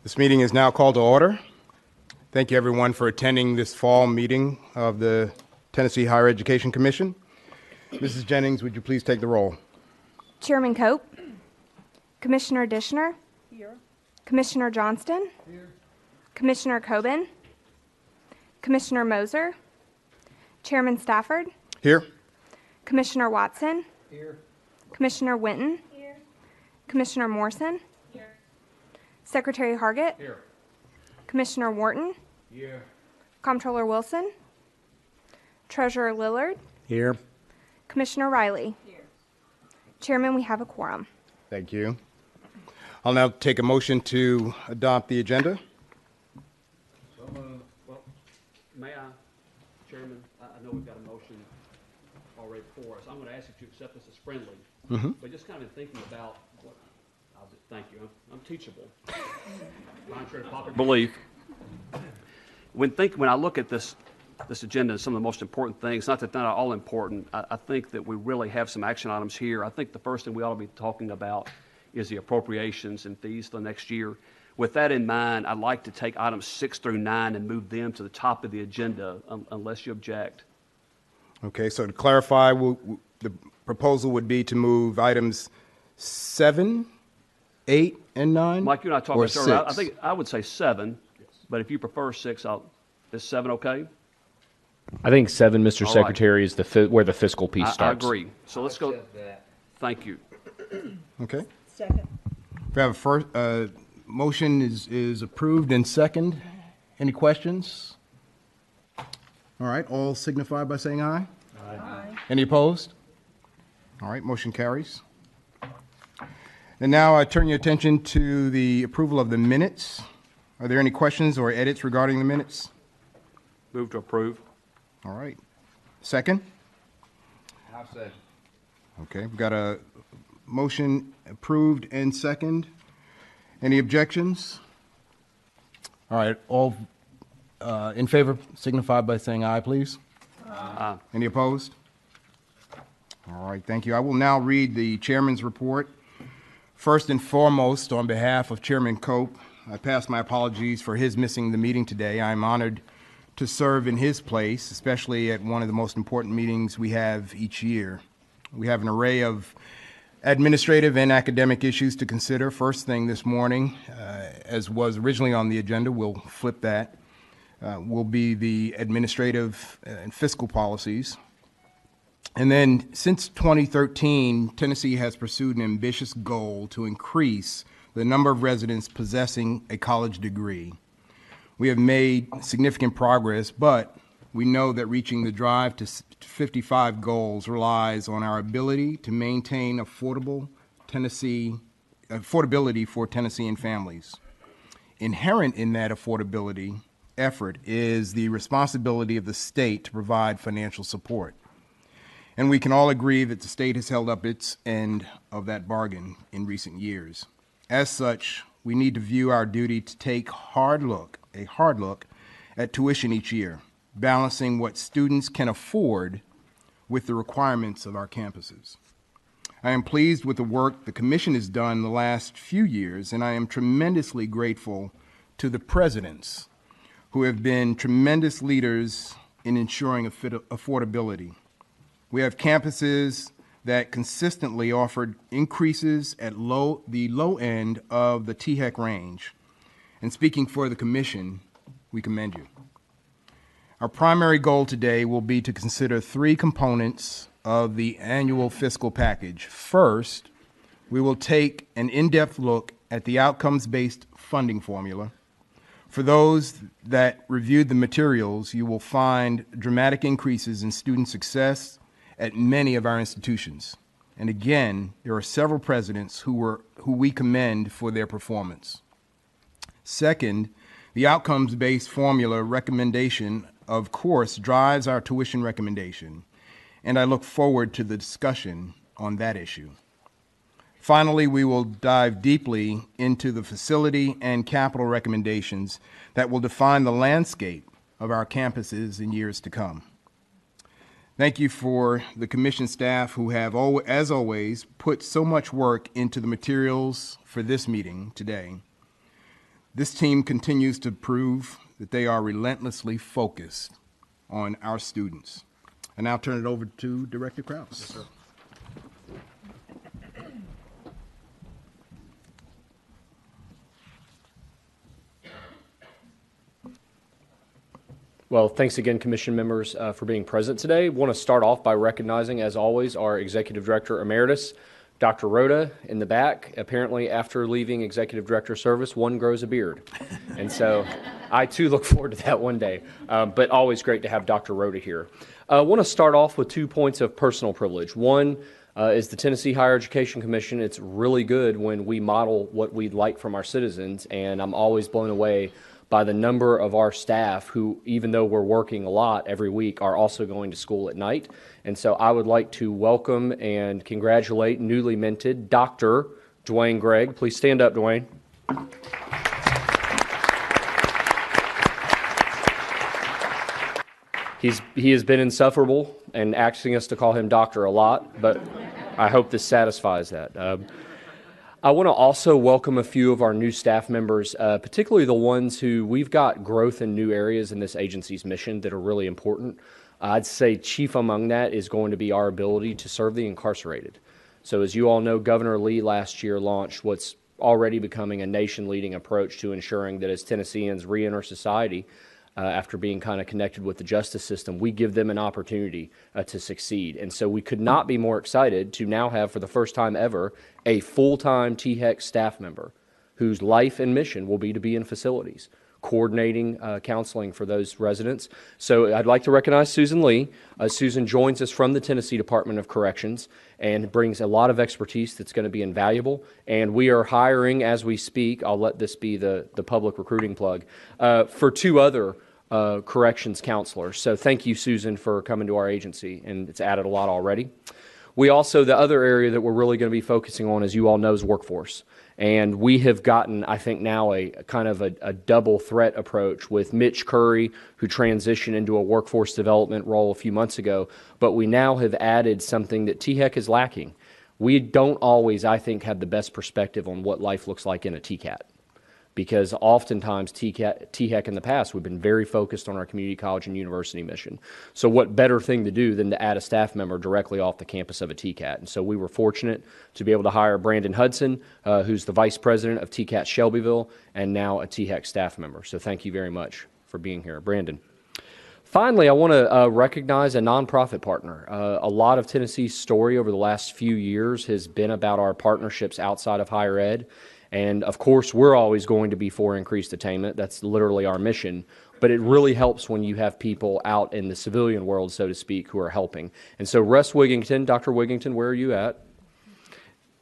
This meeting is now called to order. Thank you, everyone, for attending this fall meeting of the Tennessee Higher Education Commission. Mrs. Jennings, would you please take the roll? Chairman Cope. Commissioner Dishner. Here. Commissioner Johnston. Here. Commissioner Coben. Commissioner Moser. Chairman Stafford. Here. Commissioner Watson. Here. Commissioner Winton. Here. Commissioner Morrison. Here. Secretary Hargett. Here. Commissioner Wharton. Here. Comptroller Wilson. Treasurer Lillard. Here. Commissioner Riley. Here. Chairman, we have a quorum. Thank you. I'll now take a motion to adopt the agenda. So well, may I, Chairman? I know we've got a motion already before us. I'm going to ask that you accept this as friendly. But just kind of thinking about what. Thank you. I'm teachable. Contrary to popular belief. When I look at this agenda and some of the most important things, not that they're not all important, I think that we really have some action items here. I think the first thing we ought to be talking about is the appropriations and fees for the next year. With that in mind, I'd like to take items 6 through 9 and move them to the top of the agenda, unless you object. Okay, so to clarify, the proposal would be to move items 7, 8, and 9? Mike, you and I talked or about this earlier. I 6? think I would say 7, but if you prefer 6, is 7 okay? I think 7, Mr. All Secretary, is where the fiscal piece starts. I agree. So let's go. Thank you. Okay. Second. We have a first, motion is approved and second. Any questions? All right, all signify by saying aye. Aye. Any opposed? All right, motion carries. And now I turn your attention to the approval of the minutes. Are there any questions or edits regarding the minutes? Move to approve. All right. Second? I'll say. Okay, we've got a motion approved and second. Any objections? All right, all in favor signify by saying aye, please. Aye. Any opposed? All right, thank you. I will now read the chairman's report. First and foremost, on behalf of Chairman Cope, I pass my apologies for his missing the meeting today. I'm honored to serve in his place, especially at one of the most important meetings we have each year. We have an array of administrative and academic issues to consider. First thing this morning, as was originally on the agenda, we'll flip that, will be the administrative and fiscal policies. And then since 2013, Tennessee has pursued an ambitious goal to increase the number of residents possessing a college degree. We have made significant progress, but we know that reaching the drive to 55 goals relies on our ability to maintain affordability for Tennessean families. Inherent in that affordability effort is the responsibility of the state to provide financial support. And we can all agree that the state has held up its end of that bargain in recent years. As such, we need to view our duty to take a hard look at tuition each year, balancing what students can afford with the requirements of our campuses. I am pleased with the work the Commission has done the last few years, and I am tremendously grateful to the presidents who have been tremendous leaders in ensuring affordability. We have campuses that consistently offered increases at the low end of the THEC range. And speaking for the Commission, we commend you. Our primary goal today will be to consider 3 components of the annual fiscal package. First, we will take an in-depth look at the outcomes-based funding formula. For those that reviewed the materials, you will find dramatic increases in student success at many of our institutions. And again, there are several presidents who we commend for their performance. Second, the outcomes-based formula recommendation, of course, drives our tuition recommendation, and I look forward to the discussion on that issue. Finally, we will dive deeply into the facility and capital recommendations that will define the landscape of our campuses in years to come. Thank you for the Commission staff who have, as always, put so much work into the materials for this meeting today. This team continues to prove that they are relentlessly focused on our students. I now turn it over to Director Krause. Yes, sir. Well, thanks again, Commission members, for being present today. Want to start off by recognizing, as always, our Executive Director Emeritus, Dr. Rhoda, in the back. Apparently, after leaving Executive Director service, one grows a beard. And so I, too, look forward to that one day. But always great to have Dr. Rhoda here. I want to start off with 2 points of personal privilege. One is the Tennessee Higher Education Commission. It's really good when we model what we'd like from our citizens, and I'm always blown away by the number of our staff who, even though we're working a lot every week, are also going to school at night. And so I would like to welcome and congratulate newly minted Dr. Dwayne Gregg. Please stand up, Dwayne. He has been insufferable and asking us to call him doctor a lot, but I hope this satisfies that. I want to also welcome a few of our new staff members, particularly the ones who we've got growth in new areas in this agency's mission that are really important. I'd say chief among that is going to be our ability to serve the incarcerated. So as you all know, Governor Lee last year launched what's already becoming a nation-leading approach to ensuring that as Tennesseans re-enter society, after being kind of connected with the justice system, we give them an opportunity to succeed. And so we could not be more excited to now have, for the first time ever, a full-time THEC staff member whose life and mission will be to be in facilities, coordinating counseling for those residents. So I'd like to recognize Susan Lee. Susan joins us from the Tennessee Department of Corrections and brings a lot of expertise that's going to be invaluable. And we are hiring as we speak. I'll let this be the public recruiting plug for 2 other corrections counselors. So thank you, Susan, for coming to our agency, and it's added a lot already. We also, the other area that we're really going to be focusing on, as you all know, is workforce. And we have gotten, I think now, a kind of a double threat approach with Mitch Curry, who transitioned into a workforce development role a few months ago. But we now have added something that THEC is lacking. We don't always, I think, have the best perspective on what life looks like in a TCAT. Because oftentimes THEC in the past, we've been very focused on our community college and university mission. So what better thing to do than to add a staff member directly off the campus of a TCAT? And so we were fortunate to be able to hire Brandon Hudson, who's the vice president of TCAT Shelbyville, and now a THEC staff member. So thank you very much for being here, Brandon. Finally, I want to recognize a nonprofit partner. A lot of Tennessee's story over the last few years has been about our partnerships outside of higher ed. And of course, we're always going to be for increased attainment. That's literally our mission. But it really helps when you have people out in the civilian world, so to speak, who are helping. And so Russ Wigington, Dr. Wigington, where are you at?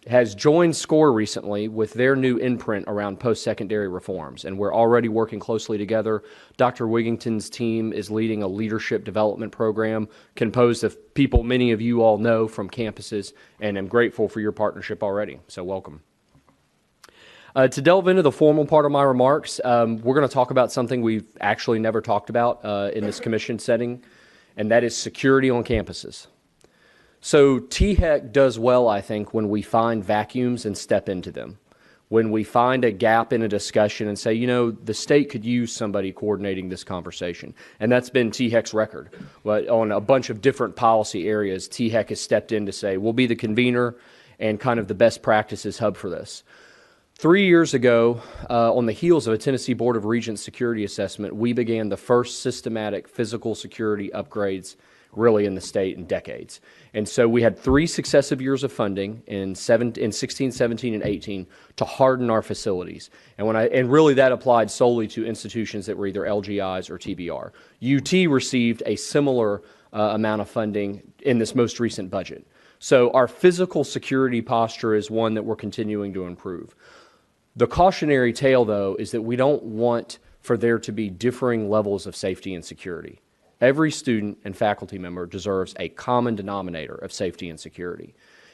Has joined SCORE recently with their new imprint around post-secondary reforms. And we're already working closely together. Dr. Wigington's team is leading a leadership development program composed of people many of you all know from campuses, and I'm grateful for your partnership already. So welcome. To delve into the formal part of my remarks, we're going to talk about something we've actually never talked about in this commission setting, and that is security on campuses. So THEC does well, I think, when we find vacuums and step into them. When we find a gap in a discussion and say, you know, the state could use somebody coordinating this conversation. And that's been THEC's record. But on a bunch of different policy areas, THEC has stepped in to say, we'll be the convener and kind of the best practices hub for this. 3 years ago, on the heels of a Tennessee Board of Regents security assessment, we began the first systematic physical security upgrades really in the state in decades. And so we had 3 successive years of funding in 16, 17, and 18 to harden our facilities. And really that applied solely to institutions that were either LGIs or TBR. UT received a similar amount of funding in this most recent budget. So our physical security posture is one that we're continuing to improve. The cautionary tale, though, is that we don't want for there to be differing levels of safety and security. Every student and faculty member deserves a common denominator of safety and security.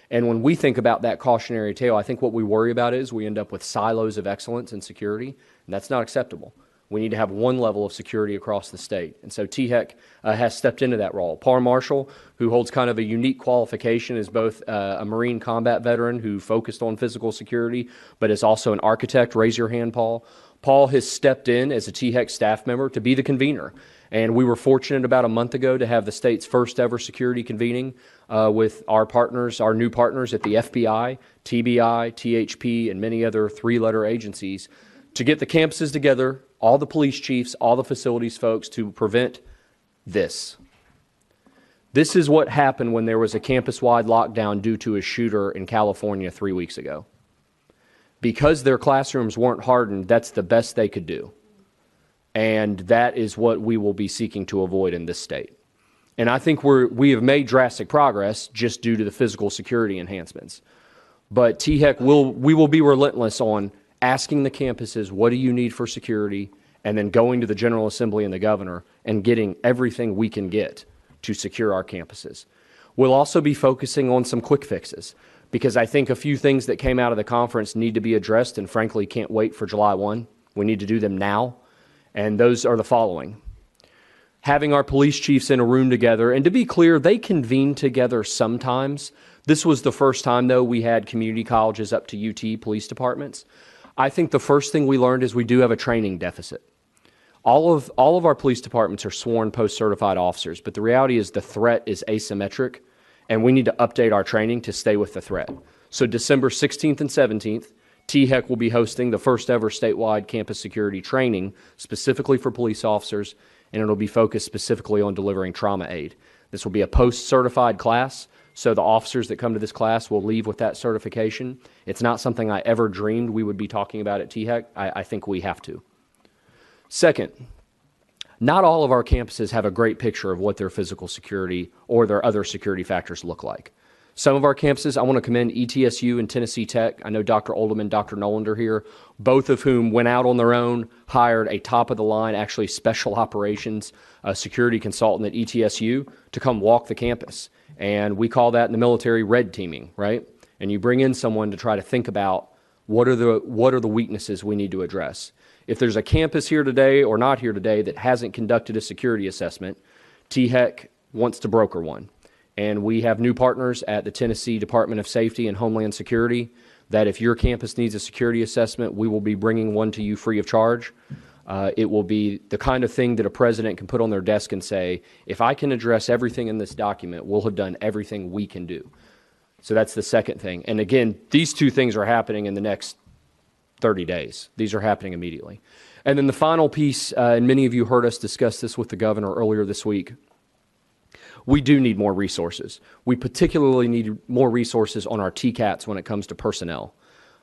And when we think about that cautionary tale, I think what we worry about is we end up with silos of excellence and security, and that's not acceptable. We need to have one level of security across the state. And so THEC has stepped into that role. Paul Marshall, who holds kind of a unique qualification, is both a Marine combat veteran who focused on physical security, but is also an architect. Raise your hand, Paul. Paul has stepped in as a THEC staff member to be the convener. And we were fortunate about a month ago to have the state's first ever security convening with our partners, our new partners at the FBI, TBI, THP, and many other three-letter agencies to get the campuses together, all the police chiefs, all the facilities folks to prevent this. This is what happened when there was a campus-wide lockdown due to a shooter in California 3 weeks ago. Because their classrooms weren't hardened, that's the best they could do. And that is what we will be seeking to avoid in this state. And I think we have made drastic progress just due to the physical security enhancements. But THEC we will be relentless on asking the campuses, what do you need for security? And then going to the General Assembly and the governor and getting everything we can get to secure our campuses. We'll also be focusing on some quick fixes because I think a few things that came out of the conference need to be addressed and frankly can't wait for July 1. We need to do them now. And those are the following. Having our police chiefs in a room together, and to be clear, they convene together sometimes. This was the first time, though, we had community colleges up to UT police departments. I think the first thing we learned is we do have a training deficit. All of our police departments are sworn post-certified officers, but the reality is the threat is asymmetric, and we need to update our training to stay with the threat. So December 16th and 17th, THEC will be hosting the first ever statewide campus security training specifically for police officers, and it'll be focused specifically on delivering trauma aid. This will be a post-certified class, so the officers that come to this class will leave with that certification. It's not something I ever dreamed we would be talking about at THEC. I think we have to. Second, not all of our campuses have a great picture of what their physical security or their other security factors look like. Some of our campuses, I want to commend ETSU and Tennessee Tech. I know Dr. Oldham, Dr. Noland are here, both of whom went out on their own, hired a top-of-the-line, actually special operations security consultant at ETSU to come walk the campus. And we call that in the military red teaming, right? And you bring in someone to try to think about what are the weaknesses we need to address. If there's a campus here today or not here today that hasn't conducted a security assessment, THEC wants to broker one. And we have new partners at the Tennessee Department of Safety and Homeland Security that if your campus needs a security assessment, we will be bringing one to you free of charge. It will be the kind of thing that a president can put on their desk and say, if I can address everything in this document, we'll have done everything we can do. So that's the second thing. And again, these two things are happening in the next 30 days. These are happening immediately. And then the final piece, and many of you heard us discuss this with the governor earlier this week, we do need more resources. We particularly need more resources on our TCATs when it comes to personnel.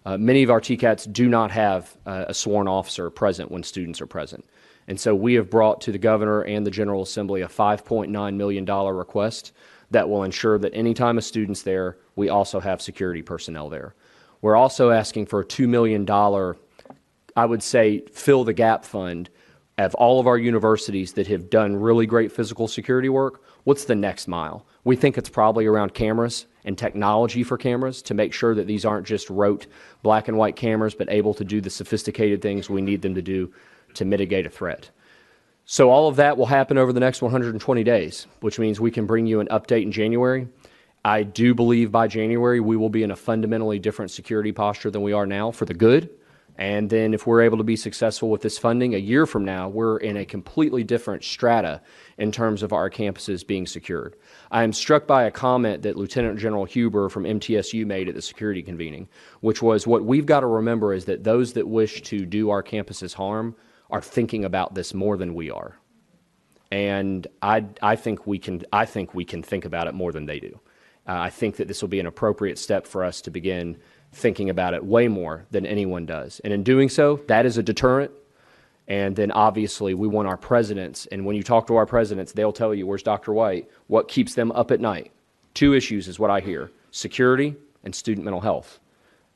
Many of our TCATs do not have a sworn officer present when students are present. And so we have brought to the governor and the General Assembly a $5.9 million request that will ensure that anytime a student's there, we also have security personnel there. We're also asking for a $2 million, I would say, fill the gap fund of all of our universities that have done really great physical security work. What's the next mile? We think it's probably around cameras and technology for cameras to make sure that these aren't just rote black and white cameras, but able to do the sophisticated things we need them to do to mitigate a threat. So all of that will happen over the next 120 days, which means we can bring you an update in January. I do believe by January we will be in a fundamentally different security posture than we are now for the good. And then if we're able to be successful with this funding, a year from now, we're in a completely different strata in terms of our campuses being secured. I am struck by a comment that Lieutenant General Huber from MTSU made at the security convening, which was what we've got to remember is that those that wish to do our campuses harm are thinking about this more than we are. And I think we can think about it more than they do. I think that this will be an appropriate step for us to begin thinking about it way more than anyone does. And in doing so, that is a deterrent. And then obviously we want our presidents, and when you talk to our presidents, they'll tell you, where's Dr. White, what keeps them up at night. Two issues is what I hear, security and student mental health.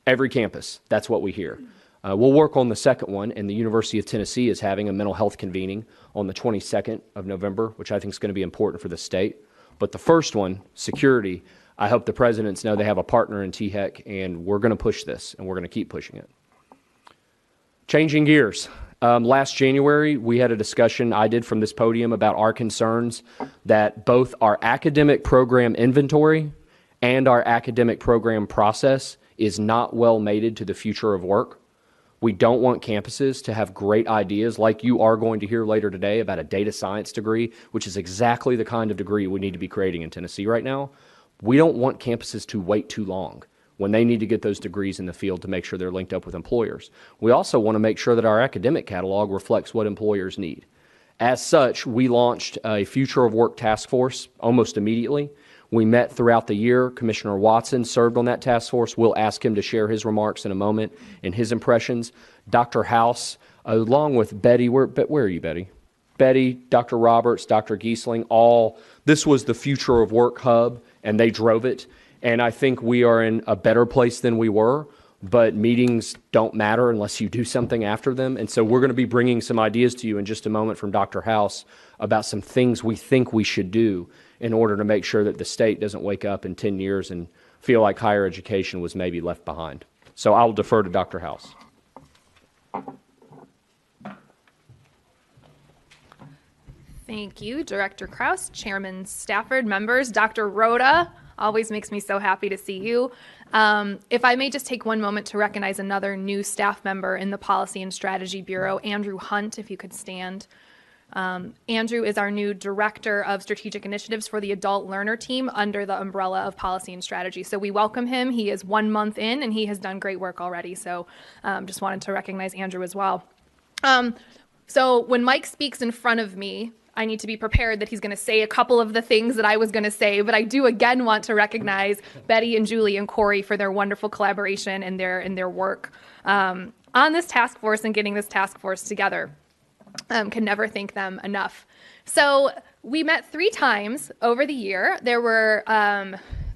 Every campus, that's what we hear. We'll work on the second one, and the University of Tennessee is having a mental health convening on the 22nd of November, which I think is going to be important for the state. But the first one, security, I hope the presidents know they have a partner in THEC, and we're going to push this, and we're going to keep pushing it. Changing gears. Last January, we had a discussion I did from this podium about our concerns that both our academic program inventory and our academic program process is not well mated to the future of work. We don't want campuses to have great ideas like you are going to hear later today about a data science degree, which is exactly the kind of degree we need to be creating in Tennessee right now. We don't want campuses to wait too long when they need to get those degrees in the field to make sure they're linked up with employers. We also want to make sure that our academic catalog reflects what employers need. As such, we launched a Future of Work task force almost immediately. We met throughout the year. Commissioner Watson served on that task force. We'll ask him to share his remarks in a moment and his impressions. Dr. House, along with Betty, where are you, Betty? Betty, Dr. Roberts, Dr. Giesling, this was the Future of Work hub, and they drove it. And I think we are in a better place than we were, but meetings don't matter unless you do something after them. And so we're going to be bringing some ideas to you in just a moment from Dr. House about some things we think we should do in order to make sure that the state doesn't wake up in 10 years and feel like higher education was maybe left behind. So I'll defer to Dr. House. Thank you, Director Kraus, Chairman Stafford, members. Dr. Rhoda, always makes me so happy to see you. If I may just take one moment to recognize another new staff member in the Policy and Strategy Bureau, Andrew Hunt, if you could stand. Andrew is our new Director of Strategic Initiatives for the Adult Learner Team under the umbrella of Policy and Strategy. So we welcome him. He is 1 month in, and he has done great work already. So just wanted to recognize Andrew as well. So when Mike speaks in front of me, I need to be prepared that he's going to say a couple of the things that I was going to say, but I do again want to recognize Betty and Julie and Corey for their wonderful collaboration and their work on this task force and getting this task force together. Can never thank them enough. So we met 3 times over the year. There were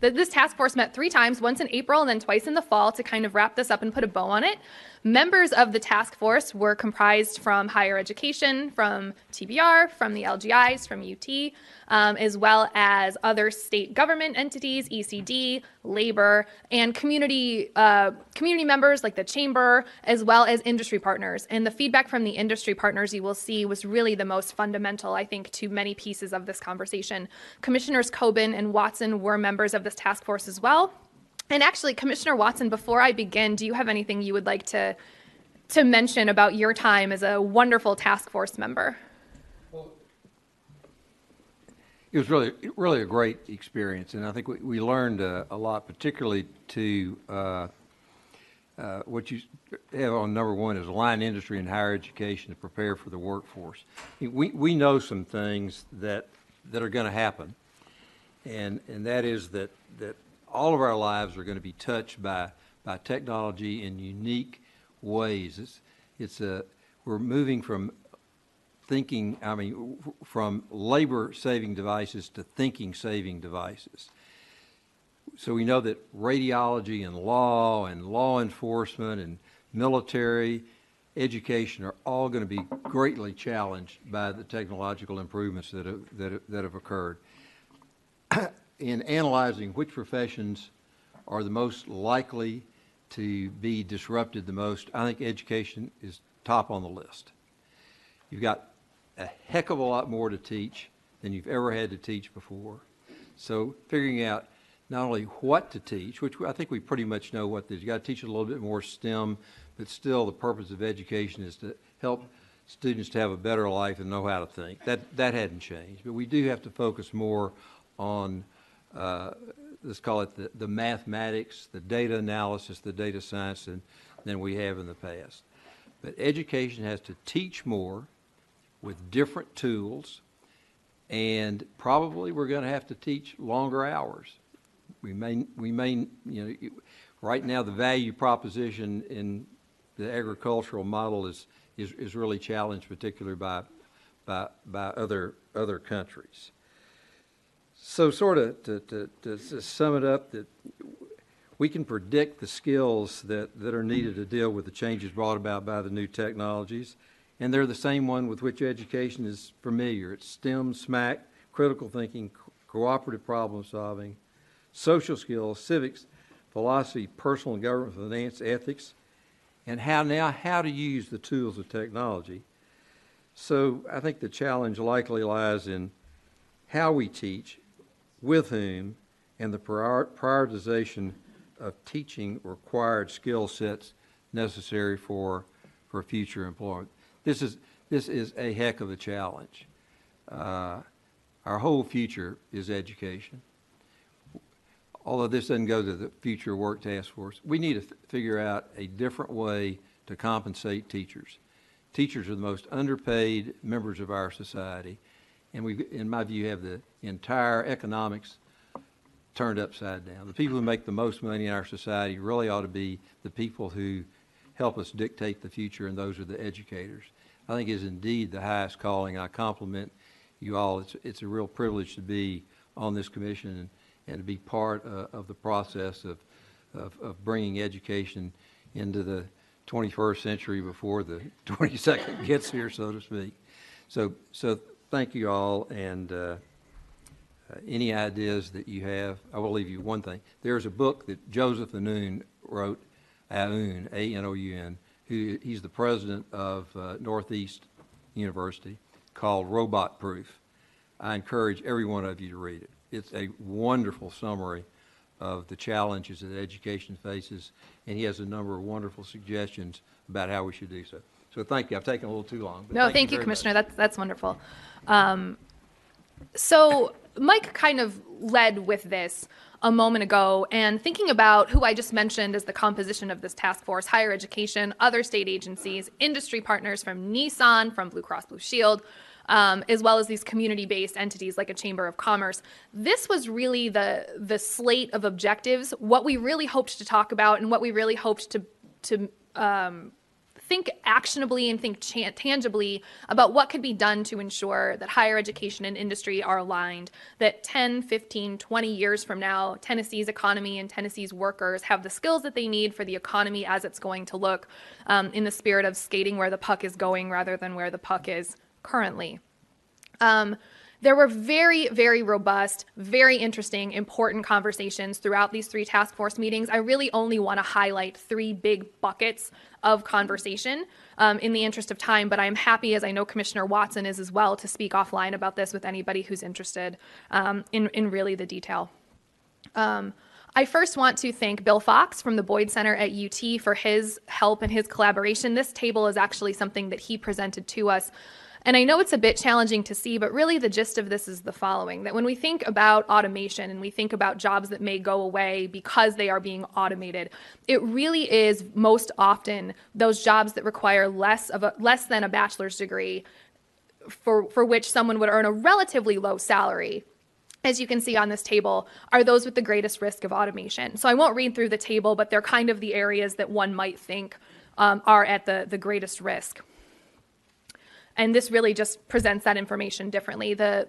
this task force met 3 times, once in April and then twice in the fall to kind of wrap this up and put a bow on it. Members of the task force were comprised from higher education, from TBR, from the LGIs, from UT, as well as other state government entities, ECD, labor, and community members like the chamber, as well as industry partners. And the feedback from the industry partners you will see was really the most fundamental, I think, to many pieces of this conversation. Commissioners Coben and Watson were members of this task force as well. And actually, Commissioner Watson, before I begin, do you have anything you would like to mention about your time as a wonderful task force member? Well, it was really a great experience, and I think we learned a lot, particularly to what you have on number 1 is align industry and higher education to prepare for the workforce. We know some things that are going to happen, and that is that all of our lives are going to be touched by technology in unique ways. We're moving from from labor-saving devices to thinking-saving devices. So we know that radiology and law enforcement and military education are all going to be greatly challenged by the technological improvements that have occurred. In analyzing which professions are the most likely to be disrupted the most, I think education is top on the list. You've got a heck of a lot more to teach than you've ever had to teach before. So figuring out not only what to teach, which I think we pretty much know what this, you got to teach a little bit more STEM, but still the purpose of education is to help students to have a better life and know how to think. That hadn't changed, but we do have to focus more on let's call it the mathematics, the data analysis, the data science than we have in the past. But education has to teach more with different tools, and probably we're going to have to teach longer hours. We may, right now the value proposition in the agricultural model is really challenged, particularly by other countries. So sort of to sum it up, that we can predict the skills that are needed to deal with the changes brought about by the new technologies, and they're the same one with which education is familiar. It's STEM, SMAC, critical thinking, cooperative problem solving, social skills, civics, philosophy, personal and government finance, ethics, and how to use the tools of technology. So I think the challenge likely lies in how we teach, with whom, and the prioritization of teaching required skill sets necessary for for future employment. This is a heck of a challenge. Our whole future is education. Although this doesn't go to the Future Work Task Force, we need to figure out a different way to compensate teachers. Teachers are the most underpaid members of our society, and we, in my view, have the entire economics turned upside down. The people who make the most money in our society really ought to be the people who help us dictate the future, and those are the educators. I think it is indeed the highest calling. I compliment you all. It's a real privilege to be on this commission and to be part of the process of bringing education into the 21st century before the 22nd gets here, so to speak. So thank you all, and any ideas that you have, I will leave you one thing. There's a book that Joseph Anoun wrote, Aoun, A-N-O-U-N, he's the president of Northeast University, called Robot Proof. I encourage every one of you to read it. It's a wonderful summary of the challenges that education faces, and he has a number of wonderful suggestions about how we should do so. So thank you. I've taken a little too long. But No, thank you, very Commissioner. much. That's wonderful. So Mike kind of led with this a moment ago, and thinking about who I just mentioned as the composition of this task force: higher education, other state agencies, industry partners from Nissan, from Blue Cross Blue Shield, as well as these community-based entities like a Chamber of Commerce. This was really the slate of objectives, what we really hoped to talk about and what we really hoped to think actionably and think tangibly about what could be done to ensure that higher education and industry are aligned, that 10, 15, 20 years from now, Tennessee's economy and Tennessee's workers have the skills that they need for the economy as it's going to look, in the spirit of skating where the puck is going rather than where the puck is currently. There were very, very robust, very interesting, important conversations throughout these 3 task force meetings. I really only want to highlight 3 big buckets of conversation in the interest of time, but I'm happy, as I know Commissioner Watson is as well, to speak offline about this with anybody who's interested in really the detail. I first want to thank Bill Fox from the Boyd Center at UT for his help and his collaboration. This table is actually something that he presented to us. And I know it's a bit challenging to see, but really the gist of this is the following: that when we think about automation and we think about jobs that may go away because they are being automated, it really is most often those jobs that require less than a bachelor's degree, for which someone would earn a relatively low salary, as you can see on this table, are those with the greatest risk of automation. So I won't read through the table, but they're kind of the areas that one might think are at the greatest risk. And this really just presents that information differently. The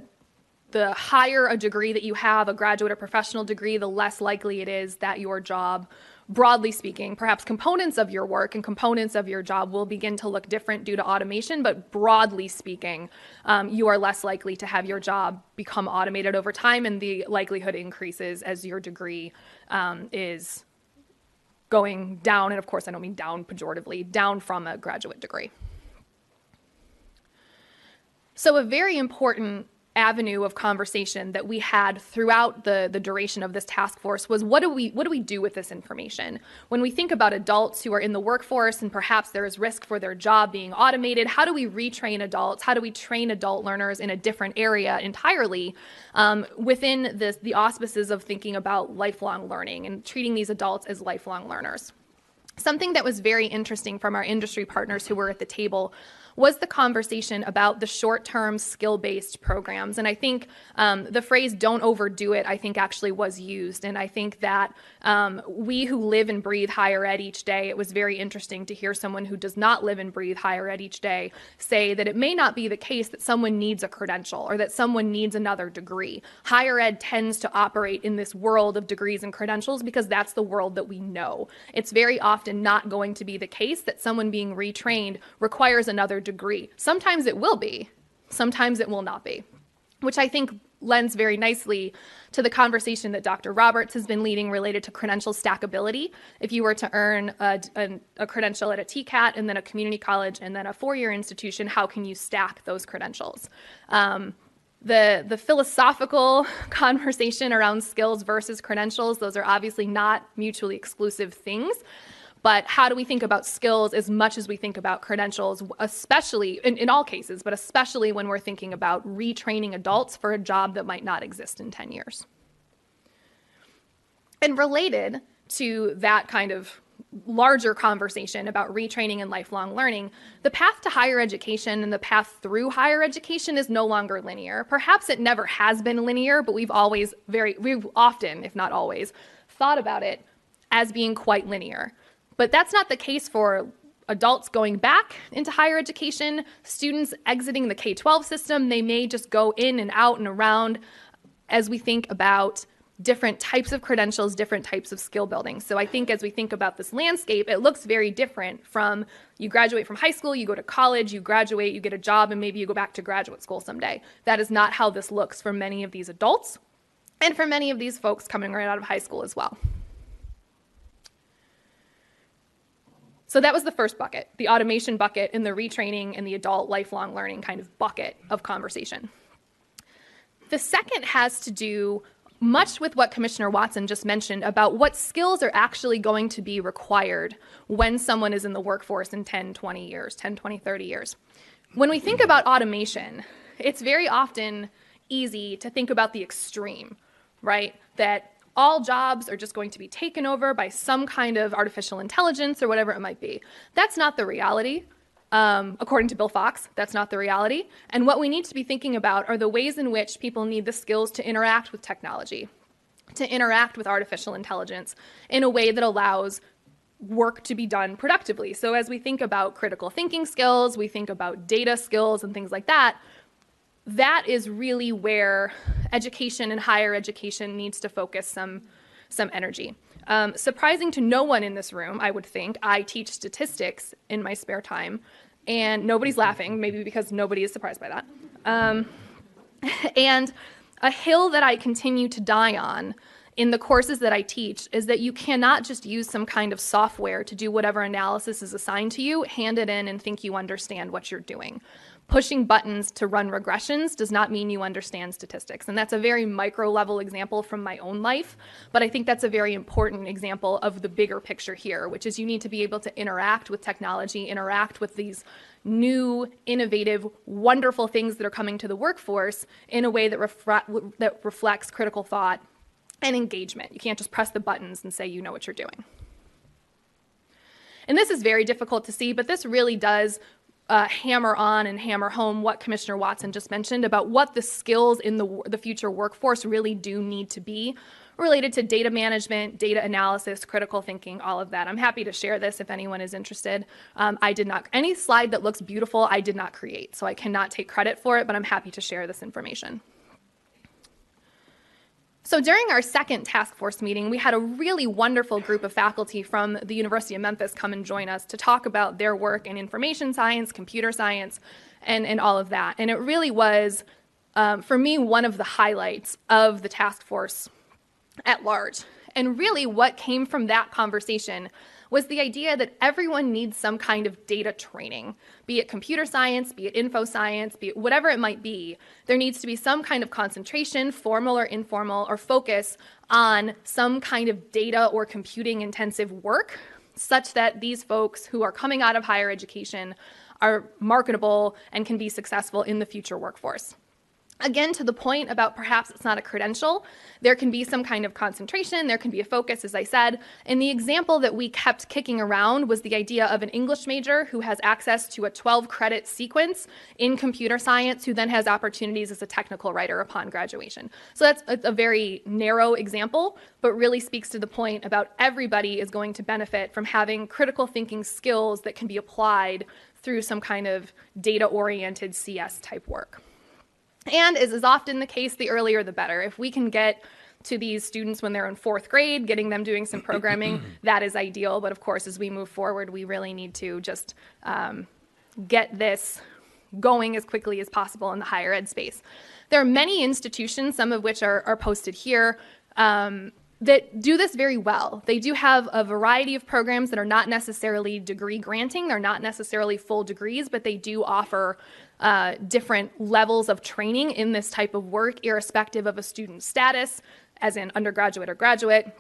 higher a degree that you have, a graduate or professional degree, the less likely it is that your job, broadly speaking, perhaps components of your work and components of your job will begin to look different due to automation, but broadly speaking, you are less likely to have your job become automated over time, and the likelihood increases as your degree is going down. And of course, I don't mean down pejoratively, down from a graduate degree. So a very important avenue of conversation that we had throughout the duration of this task force was, what do we do with this information? When we think about adults who are in the workforce and perhaps there is risk for their job being automated, how do we retrain adults? How do we train adult learners in a different area entirely within the auspices of thinking about lifelong learning and treating these adults as lifelong learners? Something that was very interesting from our industry partners who were at the table was the conversation about the short-term skill-based programs. And I think the phrase "don't overdo it," I think actually was used. And I think that we who live and breathe higher ed each day, it was very interesting to hear someone who does not live and breathe higher ed each day say that it may not be the case that someone needs a credential or that someone needs another degree. Higher ed tends to operate in this world of degrees and credentials because that's the world that we know. It's very often not going to be the case that someone being retrained requires another degree. Sometimes it will be, sometimes it will not be, which I think lends very nicely to the conversation that Dr. Roberts has been leading related to credential stackability. If you were to earn a credential at a TCAT and then a community college and then a 4-year institution, how can you stack those credentials? The philosophical conversation around skills versus credentials, those are obviously not mutually exclusive things. But how do we think about skills as much as we think about credentials, especially in all cases, but especially when we're thinking about retraining adults for a job that might not exist in 10 years? And related to that kind of larger conversation about retraining and lifelong learning, the path to higher education and the path through higher education is no longer linear. Perhaps it never has been linear, but we've often, if not always, thought about it as being quite linear. But that's not the case for adults going back into higher education, students exiting the K-12 system. They may just go in and out and around as we think about different types of credentials, different types of skill building. So I think as we think about this landscape, it looks very different from you graduate from high school, you go to college, you graduate, you get a job, and maybe you go back to graduate school someday. That is not how this looks for many of these adults and for many of these folks coming right out of high school as well. So that was the first bucket, the automation bucket and the retraining and the adult lifelong learning kind of bucket of conversation. The second has to do much with what Commissioner Watson just mentioned about what skills are actually going to be required when someone is in the workforce in 10, 20 years, 10, 20, 30 years. When we think about automation, it's very often easy to think about the extreme, right? That all jobs are just going to be taken over by some kind of artificial intelligence or whatever it might be. That's not the reality. According to Bill Fox, that's not the reality. And what we need to be thinking about are the ways in which people need the skills to interact with technology, to interact with artificial intelligence in a way that allows work to be done productively. So as we think about critical thinking skills, we think about data skills and things like that, that is really where education and higher education needs to focus some energy. Surprising to no one in this room, I would think, I teach statistics in my spare time, and nobody's laughing, maybe because nobody is surprised by that. And a hill that I continue to die on in the courses that I teach is that you cannot just use some kind of software to do whatever analysis is assigned to you, hand it in, and think you understand what you're doing. Pushing buttons to run regressions does not mean you understand statistics. And that's a very micro level example from my own life, but I think that's a very important example of the bigger picture here, which is you need to be able to interact with technology, interact with these new, innovative, wonderful things that are coming to the workforce in a way that reflects critical thought and engagement. You can't just press the buttons and say you know what you're doing. And this is very difficult to see, but this really does hammer on and hammer home what Commissioner Watson just mentioned about what the skills in the future workforce really do need to be related to data management, data analysis, critical thinking, all of that. I'm happy to share this if anyone is interested. Any slide that looks beautiful, I did not create, so I cannot take credit for it, but I'm happy to share this information. So during our second task force meeting, we had a really wonderful group of faculty from the University of Memphis come and join us to talk about their work in information science, computer science, and all of that. And it really was, for me, one of the highlights of the task force at large. And really what came from that conversation was the idea that everyone needs some kind of data training, be it computer science, be it info science, be it whatever it might be. There needs to be some kind of concentration, formal or informal, or focus on some kind of data or computing intensive work such that these folks who are coming out of higher education are marketable and can be successful in the future workforce. Again, to the point about perhaps it's not a credential, there can be some kind of concentration, there can be a focus, as I said. And the example that we kept kicking around was the idea of an English major who has access to a 12-credit sequence in computer science, who then has opportunities as a technical writer upon graduation. So that's a very narrow example, but really speaks to the point about everybody is going to benefit from having critical thinking skills that can be applied through some kind of data-oriented CS type work. And as is often the case, the earlier the better. If we can get to these students when they're in 4th grade, getting them doing some programming, that is ideal. But of course, as we move forward, we really need to just get this going as quickly as possible in the higher ed space. There are many institutions, some of which are posted here, that do this very well. They do have a variety of programs that are not necessarily degree granting. They're not necessarily full degrees, but they do offer different levels of training in this type of work, irrespective of a student's status, as in undergraduate or graduate,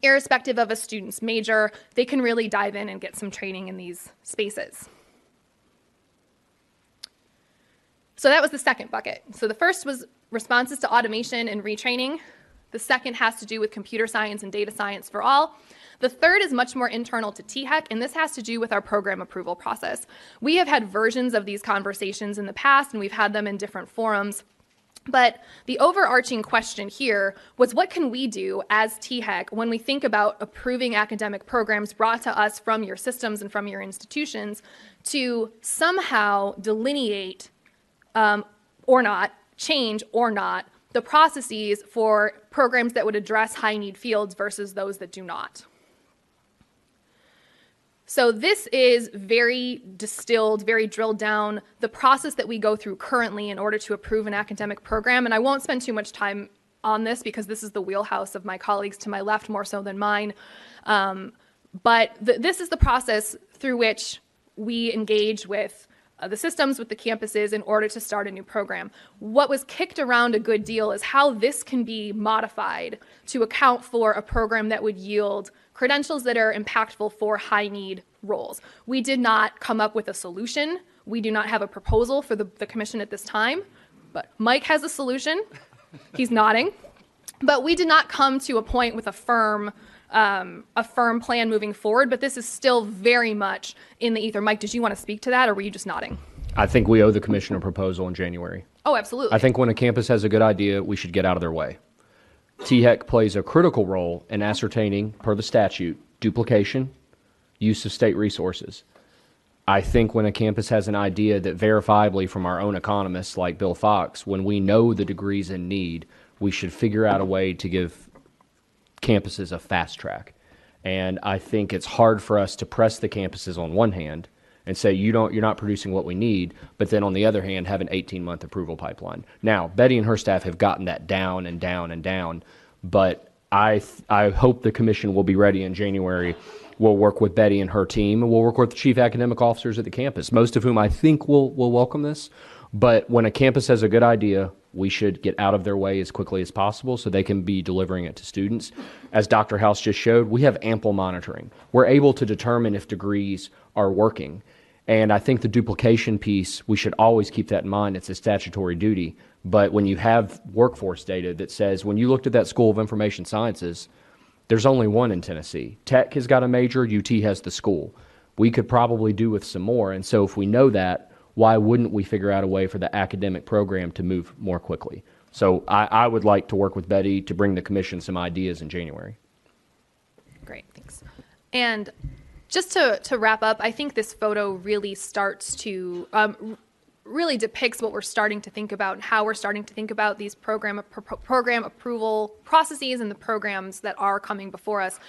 irrespective of a student's major, they can really dive in and get some training in these spaces. So that was the second bucket. So the first was responses to automation and retraining. The second has to do with computer science and data science for all. The third is much more internal to THEC, and this has to do with our program approval process. We have had versions of these conversations in the past, and we've had them in different forums. But the overarching question here was, what can we do as THEC when we think about approving academic programs brought to us from your systems and from your institutions to somehow delineate or not, change or not, the processes for programs that would address high-need fields versus those that do not. So this is very distilled, very drilled down, the process that we go through currently in order to approve an academic program. And I won't spend too much time on this because this is the wheelhouse of my colleagues to my left more so than mine. But this is the process through which we engage with the systems, with the campuses in order to start a new program. What was kicked around a good deal is how this can be modified to account for a program that would yield credentials that are impactful for high-need roles. We did not come up with a solution. We do not have a proposal for the commission at this time, but Mike has a solution. He's nodding. But we did not come to a point with a firm plan moving forward, but this is still very much in the ether. Mike, did you want to speak to that, or were you just nodding? I think we owe the commission a proposal in January. Oh, absolutely. I think when a campus has a good idea, we should get out of their way. THEC plays a critical role in ascertaining, per the statute, duplication, use of state resources. I think when a campus has an idea that verifiably from our own economists like Bill Fox, when we know the degrees in need, we should figure out a way to give campuses a fast track. And I think it's hard for us to press the campuses on one hand and say you're not producing what we need, but then on the other hand have an 18-month approval pipeline. Now, Betty and her staff have gotten that down and down and down, but I hope the commission will be ready in January. We'll work with Betty and her team, and we'll work with the chief academic officers at the campus, most of whom I think will welcome this. But when a campus has a good idea, we should get out of their way as quickly as possible so they can be delivering it to students. As Dr. House just showed, we have ample monitoring. We're able to determine if degrees are working. And I think the duplication piece, we should always keep that in mind. It's a statutory duty. But when you have workforce data that says, when you looked at that School of Information Sciences, there's only one in Tennessee. Tech has got a major, UT has the school. We could probably do with some more. And so if we know that, why wouldn't we figure out a way for the academic program to move more quickly? So I would like to work with Betty to bring the commission some ideas in January. Great, thanks. And just to wrap up, I think this photo really starts to, really depicts what we're starting to think about and how we're starting to think about these program approval processes and the programs that are coming before us.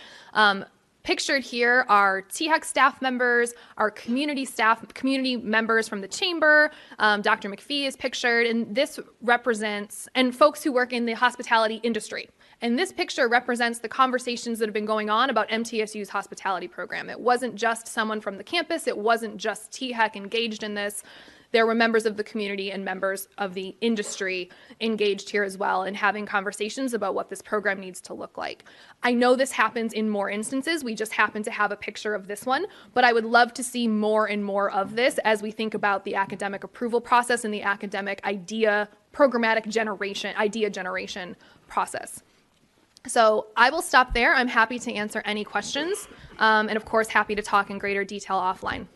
Pictured here are THEC staff members, our community members from the chamber. Dr. McPhee is pictured, and this represents, and folks who work in the hospitality industry. And this picture represents the conversations that have been going on about MTSU's hospitality program. It wasn't just someone from the campus. It wasn't just THEC engaged in this. There were members of the community and members of the industry engaged here as well and having conversations about what this program needs to look like. I know this happens in more instances. We just happen to have a picture of this one, but I would love to see more and more of this as we think about the academic approval process and the academic programmatic idea generation process. So I will stop there. I'm happy to answer any questions, and of course, happy to talk in greater detail offline.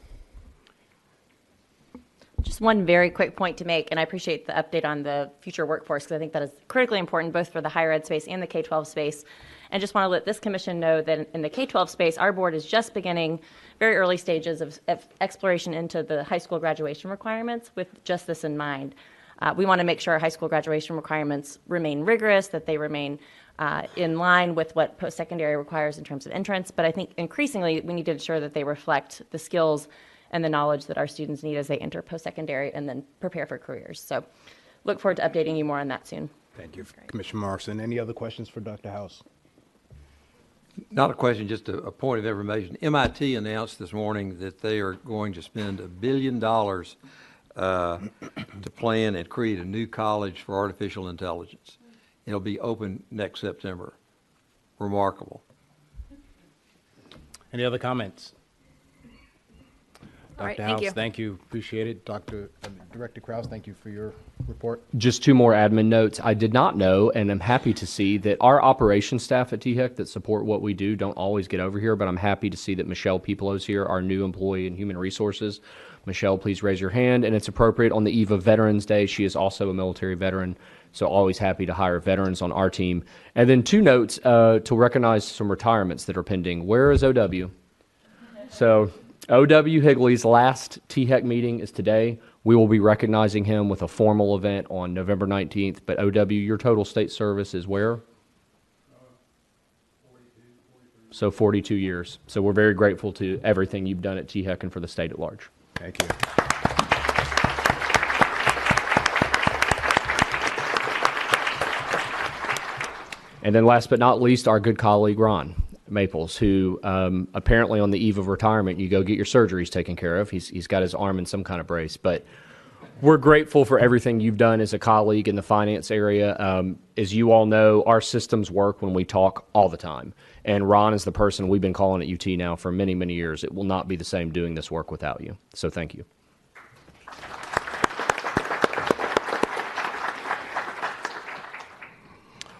Just one very quick point to make, and I appreciate the update on the future workforce because I think that is critically important both for the higher ed space and the K-12 space. And just want to let this commission know that in the K-12 space, our board is just beginning very early stages of exploration into the high school graduation requirements with just this in mind. We want to make sure our high school graduation requirements remain rigorous, that they remain in line with what post-secondary requires in terms of entrance, but I think increasingly we need to ensure that they reflect the skills and the knowledge that our students need as they enter post-secondary and then prepare for careers. So look forward to updating you more on that soon. Thank you, Commissioner Morrison. Any other questions for Dr. House? Not a question, just a point of information. MIT announced this morning that they are going to spend $1 billion to plan and create a new college for artificial intelligence. It'll be open next September. Remarkable. Any other comments? All right, Dr. thank House, you. thank you. Appreciate it. Director Krause, thank you for your report. Just two more admin notes. I did not know, and I'm happy to see that our operations staff at THEC that support what we do don't always get over here, but I'm happy to see that Michelle Pipolo is here, our new employee in Human Resources. Michelle, please raise your hand, and it's appropriate on the eve of Veterans Day. She is also a military veteran, so always happy to hire veterans on our team. And then two notes to recognize some retirements that are pending. Where is OW? So O.W. Higley's last THEC meeting is today. We will be recognizing him with a formal event on November 19th. But O.W., your total state service is where? 42. So 42 years. So we're very grateful to everything you've done at THEC and for the state at large. Thank you. And then last but not least, our good colleague, Ron Maples, who apparently on the eve of retirement, you go get your surgeries taken care of. He's got his arm in some kind of brace. But we're grateful for everything you've done as a colleague in the finance area. As you all know, our systems work when we talk all the time. And Ron is the person we've been calling at UT now for many, many years. It will not be the same doing this work without you. So thank you.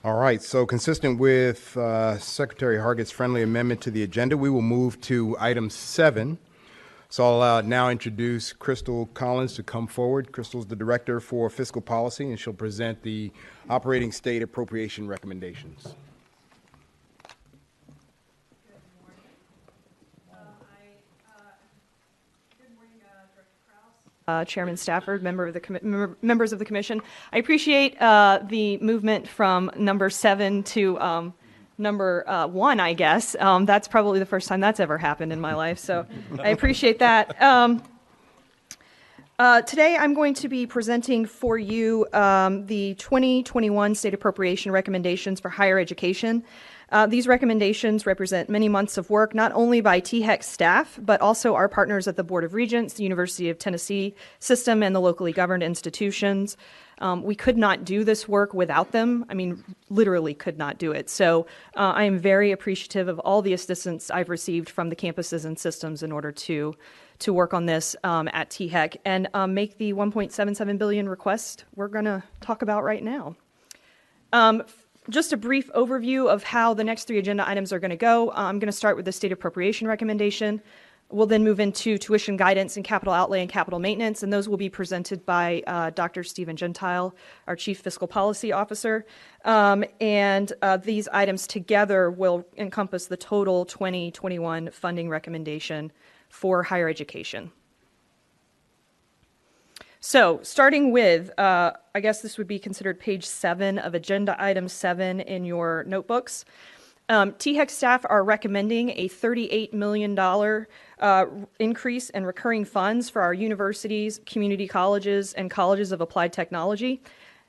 All right, so consistent with Secretary Hargett's friendly amendment to the agenda, we will move to item 7. So I'll now introduce Crystal Collins to come forward. Crystal's the Director for Fiscal Policy, and she'll present the operating state appropriation recommendations. Chairman Stafford, members of the commission. I appreciate the movement from number 7 to number 1, I guess. That's probably the first time that's ever happened in my life, so I appreciate that. Today I'm going to be presenting for you the 2021 state appropriation recommendations for higher education. These recommendations represent many months of work, not only by THEC staff, but also our partners at the Board of Regents, the University of Tennessee system, and the locally governed institutions. We could not do this work without them. I mean, literally could not do it. So I am very appreciative of all the assistance I've received from the campuses and systems in order to work on this at THEC and make the $1.77 billion request we're going to talk about right now. Just a brief overview of how the next 3 agenda items are going to go. I'm going to start with the state appropriation recommendation. We'll then move into tuition guidance and capital outlay and capital maintenance, and those will be presented by Dr. Stephen Gentile, our Chief Fiscal Policy Officer. These items together will encompass the total 2021 funding recommendation for higher education. So starting with, I guess this would be considered page 7 of agenda item 7 in your notebooks. THEC staff are recommending a $38 million increase in recurring funds for our universities, community colleges, and colleges of applied technology.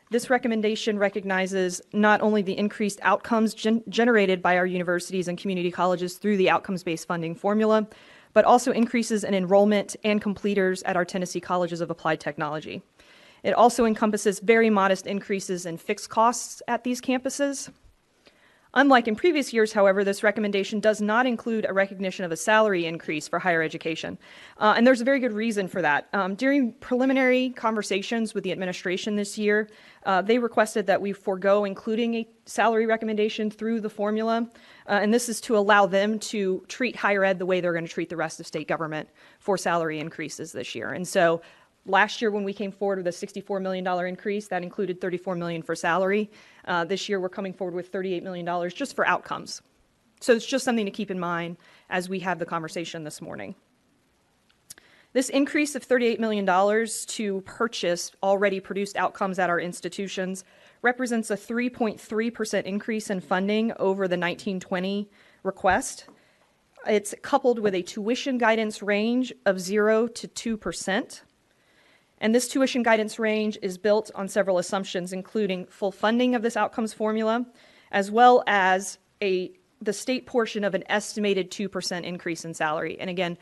This recommendation recognizes not only the increased outcomes generated by our universities and community colleges through the outcomes-based funding formula, but also increases in enrollment and completers at our Tennessee colleges of applied technology. It also encompasses very modest increases in fixed costs at these campuses. Unlike in previous years, however, this recommendation does not include a recognition of a salary increase for higher education. And there's a very good reason for that. During preliminary conversations with the administration this year, they requested that we forego including a salary recommendation through the formula. And this is to allow them to treat higher ed the way they're going to treat the rest of state government for salary increases this year. And so last year when we came forward with a $64 million increase, that included $34 million for salary. This year we're coming forward with $38 million just for outcomes. So it's just something to keep in mind as we have the conversation this morning. This increase of $38 million to purchase already produced outcomes at our institutions represents a 3.3% increase in funding over the 1920 request. It's coupled with a tuition guidance range of 0 to 2%. And this tuition guidance range is built on several assumptions, including full funding of this outcomes formula, as well as the state portion of an estimated 2% increase in salary. And again,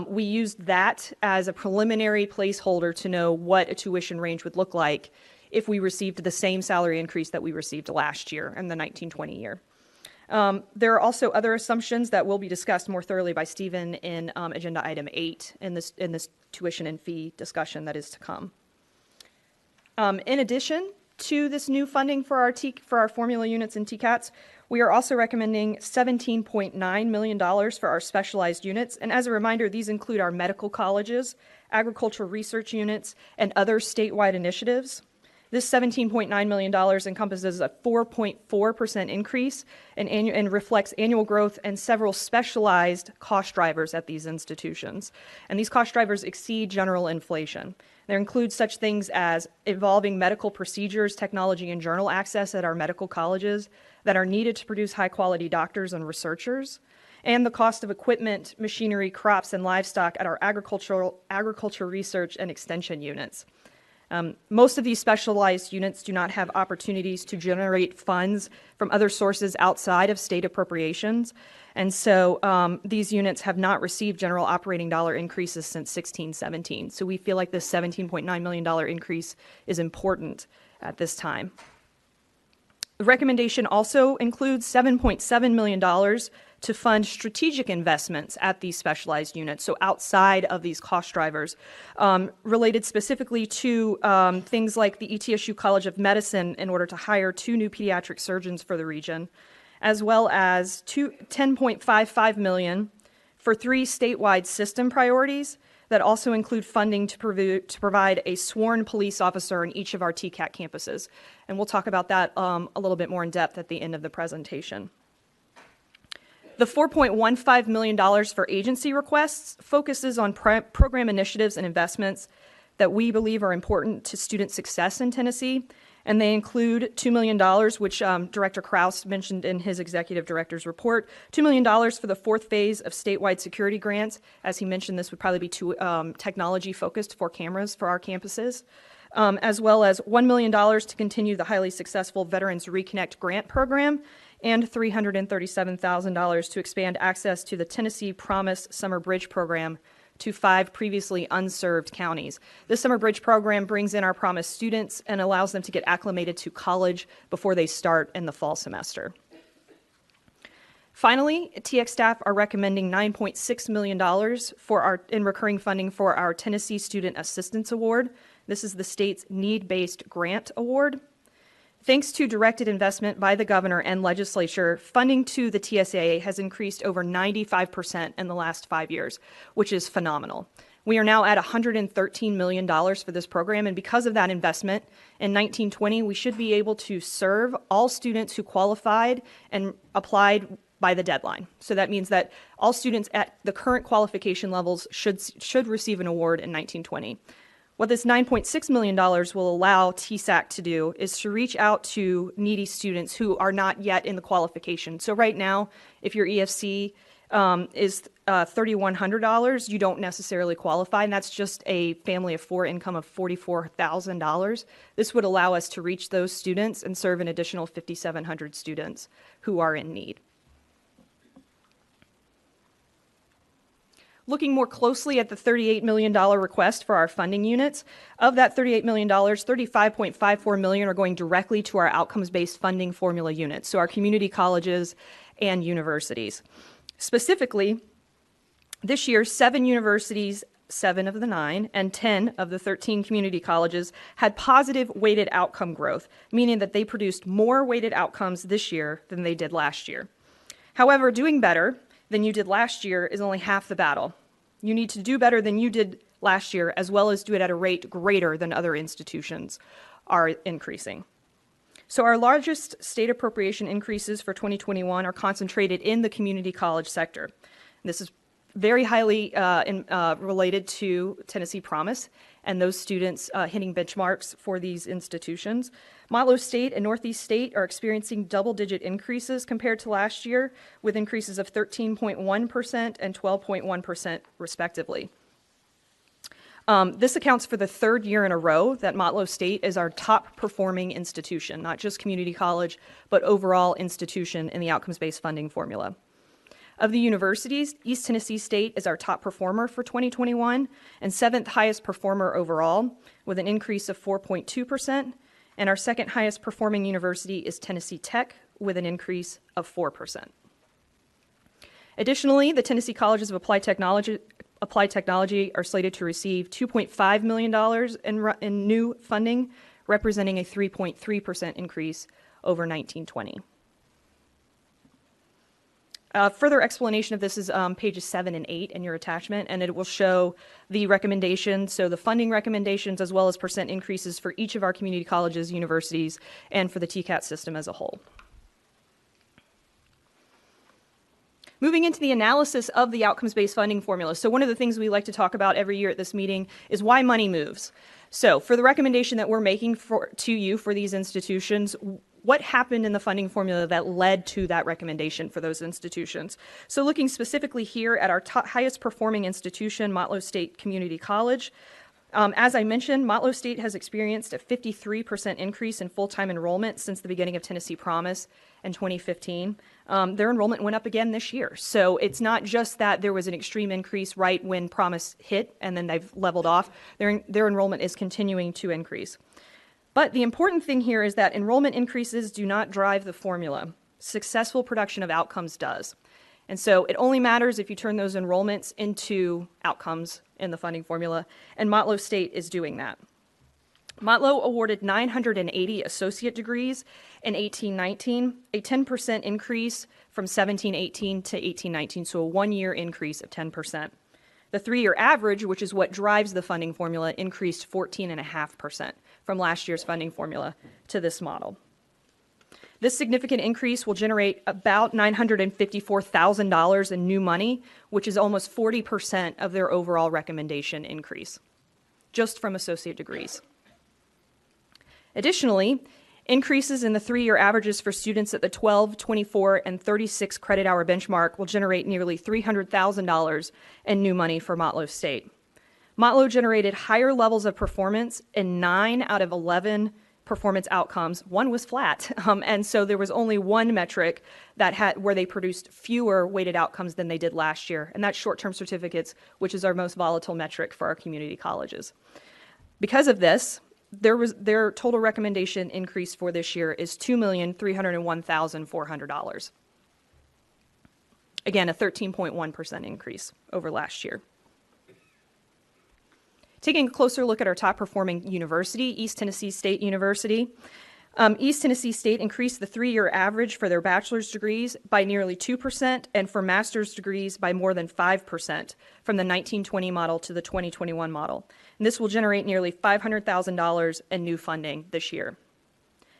we used that as a preliminary placeholder to know what a tuition range would look like if we received the same salary increase that we received last year in the 1920 year. There are also other assumptions that will be discussed more thoroughly by Stephen in agenda item 8 in this tuition and fee discussion that is to come. In addition to this new funding for our formula units and TCATs, we are also recommending $17.9 million for our specialized units. And as a reminder, these include our medical colleges, agricultural research units, and other statewide initiatives. This $17.9 million encompasses a 4.4% increase and reflects annual growth and several specialized cost drivers at these institutions. And these cost drivers exceed general inflation. There include such things as evolving medical procedures, technology, and journal access at our medical colleges that are needed to produce high-quality doctors and researchers, and the cost of equipment, machinery, crops, and livestock at our agriculture research and extension units. Most of these specialized units do not have opportunities to generate funds from other sources outside of state appropriations, and so these units have not received general operating dollar increases since 1617. So we feel like this $17.9 million increase is important at this time. The recommendation also includes $7.7 million to fund strategic investments at these specialized units, so outside of these cost drivers, related specifically to things like the ETSU College of Medicine in order to hire 2 new pediatric surgeons for the region, as well as $10.55 million for 3 statewide system priorities that also include funding to provide a sworn police officer in each of our TCAT campuses. And we'll talk about that a little bit more in depth at the end of the presentation. The $4.15 million for agency requests focuses on program initiatives and investments that we believe are important to student success in Tennessee, and they include $2 million, which Director Krause mentioned in his executive director's report, $2 million for the 4th phase of statewide security grants. As he mentioned, this would probably be technology-focused for cameras for our campuses, as well as $1 million to continue the highly successful Veterans Reconnect Grant Program, and $337,000 to expand access to the Tennessee Promise Summer Bridge Program to 5 previously unserved counties. This Summer Bridge Program brings in our Promise students and allows them to get acclimated to college before they start in the fall semester. Finally, THEC staff are recommending $9.6 million in recurring funding for our Tennessee Student Assistance Award. This is the state's need-based grant award. Thanks to directed investment by the governor and legislature, funding to the TSAA has increased over 95% in the last 5 years, which is phenomenal. We are now at $113 million for this program, and because of that investment, in 1920, we should be able to serve all students who qualified and applied by the deadline. So that means that all students at the current qualification levels should receive an award in 1920. What this $9.6 million will allow TSAC to do is to reach out to needy students who are not yet in the qualification. So right now, if your EFC is $3,100, you don't necessarily qualify, and that's just a family of 4 income of $44,000. This would allow us to reach those students and serve an additional 5,700 students who are in need. Looking more closely at the $38 million request for our funding units, of that $38 million, $35.54 million are going directly to our outcomes-based funding formula units, so our community colleges and universities. Specifically, this year, 7 universities, 7 of the 9, and 10 of the 13 community colleges had positive weighted outcome growth, meaning that they produced more weighted outcomes this year than they did last year. However, doing better than you did last year is only half the battle. You need to do better than you did last year, as well as do it at a rate greater than other institutions are increasing. So our largest state appropriation increases for 2021 are concentrated in the community college sector. This is very highly related to Tennessee Promise and those students hitting benchmarks for these institutions. Motlow State and Northeast State are experiencing double-digit increases compared to last year, with increases of 13.1% and 12.1% respectively. This accounts for the 3rd year in a row that Motlow State is our top performing institution, not just community college, but overall institution in the outcomes-based funding formula. Of the universities, East Tennessee State is our top performer for 2021 and 7th highest performer overall, with an increase of 4.2%. And our 2nd highest performing university is Tennessee Tech, with an increase of 4%. Additionally, the Tennessee Colleges of Applied Technology are slated to receive $2.5 million in new funding, representing a 3.3% increase over 1920. Further explanation of this is pages 7 and 8 in your attachment, and it will show the recommendations, so the funding recommendations as well as percent increases for each of our community colleges, universities, and for the TCAT system as a whole. Moving into the analysis of the outcomes-based funding formula. So one of the things we like to talk about every year at this meeting is why money moves. So for the recommendation that we're making to you for these institutions, what happened in the funding formula that led to that recommendation for those institutions? So looking specifically here at our highest performing institution, Motlow State Community College, as I mentioned, Motlow State has experienced a 53% increase in full-time enrollment since the beginning of Tennessee Promise in 2015. Their enrollment went up again this year. So it's not just that there was an extreme increase right when Promise hit and then they've leveled off. Their enrollment is continuing to increase. But the important thing here is that enrollment increases do not drive the formula. Successful production of outcomes does. And so it only matters if you turn those enrollments into outcomes in the funding formula, and Motlow State is doing that. Motlow awarded 980 associate degrees in 1819, a 10% increase from 1718 to 1819, so a one-year increase of 10%. The three-year average, which is what drives the funding formula, increased 14.5% from last year's funding formula to this model. This significant increase will generate about $954,000 in new money, which is almost 40% of their overall recommendation increase, just from associate degrees. Additionally, increases in the three-year averages for students at the 12, 24, and 36 credit hour benchmark will generate nearly $300,000 in new money for Motlow State. Motlow generated higher levels of performance in 9 out of 11 performance outcomes. One was flat, and so there was only one metric where they produced fewer weighted outcomes than they did last year, and that's short-term certificates, which is our most volatile metric for our community colleges. Because of this, their total recommendation increase for this year is $2,301,400. Again, a 13.1% increase over last year. Taking a closer look at our top performing university, East Tennessee State University. East Tennessee State increased the three-year average for their bachelor's degrees by nearly 2% and for master's degrees by more than 5% from the 1920 model to the 2021 model. And this will generate nearly $500,000 in new funding this year.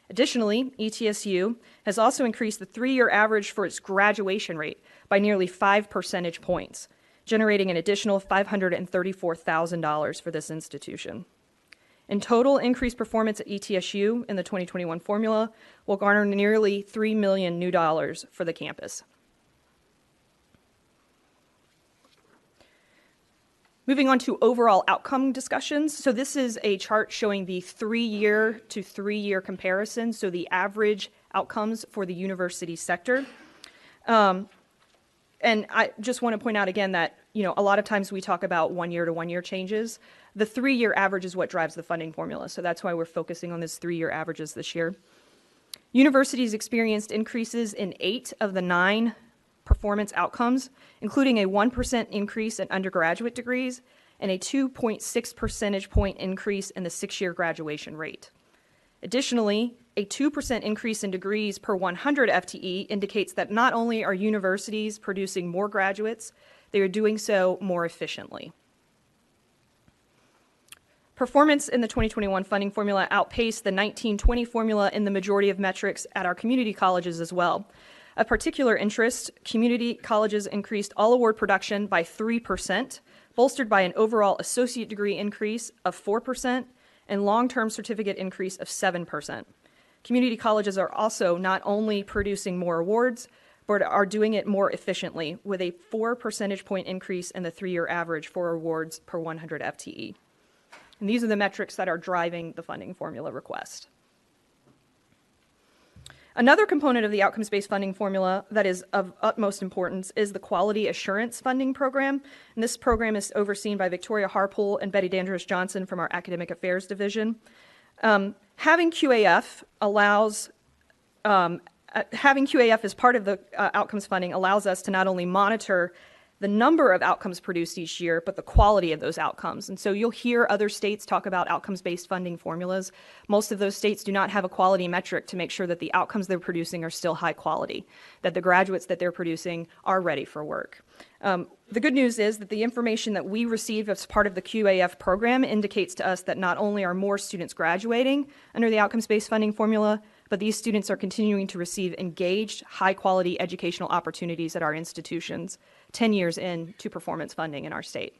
Additionally, ETSU has also increased the three-year average for its graduation rate by nearly 5 percentage points, generating an additional $534,000 for this institution. In total, increased performance at ETSU in the 2021 formula will garner nearly $3 million new dollars for the campus. Moving on to overall outcome discussions. So this is a chart showing the three-year to three-year comparison, so the average outcomes for the university sector. And I just want to point out again that, a lot of times we talk about one-year to one-year changes. The three-year average is what drives the funding formula, so that's why we're focusing on this three-year averages this year. Universities experienced increases in 8 of the 9 performance outcomes, including a 1% increase in undergraduate degrees and a 2.6 percentage point increase in the 6-year graduation rate. Additionally, a 2% increase in degrees per 100 FTE indicates that not only are universities producing more graduates, they are doing so more efficiently. Performance in the 2021 funding formula outpaced the 1920 formula in the majority of metrics at our community colleges as well. Of particular interest, community colleges increased all award production by 3%, bolstered by an overall associate degree increase of 4% and long-term certificate increase of 7%. Community colleges are also not only producing more awards, but are doing it more efficiently, with a 4 percentage point increase in the three-year average for awards per 100 FTE. And these are the metrics that are driving the funding formula request. Another component of the outcomes-based funding formula that is of utmost importance is the Quality Assurance Funding Program. And this program is overseen by Victoria Harpool and Betty Dandridge Johnson from our Academic Affairs Division. Having QAF allows having QAF as part of the outcomes funding allows us to not only monitor the number of outcomes produced each year, but the quality of those outcomes. And so you'll hear other states talk about outcomes-based funding formulas. Most of those states do not have a quality metric to make sure that the outcomes they're producing are still high quality, that the graduates that they're producing are ready for work. The good news is that the information that we receive as part of the QAF program indicates to us that not only are more students graduating under the outcomes-based funding formula, but these students are continuing to receive engaged, high-quality educational opportunities at our institutions 10 years into performance funding in our state.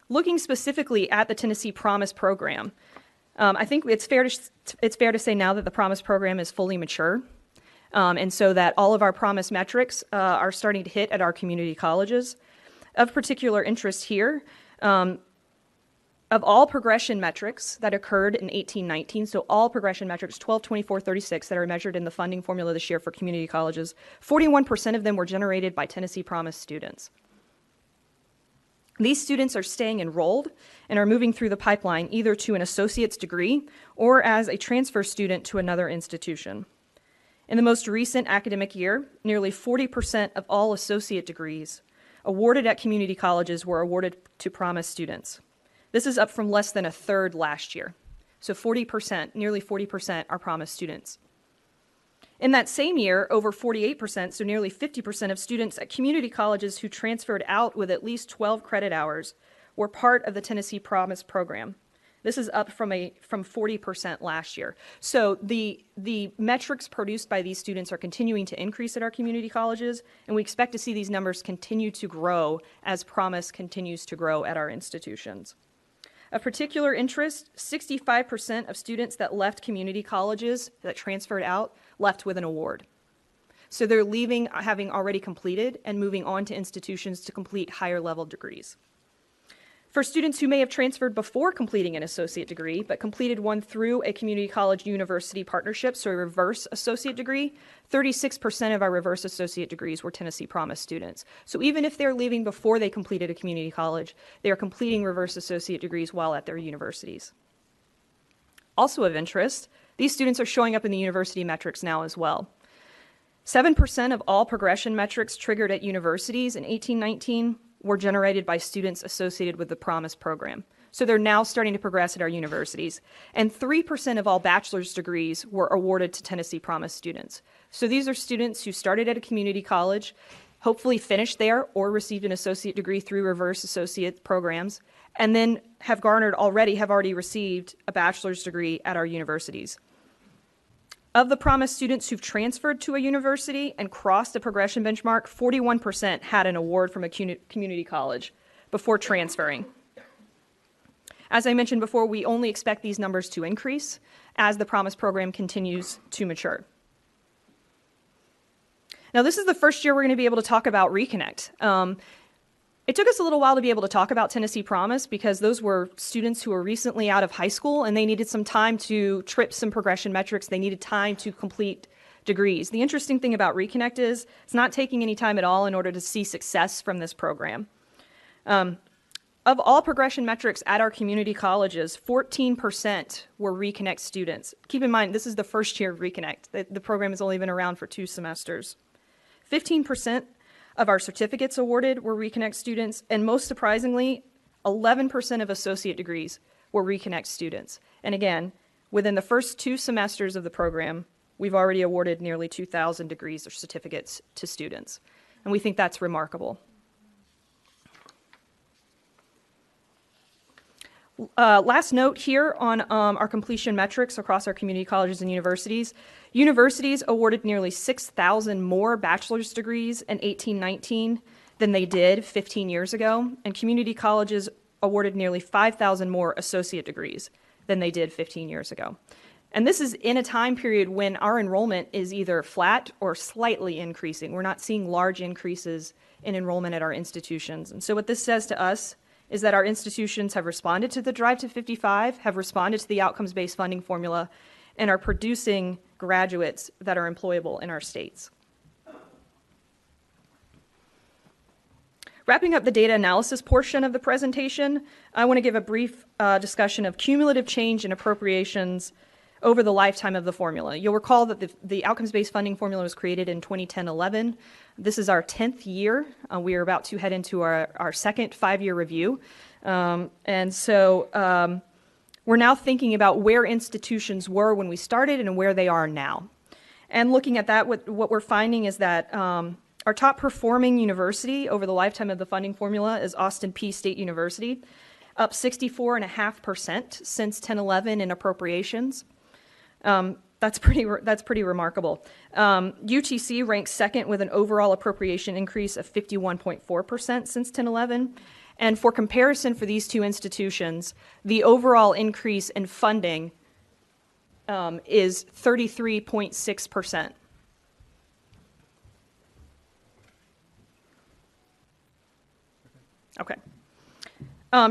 Looking specifically at the Tennessee Promise program, I think it's fair to say now that the Promise program is fully mature, and so that all of our Promise metrics are starting to hit at our community colleges. Of particular interest here, of all progression metrics that occurred in 1819, so all progression metrics, 12, 24, 36, that are measured in the funding formula this year for community colleges, 41% of them were generated by Tennessee Promise students. These students are staying enrolled and are moving through the pipeline either to an associate's degree or as a transfer student to another institution. In the most recent academic year, nearly 40% of all associate degrees awarded at community colleges were awarded to Promise students. This is up from less than a third last year. So 40%, nearly 40% are Promise students. In that same year, over 48%, so nearly 50% of students at community colleges who transferred out with at least 12 credit hours were part of the Tennessee Promise program. This is up from 40% last year. So the metrics produced by these students are continuing to increase at our community colleges, and we expect to see these numbers continue to grow as Promise continues to grow at our institutions. Of particular interest, 65% of students that left community colleges that transferred out left with an award. So they're leaving having already completed and moving on to institutions to complete higher level degrees. For students who may have transferred before completing an associate degree, but completed one through a community college university partnership, so a reverse associate degree, 36% of our reverse associate degrees were Tennessee Promise students. So even if they're leaving before they completed a community college, they are completing reverse associate degrees while at their universities. Also of interest, these students are showing up in the university metrics now as well. 7% of all progression metrics triggered at universities in 1819 were generated by students associated with the Promise program. So they're now starting to progress at our universities. And 3% of all bachelor's degrees were awarded to Tennessee Promise students. So these are students who started at a community college, hopefully finished there or received an associate degree through reverse associate programs, and then have already received a bachelor's degree at our universities. Of the Promise students who've transferred to a university and crossed a progression benchmark, 41% had an award from a community college before transferring. As I mentioned before, we only expect these numbers to increase as the Promise program continues to mature. Now, this is the first year we're going to be able to talk about Reconnect. It took us a little while to be able to talk about Tennessee Promise because those were students who were recently out of high school and they needed some time to trip some progression metrics. They needed time to complete degrees. The interesting thing about Reconnect is it's not taking any time at all in order to see success from this program. Of all progression metrics at our community colleges, 14% were Reconnect students. Keep in mind, this is the first year of Reconnect. The program has only been around for 2 semesters. 15% of our certificates awarded were Reconnect students, and most surprisingly, 11% of associate degrees were Reconnect students. And again, within the first 2 semesters of the program, we've already awarded nearly 2,000 degrees or certificates to students, and we think that's remarkable. Last note here on our completion metrics across our community colleges and universities. Universities awarded nearly 6,000 more bachelor's degrees in 1819 than they did 15 years ago, and community colleges awarded nearly 5,000 more associate degrees than they did 15 years ago. And this is in a time period when our enrollment is either flat or slightly increasing. We're not seeing large increases in enrollment at our institutions. And so what this says to us is that our institutions have responded to the Drive to 55, have responded to the outcomes-based funding formula, and are producing graduates that are employable in our states. Wrapping up the data analysis portion of the presentation, I want to give a brief discussion of cumulative change in appropriations over the lifetime of the formula. You'll recall that the outcomes-based funding formula was created in 2010-11. This is our 10th year. We are about to head into our second 5-year review. We're now thinking about where institutions were when we started and where they are now. And looking at that, what we're finding is that our top performing university over the lifetime of the funding formula is Austin Peay State University, up 64.5% since 10-11 in appropriations. That's pretty remarkable. UTC ranks second with an overall appropriation increase of 51.4% since 10-11. And for comparison for these two institutions, the overall increase in funding is 33.6%. Okay.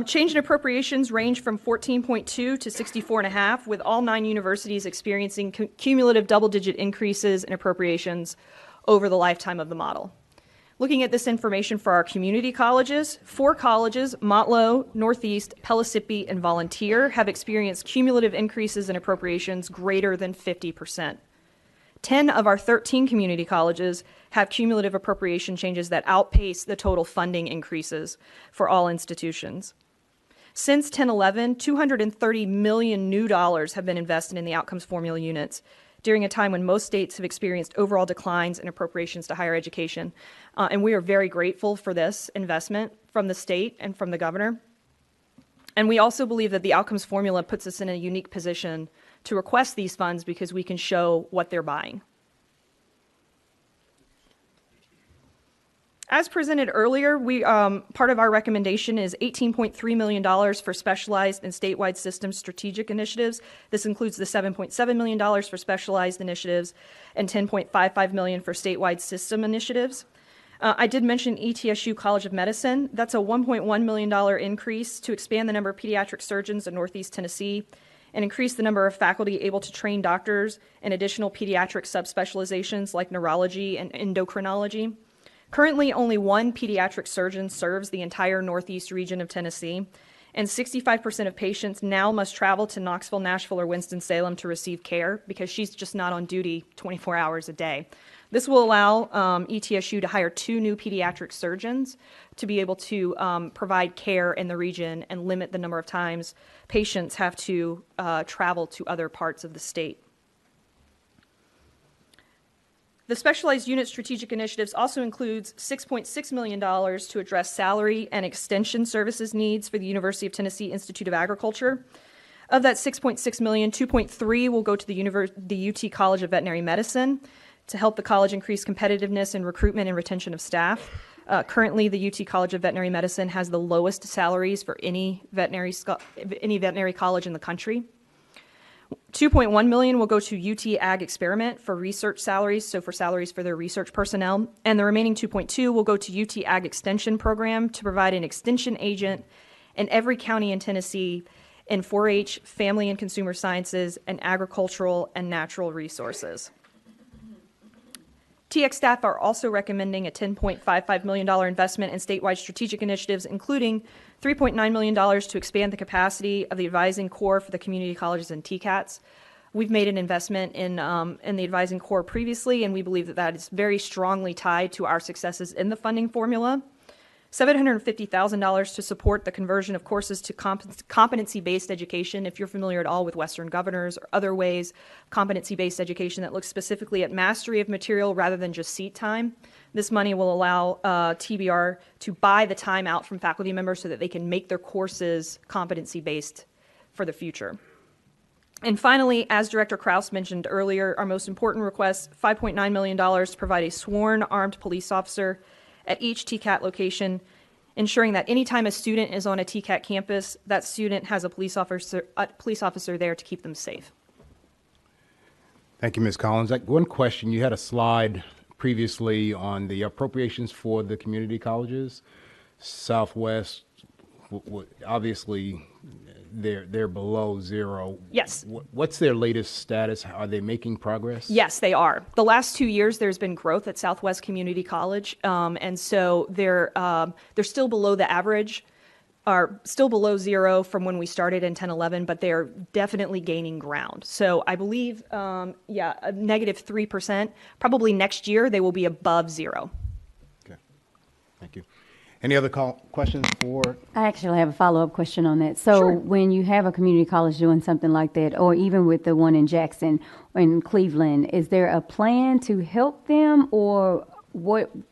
Change in appropriations range from 14.2 to 64.5, with all 9 universities experiencing cumulative double-digit increases in appropriations over the lifetime of the model. Looking at this information for our community colleges, 4 colleges, Motlow, Northeast, Pellissippi, and Volunteer, have experienced cumulative increases in appropriations greater than 50%. 10 of our 13 community colleges have cumulative appropriation changes that outpace the total funding increases for all institutions. Since 10-11, $230 million new dollars have been invested in the outcomes formula units during a time when most states have experienced overall declines in appropriations to higher education. And we are very grateful for this investment from the state and from the governor. And we also believe that the outcomes formula puts us in a unique position to request these funds because we can show what they're buying. As presented earlier, part of our recommendation is $18.3 million for specialized and statewide systems strategic initiatives. This includes the $7.7 million for specialized initiatives and $10.55 million for statewide system initiatives. I did mention ETSU College of Medicine. That's a $1.1 million increase to expand the number of pediatric surgeons in Northeast Tennessee and increase the number of faculty able to train doctors in additional pediatric subspecializations like neurology and endocrinology. Currently, only 1 pediatric surgeon serves the entire Northeast region of Tennessee, and 65% of patients now must travel to Knoxville, Nashville, or Winston-Salem to receive care because she's just not on duty 24 hours a day. This will allow ETSU to hire 2 new pediatric surgeons to be able to provide care in the region and limit the number of times patients have to travel to other parts of the state. The specialized unit strategic initiatives also includes $6.6 million to address salary and extension services needs for the University of Tennessee Institute of Agriculture. Of that $6.6 million, $2.3 will go to the UT College of Veterinary Medicine to help the college increase competitiveness in recruitment and retention of staff. Currently, the UT College of Veterinary Medicine has the lowest salaries for any veterinary college in the country. $2.1 million will go to UT Ag Experiment for research salaries, so for salaries for their research personnel. And the remaining $2.2 will go to UT Ag Extension Program to provide an extension agent in every county in Tennessee in 4-H, family and consumer sciences, and agricultural and natural resources. THEC staff are also recommending a $10.55 million investment in statewide strategic initiatives, including $3.9 million to expand the capacity of the advising corps for the community colleges and TCATs. We've made an investment in the advising corps previously, and we believe that that is very strongly tied to our successes in the funding formula. $750,000 to support the conversion of courses to competency-based education. If you're familiar at all with Western Governors or other ways, competency-based education that looks specifically at mastery of material rather than just seat time. This money will allow TBR to buy the time out from faculty members so that they can make their courses competency-based for the future. And finally, as Director Krause mentioned earlier, our most important request, $5.9 million to provide a sworn armed police officer at each TCAT location, ensuring that anytime a student is on a TCAT campus, that student has a police officer there to keep them safe. Thank you, Ms. Collins. One question, you had a slide previously on the appropriations for the community colleges. Southwest, obviously, they're below zero. Yes. What's their latest status? Are they making progress? Yes, they are. The last 2 years, there's been growth at Southwest Community College, and so they're still below the average are still below zero from when we started in 10-11, but they are definitely gaining ground. So I believe, a -3%. Probably next year they will be above zero. Okay, thank you. Any other questions for? I actually have a follow-up question on that. So Sure. when you have a community college doing something like that, or even with the one in Jackson or in Cleveland, is there a plan to help them, or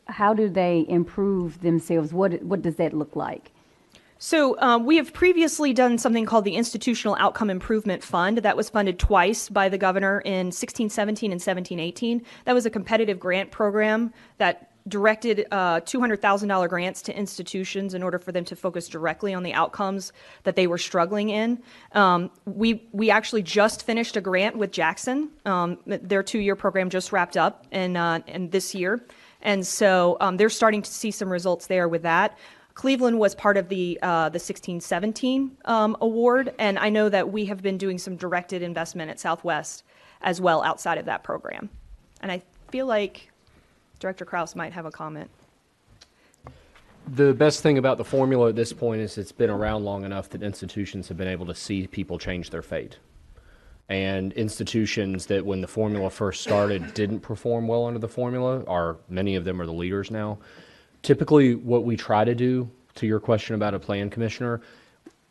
how do they improve themselves? What does that look like? So we have previously done something called the Institutional Outcome Improvement Fund that was funded twice by the governor in 16-17 and 17-18. That was a competitive grant program that directed $200,000 grants to institutions in order for them to focus directly on the outcomes that they were struggling in. We actually just finished a grant with Jackson. Their 2-year program just wrapped up in this year. And so they're starting to see some results there with that. Cleveland was part of the 16-17 award, and I know that we have been doing some directed investment at Southwest as well outside of that program. And I feel like Director Krause might have a comment. The best thing about the formula at this point is it's been around long enough that institutions have been able to see people change their fate. And institutions that when the formula first started didn't perform well under the formula, many of them are the leaders now. Typically, what we try to do, to your question about a plan commissioner,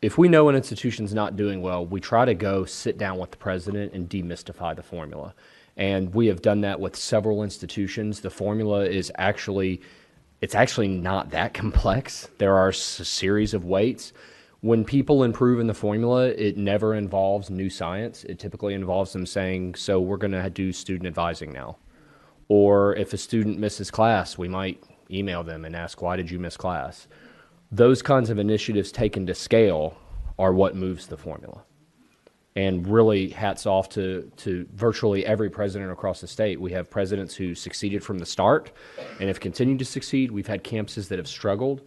if we know an institution's not doing well, we try to go sit down with the president and demystify the formula. And we have done that with several institutions. The formula is actually not that complex. There are a series of weights. When people improve in the formula, it never involves new science. It typically involves them saying, so we're going to do student advising now. Or if a student misses class, we might email them and ask, why did you miss class? Those kinds of initiatives taken to scale are what moves the formula. And really hats off to virtually every president across the state. We have presidents who succeeded from the start and have continued to succeed. We've had campuses that have struggled,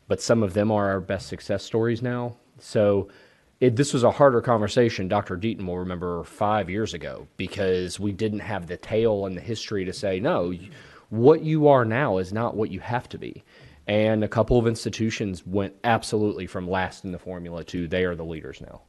but some of them are our best success stories now. So this was a harder conversation, Dr. Deaton will remember 5 years ago, because we didn't have the tale and the history to say, no, what you are now is not what you have to be. And a couple of institutions went absolutely from last in the formula to they are the leaders now.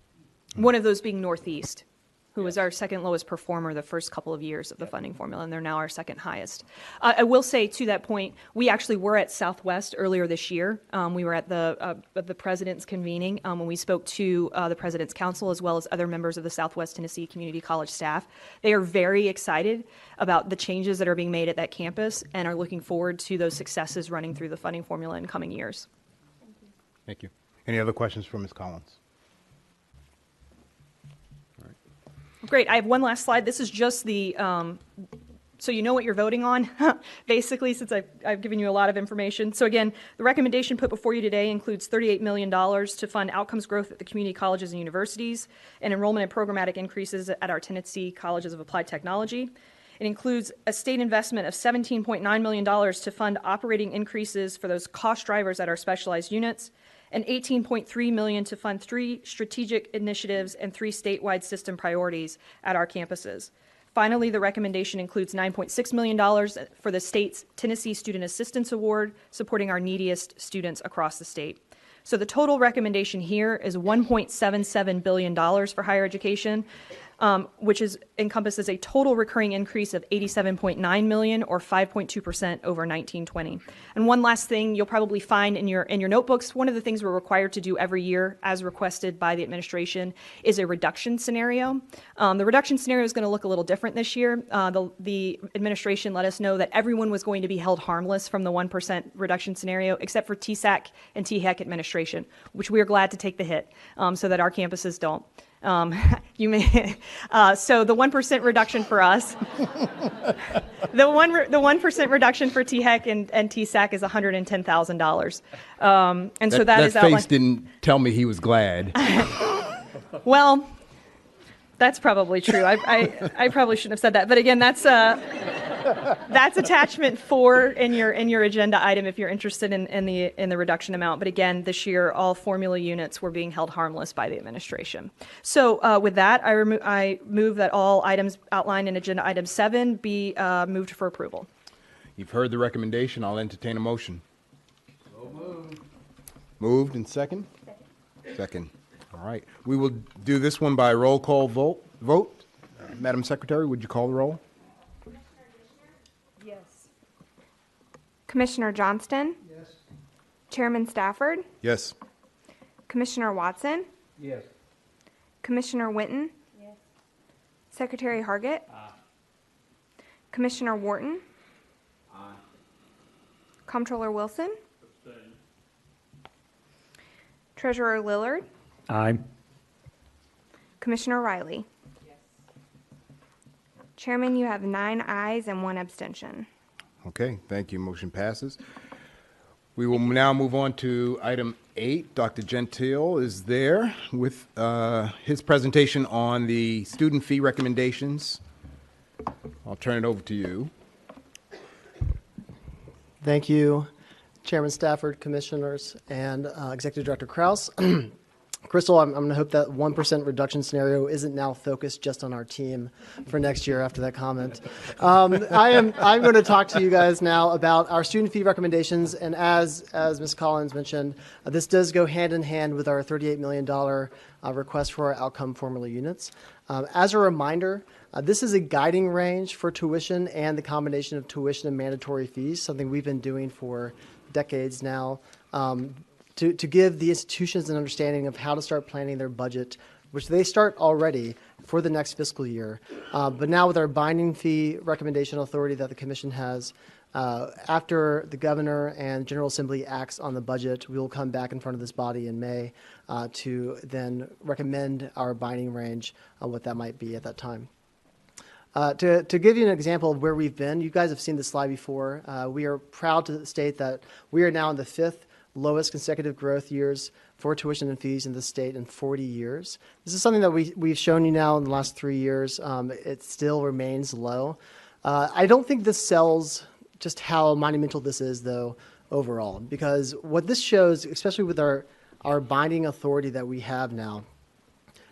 One of those being Northeast, who was our second lowest performer the first couple of years of the funding formula, and they're now our second highest. I will say to that point, we actually were at Southwest earlier this year. We were at the president's convening when we spoke to the president's council as well as other members of the Southwest Tennessee Community College staff. They are very excited about the changes that are being made at that campus and are looking forward to those successes running through the funding formula in coming years. Thank you. Any other questions for Ms. Collins? Great. I have one last slide. This is just the, so you know what you're voting on, basically, since I've given you a lot of information. So again, the recommendation put before you today includes $38 million to fund outcomes growth at the community colleges and universities and enrollment and programmatic increases at our Tennessee Colleges of Applied Technology. It includes a state investment of $17.9 million to fund operating increases for those cost drivers at our specialized units, and $18.3 million to fund 3 strategic initiatives and 3 statewide system priorities at our campuses. Finally, the recommendation includes $9.6 million for the state's Tennessee Student Assistance Award, supporting our neediest students across the state. So the total recommendation here is $1.77 billion for higher education, which encompasses a total recurring increase of $87.9 million, or 5.2% over 1920. And one last thing you'll probably find in your notebooks, one of the things we're required to do every year, as requested by the administration, is a reduction scenario. The reduction scenario is going to look a little different this year. The administration let us know that everyone was going to be held harmless from the 1% reduction scenario, except for THEC and THEC administration, which we are glad to take the hit so that our campuses don't. You may, so the 1% reduction for us, the 1% reduction for THEC and TSAC is $110,000. And so that is that face didn't tell me he was glad. Well, that's probably true. I probably shouldn't have said that. But again, that's attachment 4 in your agenda item if you're interested in the reduction amount. But again, this year all formula units were being held harmless by the administration. So with that, I move that all items outlined in agenda item 7 be moved for approval. You've heard the recommendation. I'll entertain a motion. Moved and second. Second. All right. We will do this one by roll call vote. Madam Secretary, would you call the roll? Yes. Commissioner Johnston? Yes. Chairman Stafford? Yes. Commissioner Watson? Yes. Commissioner Winton? Yes. Secretary Hargett? Commissioner Wharton? Comptroller Wilson? Treasurer Lillard? Aye. Commissioner Riley? Chairman, you have 9 ayes and 1 abstention. Okay, thank you. Motion passes. We will now move on to item 8. Dr. Gentile is there with his presentation on the student fee recommendations. I'll turn it over to you. Thank you, Chairman Stafford, Commissioners, and Executive Director Krause. Crystal, I'm going to hope that 1% reduction scenario isn't now focused just on our team for next year after that comment. I'm going to talk to you guys now about our student fee recommendations, and as Ms. Collins mentioned, this does go hand in hand with our $38 million request for our outcome formula units. As a reminder, this is a guiding range for tuition and the combination of tuition and mandatory fees, something we've been doing for decades now. To give the institutions an understanding of how to start planning their budget, which they start already for the next fiscal year. But now with our binding fee recommendation authority that the Commission has, after the Governor and General Assembly acts on the budget, we will come back in front of this body in May to then recommend our binding range on what that might be at that time. To give you an example of where we've been, you guys have seen this slide before. We are proud to state that we are now in the 5th lowest consecutive growth years for tuition and fees in the state in 40 years. This is something that we've shown you now in the last 3 years. It still remains low. I don't think this sells just how monumental this is, though, overall, because what this shows, especially with our binding authority that we have now,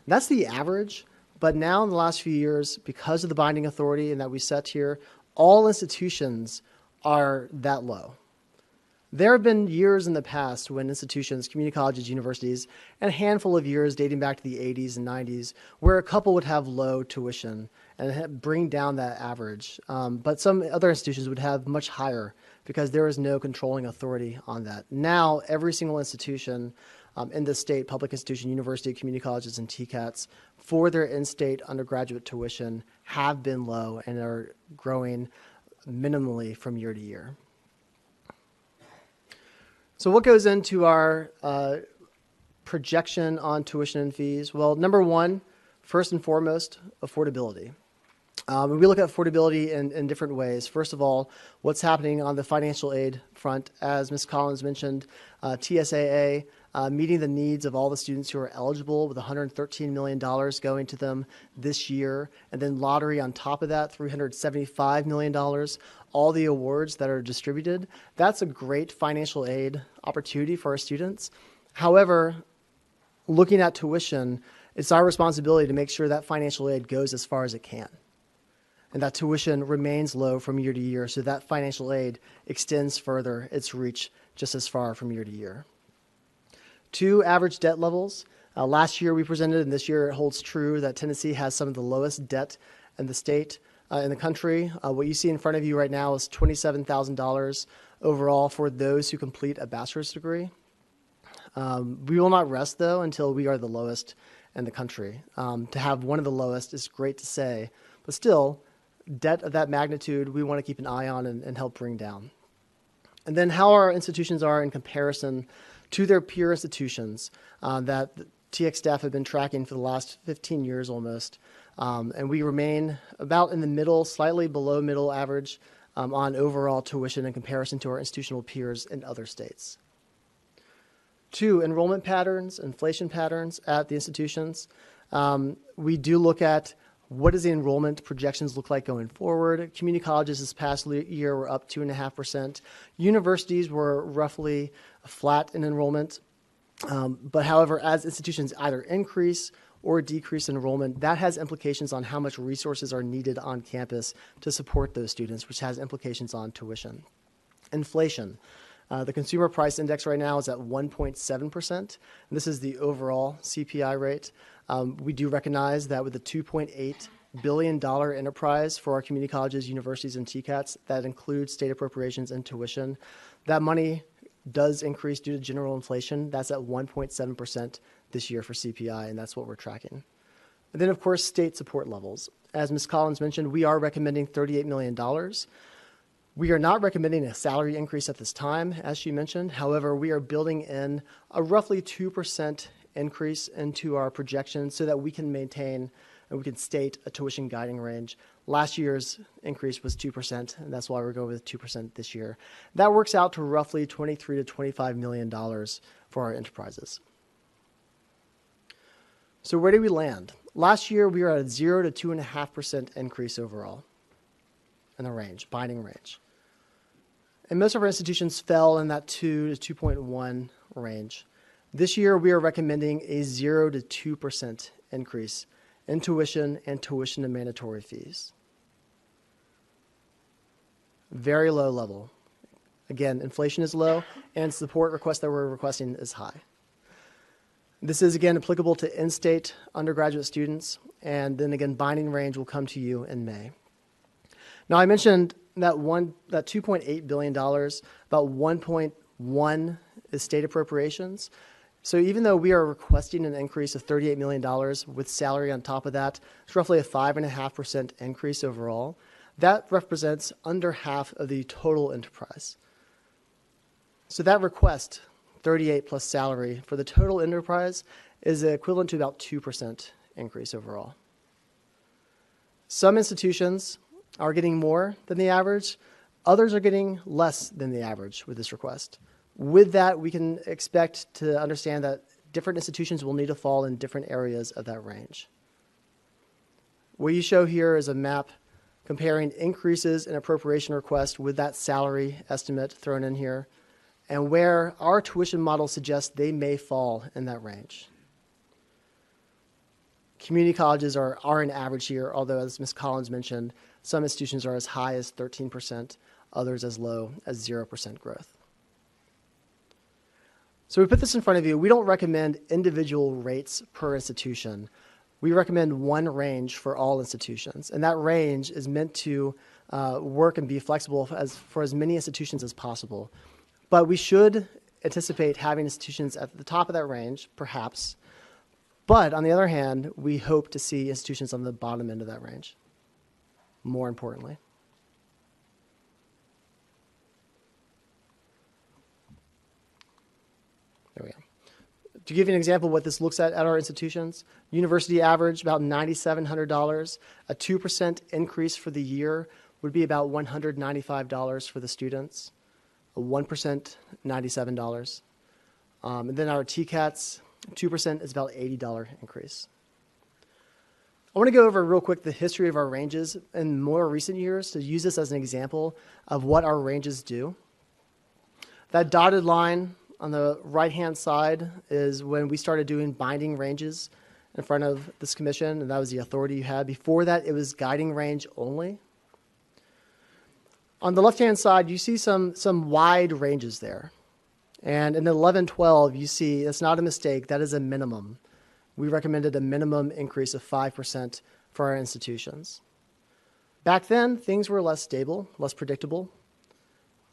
that's the average. But now in the last few years, because of the binding authority and that we set here, all institutions are that low. There have been years in the past when institutions, community colleges, universities, and a handful of years dating back to the 80s and 90s, where a couple would have low tuition and bring down that average. But some other institutions would have much higher because there is no controlling authority on that. Now, every single institution in the state, public institution, university, community colleges, and TCATs, for their in-state undergraduate tuition have been low and are growing minimally from year to year. So what goes into our projection on tuition and fees? Well, number one, first and foremost, affordability. We look at affordability in different ways. First of all, what's happening on the financial aid front. As Ms. Collins mentioned, TSAA meeting the needs of all the students who are eligible with $113 million going to them this year. And then lottery on top of that, $375 million. All the awards that are distributed. That's a great financial aid opportunity for our students. However, looking at tuition, it's our responsibility to make sure that financial aid goes as far as it can. And that tuition remains low from year to year, so that financial aid extends further its reach just as far from year to year. 2, average debt levels. Last year we presented, and this year it holds true, that Tennessee has some of the lowest debt in the state, in the country. What you see in front of you right now is $27,000 overall for those who complete a bachelor's degree. We will not rest, though, until we are the lowest in the country. To have one of the lowest is great to say, but still, debt of that magnitude we want to keep an eye on and help bring down. And then how our institutions are in comparison to their peer institutions that the THEC staff have been tracking for the last 15 years almost. And we remain about in the middle, slightly below middle average on overall tuition in comparison to our institutional peers in other states. 2, enrollment patterns, inflation patterns at the institutions. We do look at what does the enrollment projections look like going forward. Community colleges this past year were up 2.5%. Universities were roughly flat in enrollment. But however, as institutions either increase or decrease enrollment, that has implications on how much resources are needed on campus to support those students, which has implications on tuition. Inflation. The consumer price index right now is at 1.7%. And this is the overall CPI rate. We do recognize that with the $2.8 billion enterprise for our community colleges, universities, and TCATs, that includes state appropriations and tuition, that money does increase due to general inflation. That's at 1.7% this year for CPI, and that's what we're tracking. And then, of course, state support levels. As Ms. Collins mentioned, we are recommending $38 million. We are not recommending a salary increase at this time, as she mentioned. However, we are building in a roughly 2% increase into our projections so that we can maintain and we can state a tuition guiding range. Last year's increase was 2%, and that's why we're going with 2% this year. That works out to roughly $23 to $25 million for our enterprises. So where did we land? Last year, we were at a 0 to 2.5% increase overall in the range, binding range. And most of our institutions fell in that 2 to 2.1 range. This year, we are recommending a 0 to 2% increase in tuition and tuition and mandatory fees. Very low level. Again, inflation is low, and support request that we're requesting is high. This is, again, applicable to in-state undergraduate students, and then, again, binding range will come to you in May. Now, I mentioned that $2.8 billion, about 1.1 is state appropriations. So even though we are requesting an increase of $38 million with salary on top of that, it's roughly a 5.5% increase overall. That represents under half of the total enterprise. So that request, 38 plus salary, for the total enterprise is equivalent to about 2% increase overall. Some institutions are getting more than the average. Others are getting less than the average with this request. With that, we can expect to understand that different institutions will need to fall in different areas of that range. What you show here is a map comparing increases in appropriation request with that salary estimate thrown in here, and where our tuition model suggests they may fall in that range. Community colleges are an average here, although as Ms. Collins mentioned, some institutions are as high as 13%, others as low as 0% growth. So we put this in front of you. We don't recommend individual rates per institution. We recommend one range for all institutions, and that range is meant to work and be flexible for as many institutions as possible. But we should anticipate having institutions at the top of that range, perhaps. But on the other hand, we hope to see institutions on the bottom end of that range, more importantly. There we go. To give you an example of what this looks at our institutions, university average about $9,700. A 2% increase for the year would be about $195 for the students. A 1%, $97. And then our TCATs, 2% is about $80 increase. I want to go over real quick the history of our ranges in more recent years to use this as an example of what our ranges do. That dotted line on the right-hand side is when we started doing binding ranges in front of this commission, and that was the authority you had. Before that, it was guiding range only. On the left-hand side, you see some wide ranges there. And in 11-12, you see, it's not a mistake, that is a minimum. We recommended a minimum increase of 5% for our institutions. Back then, things were less stable, less predictable.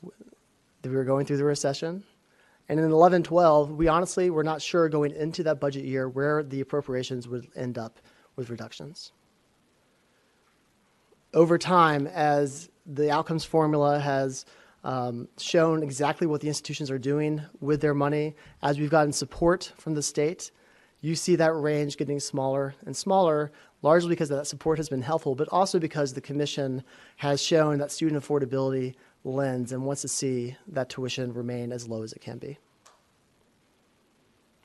We were going through the recession. And in 11-12, we honestly were not sure going into that budget year where the appropriations would end up with reductions. Over time, as the outcomes formula has shown exactly what the institutions are doing with their money, as we've gotten support from the state, you see that range getting smaller and smaller, largely because that support has been helpful, but also because the commission has shown that student affordability lens and wants to see that tuition remain as low as it can be.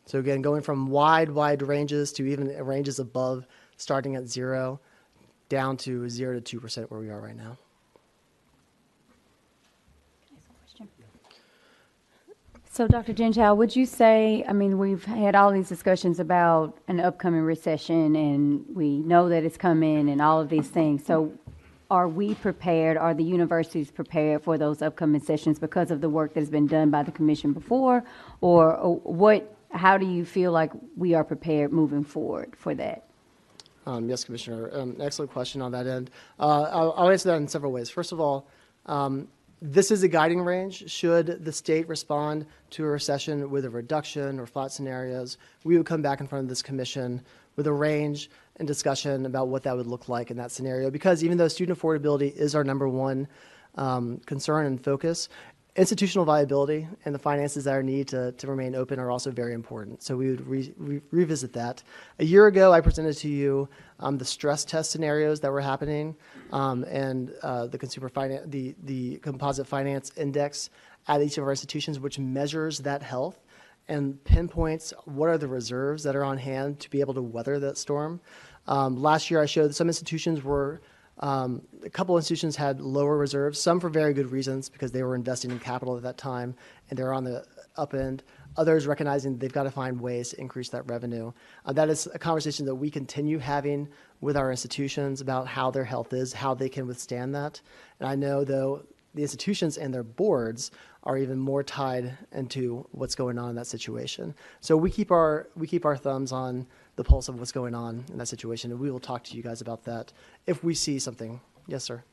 So again, going from wide ranges to even ranges above, starting at 0, down to 0 to 2% where we are right now. So, Dr. Gentile, would you say, I mean, we've had all these discussions about an upcoming recession, and we know that it's coming and all of these things. So are we prepared, are the universities prepared for those upcoming sessions because of the work that's been done by the commission before? Or how do you feel like we are prepared moving forward for that? Yes, Commissioner. Excellent question on that end. I'll answer that in several ways. First of all, this is a guiding range. Should the state respond to a recession with a reduction or flat scenarios, we would come back in front of this commission with a range and discussion about what that would look like in that scenario. Because even though student affordability is our number one concern and focus, institutional viability and the finances that are needed to remain open are also very important. So we would revisit that. A year ago, I presented to you the stress test scenarios that were happening and the consumer finance, the composite finance index at each of our institutions, which measures that health and pinpoints what are the reserves that are on hand to be able to weather that storm. Last year, I showed that some institutions were a couple institutions had lower reserves, some for very good reasons because they were investing in capital at that time and they're on the up end. Others recognizing they've got to find ways to increase that revenue. That is a conversation that we continue having with our institutions about how their health is, how they can withstand that. And I know, though, the institutions and their boards are even more tied into what's going on in that situation. So we keep our thumbs on the pulse of what's going on in that situation, and we will talk to you guys about that if we see something. Yes, sir.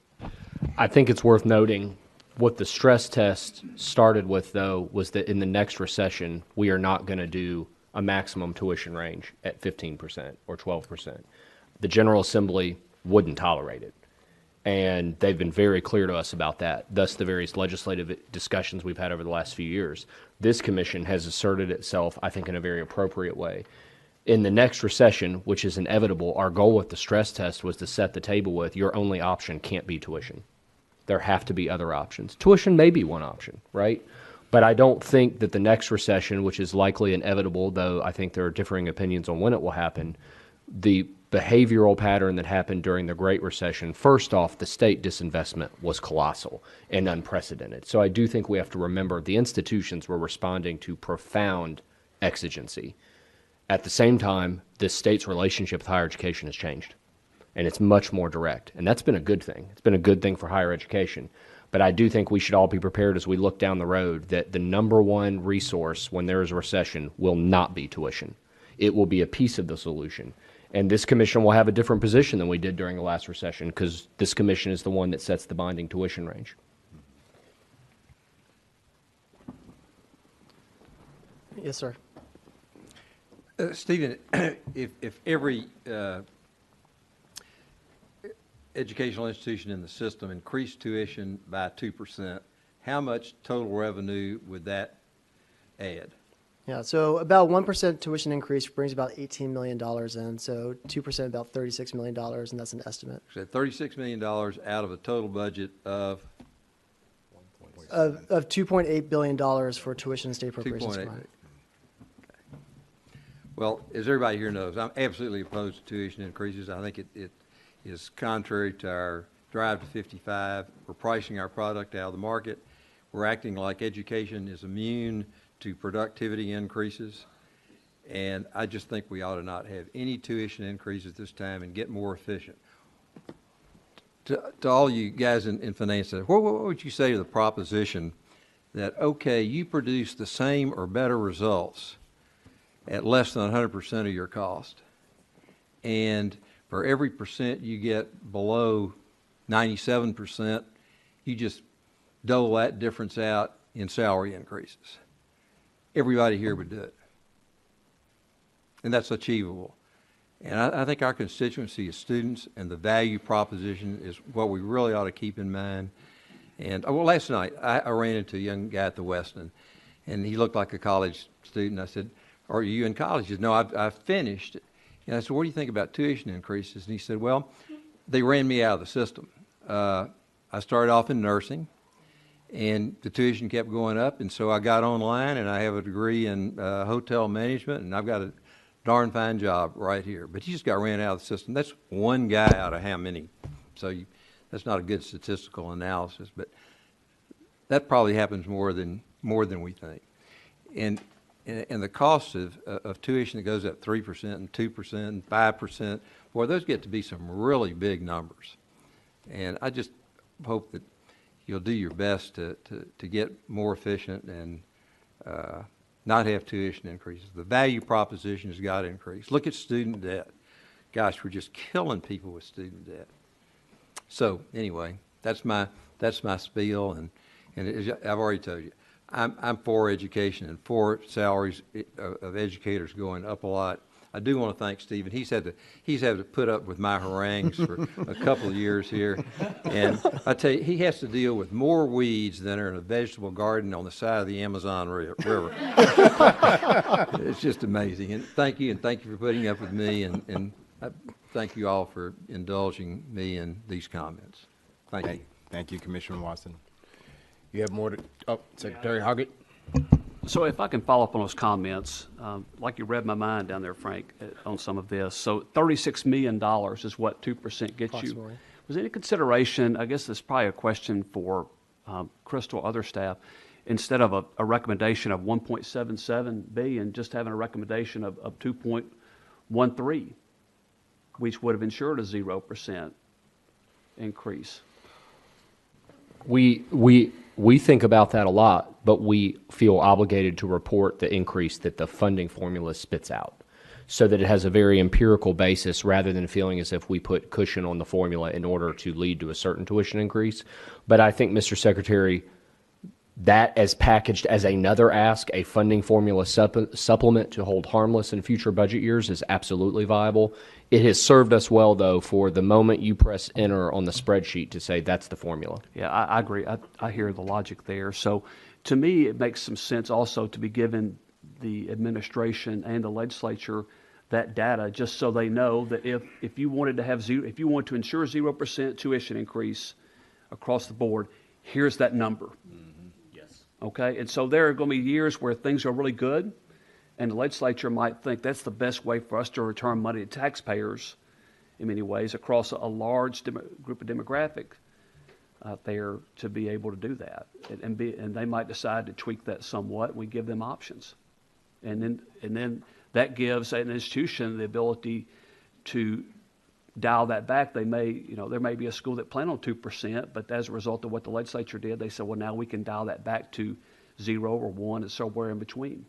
I think it's worth noting what the stress test started with, though, was that in the next recession, we are not going to do a maximum tuition range at 15% or 12%. The General Assembly wouldn't tolerate it. And they've been very clear to us about that, thus the various legislative discussions we've had over the last few years. This commission has asserted itself, I think, in a very appropriate way. In the next recession, which is inevitable, our goal with the stress test was to set the table with your only option can't be tuition. There have to be other options. Tuition may be one option, right? But I don't think that the next recession, which is likely inevitable, though I think there are differing opinions on when it will happen, the behavioral pattern that happened during the Great Recession, first off, the state disinvestment was colossal and unprecedented. So I do think we have to remember the institutions were responding to profound exigency. At the same time, the state's relationship with higher education has changed, and it's much more direct. And that's been a good thing. It's been a good thing for higher education. But I do think we should all be prepared as we look down the road that the number one resource when there is a recession will not be tuition. It will be a piece of the solution. And this commission will have a different position than we did during the last recession because this commission is the one that sets the binding tuition range. Yes, sir. Stephen, if every educational institution in the system increased tuition by 2%, how much total revenue would that add? Yeah, so about 1% tuition increase brings about $18 million in, so 2% about $36 million, and that's an estimate. So $36 million out of a total budget of $2.8 billion for tuition and state appropriations. 2.8. Well, as everybody here knows, I'm absolutely opposed to tuition increases. I think it is contrary to our drive to 55. We're pricing our product out of the market. We're acting like education is immune to productivity increases. And I just think we ought to not have any tuition increases this time and get more efficient. To all you guys in finance, what would you say to the proposition that, okay, you produce the same or better results at less than 100% of your cost, and for every percent you get below 97%, you just dole that difference out in salary increases? Everybody here would do it. And that's achievable. And I think our constituency is students, and the value proposition is what we really ought to keep in mind. And well, last night I ran into a young guy at the Weston, and he looked like a college student. I said, "Are you in college?" He said, "No, I've finished." And I said, "What do you think about tuition increases?" And he said, "Well, they ran me out of the system. I started off in nursing, and the tuition kept going up, and so I got online, and I have a degree in hotel management, and I've got a darn fine job right here. But you just got ran out of the system." That's one guy out of how many? So that's not a good statistical analysis, but that probably happens more than we think. And the cost of tuition that goes up 3% and 2% and 5%, boy, those get to be some really big numbers. And I just hope that you'll do your best to get more efficient and not have tuition increases. The value proposition has got to increase. Look at student debt. Gosh, we're just killing people with student debt. So anyway, that's my spiel, and I've already told you, I'm for education and for salaries of educators going up a lot. I do want to thank Stephen. He's had to put up with my harangues for a couple of years here, and I tell you, he has to deal with more weeds than are in a vegetable garden on the side of the Amazon River. It's just amazing. And thank you for putting up with me, and I thank you all for indulging me in these comments. Thank you. Thank you, Commissioner Watson. You have more to, Secretary Hoggett? So if I can follow up on those comments, like you read my mind down there, Frank, on some of this. So $36 million is what 2% gets you. Was there any consideration, I guess this is probably a question for Crystal, other staff, instead of a recommendation of 1.77 billion, just having a recommendation of 2.13, which would have ensured a 0% increase? We think about that a lot, but we feel obligated to report the increase that the funding formula spits out, so that it has a very empirical basis rather than feeling as if we put cushion on the formula in order to lead to a certain tuition increase. But I think, Mr. Secretary, that as packaged as another ask, a funding formula supplement to hold harmless in future budget years, is absolutely viable. It has served us well, though, for the moment you press enter on the spreadsheet to say that's the formula. Yeah, I agree. I hear the logic there. So to me, it makes some sense also to be given the administration and the legislature that data, just so they know that if you wanted to have if you want to ensure 0% tuition increase across the board, here's that number. Yes. Okay, and so there are going to be years where things are really good, and the legislature might think that's the best way for us to return money to taxpayers in many ways across a large group of demographic out there to be able to do that. And they might decide to tweak that somewhat. We give them options. And then that gives an institution the ability to dial that back. There may be a school that planned on 2%, but as a result of what the legislature did, they said, well, now we can dial that back to 0 or 1 and somewhere in between.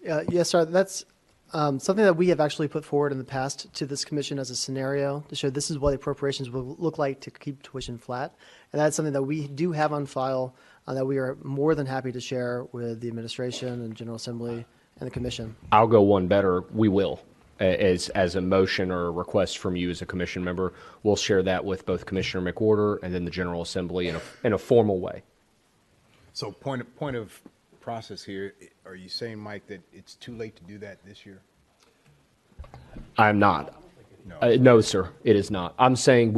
Yes, sir. That's something that we have actually put forward in the past to this commission as a scenario to show this is what appropriations will look like to keep tuition flat. And that's something that we do have on file that we are more than happy to share with the administration and General Assembly and the commission. I'll go one better. We will. As a motion or a request from you as a commission member, we'll share that with both Commissioner McWhorter and then the General Assembly in a formal way. So point of process here, are you saying, Mike, that it's too late to do that this year? I'm not. No. No, sir, it is not. I'm saying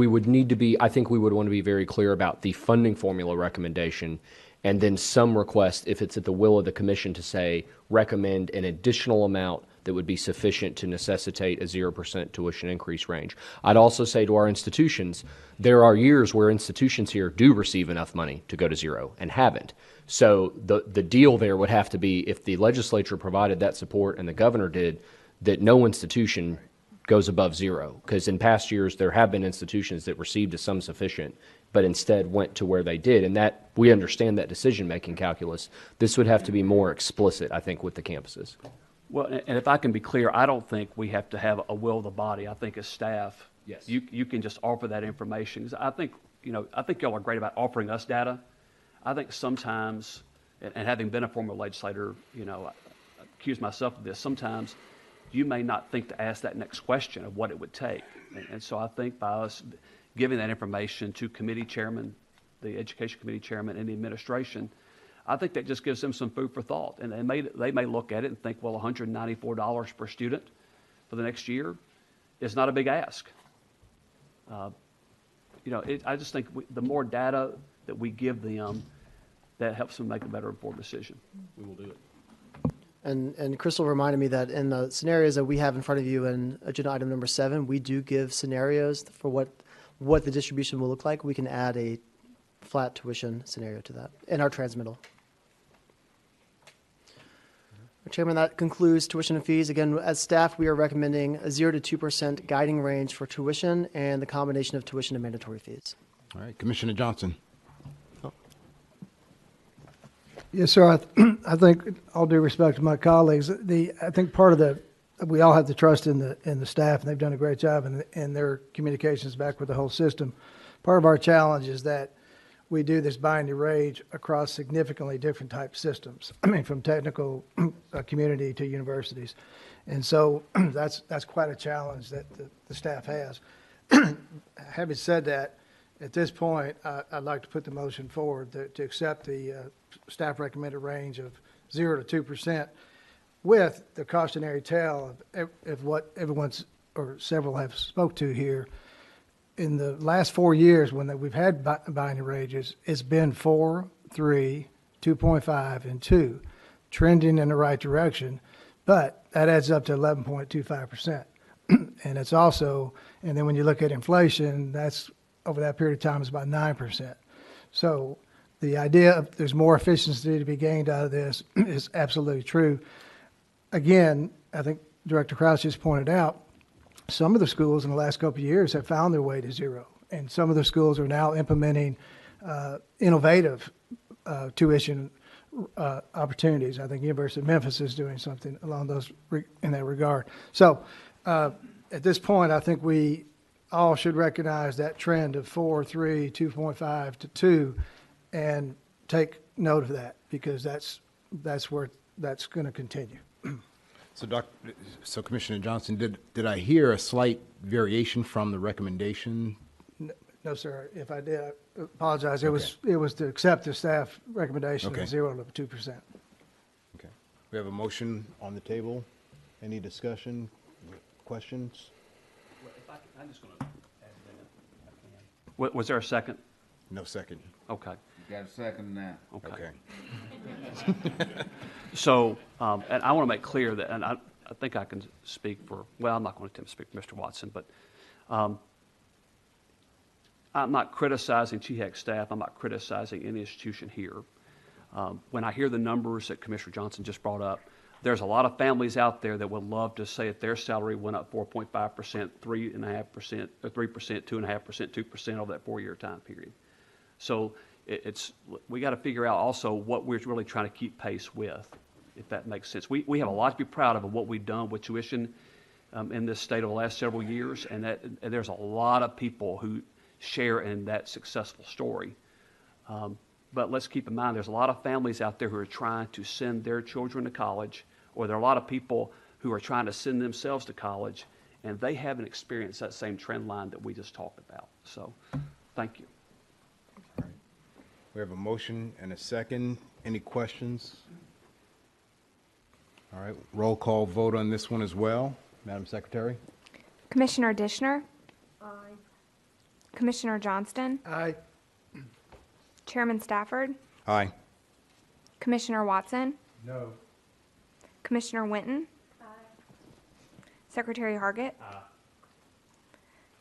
I think we would want to be very clear about the funding formula recommendation, and then some request, if it's at the will of the commission, to say, recommend an additional amount that would be sufficient to necessitate a 0% tuition increase range. I'd also say to our institutions, there are years where institutions here do receive enough money to go to 0 and haven't. So the deal there would have to be, if the legislature provided that support and the governor did, that no institution goes above 0. Because in past years, there have been institutions that received a sum sufficient, but instead went to where they did. And that, we understand that decision-making calculus. This would have to be more explicit, I think, with the campuses. Well, and if I can be clear, I don't think we have to have a will of the body. I think as staff, yes, you can just offer that information. 'Cause I think y'all are great about offering us data. I think sometimes, and having been a former legislator, I accuse myself of this, sometimes you may not think to ask that next question of what it would take. And so I think by us giving that information to committee chairman, the education committee chairman, and the administration, I think that just gives them some food for thought. And they may look at it and think, well, $194 per student for the next year is not a big ask. I just think the more data that we give them, that helps them make a better informed decision. We will do it. And Crystal reminded me that in the scenarios that we have in front of you in agenda item number 7, we do give scenarios for what the distribution will look like. We can add a flat tuition scenario to that in our transmittal. Chairman, that concludes tuition and fees. Again, as staff, we are recommending a 0 to 2% guiding range for tuition and the combination of tuition and mandatory fees. All right, Commissioner Johnson. Yes, sir. I think, all due respect to my colleagues, I think part of we all have the trust in the staff, and they've done a great job in their communications back with the whole system. Part of our challenge is that we do this binary range across significantly different type systems. I mean, from technical community to universities, and so that's quite a challenge that the staff has. Having said that, at this point, I'd like to put the motion forward to accept the staff recommended range of 0 to 2%, with the cautionary tale of what everyone's or several have spoke to here. In the last 4 years, when we've had binary ranges, it's been 4, 3, 2.5, and 2, trending in the right direction, but that adds up to 11.25%. And it's also, and then when you look at inflation, that's over that period of time is about 9%. So the idea of there's more efficiency to be gained out of this is absolutely true. Again, I think Director Krause just pointed out, some of the schools in the last couple of years have found their way to 0, and some of the schools are now implementing innovative tuition opportunities. I think University of Memphis is doing something along those in that regard. So at this point, I think we all should recognize that trend of 4, 3, 2.5 to 2, and take note of that, because that's where that's going to continue. So Commissioner Johnson, did I hear a slight variation from the recommendation? No, sir. If I did, I apologize. It was to accept the staff recommendation of 0 to 2%. Okay. We have a motion on the table. Any discussion, questions? I'm just going to add a minute. Was there a second? No second. Okay. You got a second now. Okay. Okay. So, and I want to make clear that, and I think I can speak for, well, I'm not going to attempt to speak for Mr. Watson, but I'm not criticizing THEC staff. I'm not criticizing any institution here. When I hear the numbers that Commissioner Johnson just brought up, there's a lot of families out there that would love to say that their salary went up 4.5%, 3.5%, or 3%, 2.5%, 2% over that 4-year time period. So we got to figure out also what we're really trying to keep pace with, if that makes sense. We have a lot to be proud of what we've done with tuition in this state over the last several years, and there's a lot of people who share in that successful story. But let's keep in mind, there's a lot of families out there who are trying to send their children to college, or there are a lot of people who are trying to send themselves to college, and they haven't experienced that same trend line that we just talked about. So, thank you. All right. We have a motion and a second. Any questions? All right, roll call vote on this one as well. Madam Secretary? Commissioner Dishner? Aye. Commissioner Johnston? Aye. Chairman Stafford? Aye. Commissioner Watson? No. Commissioner Winton? Aye. Secretary Hargett? Aye.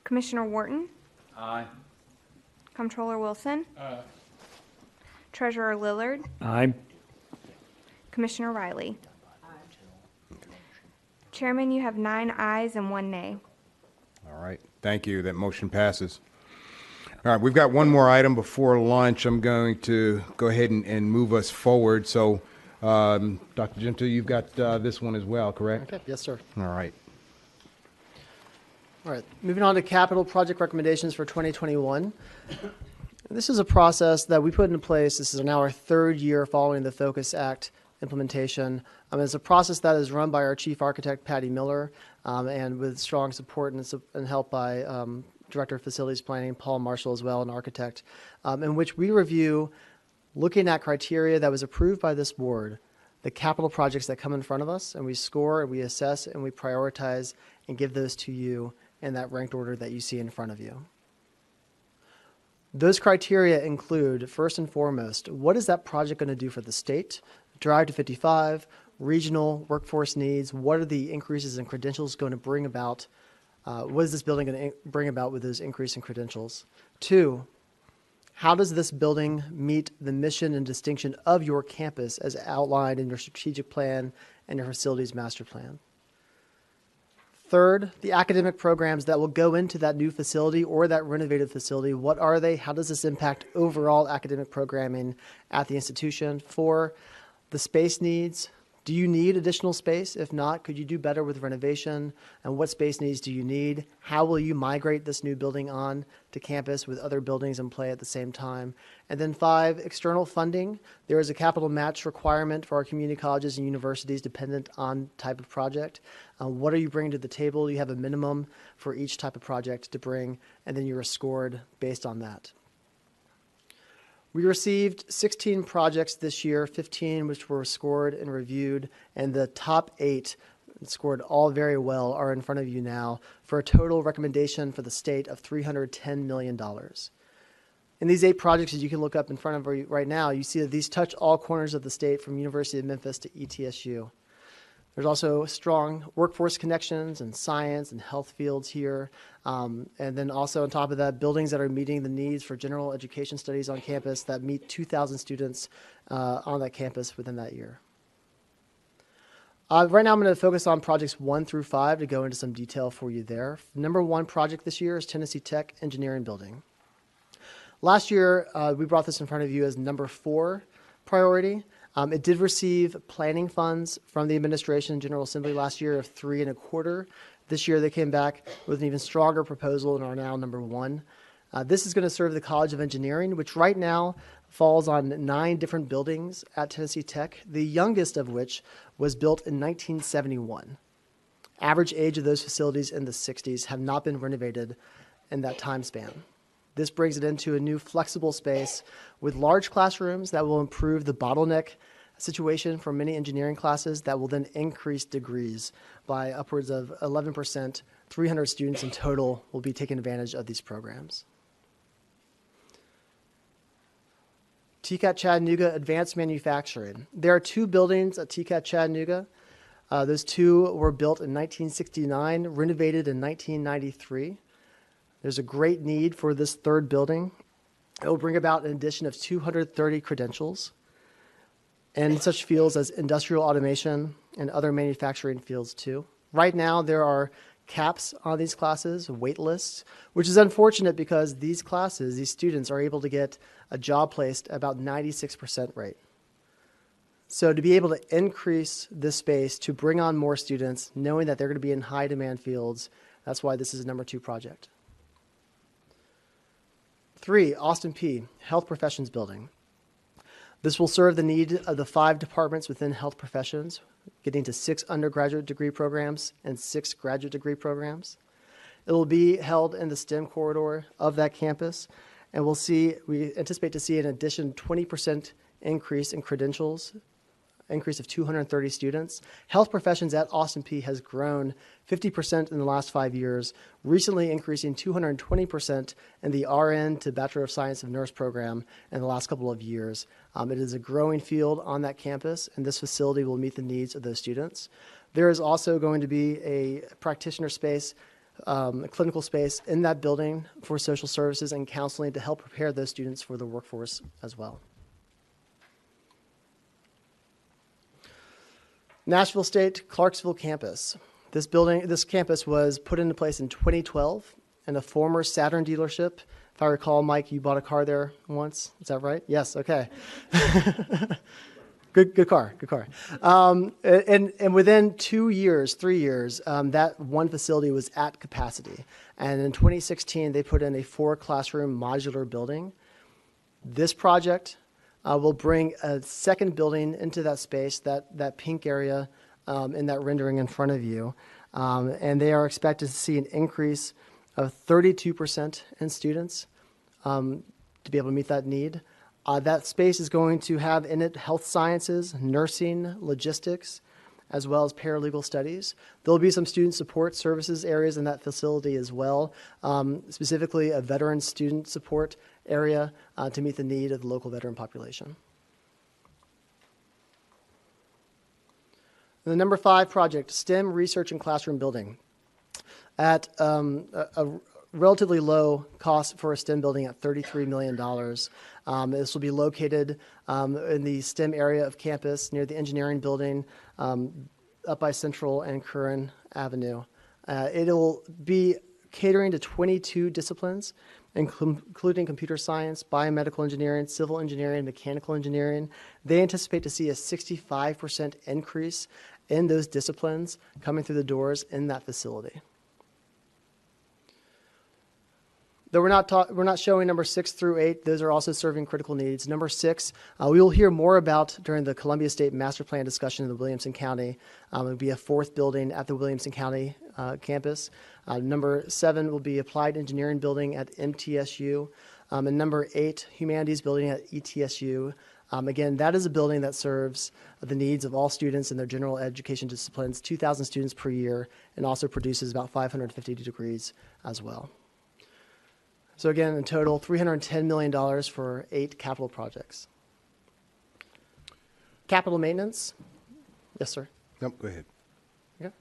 Commissioner Wharton? Aye. Comptroller Wilson? Aye. Treasurer Lillard? Aye. Commissioner Riley? Aye. Chairman, you have 9 ayes and 1 nay. All right, thank you. That motion passes. All right, we've got one more item before lunch. I'm going to go ahead and move us forward. So, Dr. Gento, you've got this one as well, correct? Okay. Yes, sir. All right. All right, moving on to capital project recommendations for 2021. This is a process that we put into place. This is now our 3rd year following the Focus Act implementation. It's a process that is run by our chief architect, Patty Miller, and with strong support and help by Director of Facilities Planning, Paul Marshall, as well, an architect, in which we review, looking at criteria that was approved by this board, the capital projects that come in front of us, and we score, and we assess, and we prioritize, and give those to you in that ranked order that you see in front of you. Those criteria include, first and foremost, what is that project going to do for the state? Drive to 55, regional workforce needs, what are the increases in credentials going to bring about? What is this building going to bring about with those increase in credentials? 2, How does this building meet the mission and distinction of your campus as outlined in your strategic plan and your facilities master plan? Third, the academic programs that will go into that new facility or that renovated facility, what are they? How does this impact overall academic programming at the institution? 4, the space needs. Do you need additional space? If not, could you do better with renovation? And what space needs do you need? How will you migrate this new building on to campus with other buildings in play at the same time? And then 5, external funding. There is a capital match requirement for our community colleges and universities dependent on type of project. What are you bringing to the table? You have a minimum for each type of project to bring, and then you are scored based on that. We received 16 projects this year, 15 which were scored and reviewed, and the top 8 scored all very well are in front of you now for a total recommendation for the state of $310 million. In these 8 projects, as you can look up in front of you right now, you see that these touch all corners of the state from University of Memphis to ETSU. There's also strong workforce connections and science and health fields here. And then also on top of that, buildings that are meeting the needs for general education studies on campus that meet 2,000 students on that campus within that year. Right now I'm going to focus on projects 1 through 5 to go into some detail for you there. Number 1 project this year is Tennessee Tech Engineering Building. Last year, we brought this in front of you as number 4 priority. It did receive planning funds from the administration and General Assembly last year of $3.25. This year they came back with an even stronger proposal and are now number 1. This is going to serve the College of Engineering, which right now falls on 9 different buildings at Tennessee Tech, the youngest of which was built in 1971. Average age of those facilities in the 60s have not been renovated in that time span. This brings it into a new flexible space with large classrooms that will improve the bottleneck situation for many engineering classes that will then increase degrees by upwards of 11%. 300 students in total will be taking advantage of these programs. TCAT Chattanooga Advanced Manufacturing. There are 2 buildings at TCAT Chattanooga. Those 2 were built in 1969, renovated in 1993. There's a great need for this 3rd building. It will bring about an addition of 230 credentials in such fields as industrial automation and other manufacturing fields too. Right now, there are caps on these classes, wait lists, which is unfortunate because these classes, these students are able to get a job placed about 96% rate. So to be able to increase this space to bring on more students, knowing that they're going to be in high demand fields, that's why this is a number 2 project. 3, Austin P, Health Professions Building. This will serve the need of the 5 departments within health professions, getting to 6 undergraduate degree programs and 6 graduate degree programs. It will be held in the STEM corridor of that campus, and we anticipate to see an addition 20% increase in credentials, increase of 230 students. Health professions at Austin P has grown 50% in the last 5 years, recently increasing 220% in the RN to Bachelor of Science of Nurse program in the last couple of years. It is a growing field on that campus, and this facility will meet the needs of those students. There is also going to be a practitioner space, a clinical space in that building for social services and counseling to help prepare those students for the workforce as well. Nashville State Clarksville campus. This campus was put into place in 2012 in a former Saturn dealership. If I recall, Mike, you bought a car there once. Is that right? Yes. Okay. Good car. And within 2 years, 3 years, that one facility was at capacity. And in 2016, they put in a 4-classroom modular building. This project will bring a 2nd building into that space, that pink area in that rendering in front of you. And they are expected to see an increase of 32% in students to be able to meet that need. That space is going to have in it health sciences, nursing, logistics, as well as paralegal studies. There'll be some student support services areas in that facility as well, specifically a veteran student support area to meet the need of the local veteran population. The number 5 project, STEM Research and Classroom Building. At a relatively low cost for a STEM building at $33 million. This will be located in the STEM area of campus near the engineering building up by Central and Curran Avenue. It'll be catering to 22 disciplines, including computer science, biomedical engineering, civil engineering, mechanical engineering. They anticipate to see a 65% increase in those disciplines coming through the doors in that facility. Though we're not showing number 6 through 8, those are also serving critical needs. Number 6, we will hear more about during the Columbia State Master Plan discussion in the Williamson County. It'll be a 4th building at the Williamson County campus. Number 7 will be Applied Engineering Building at MTSU. And number 8, Humanities Building at ETSU. Again, that is a building that serves the needs of all students in their general education disciplines, 2,000 students per year, and also produces about 550 degrees as well. So again, in total, $310 million for 8 capital projects. Capital maintenance. Yes, sir. Nope, go ahead. Okay.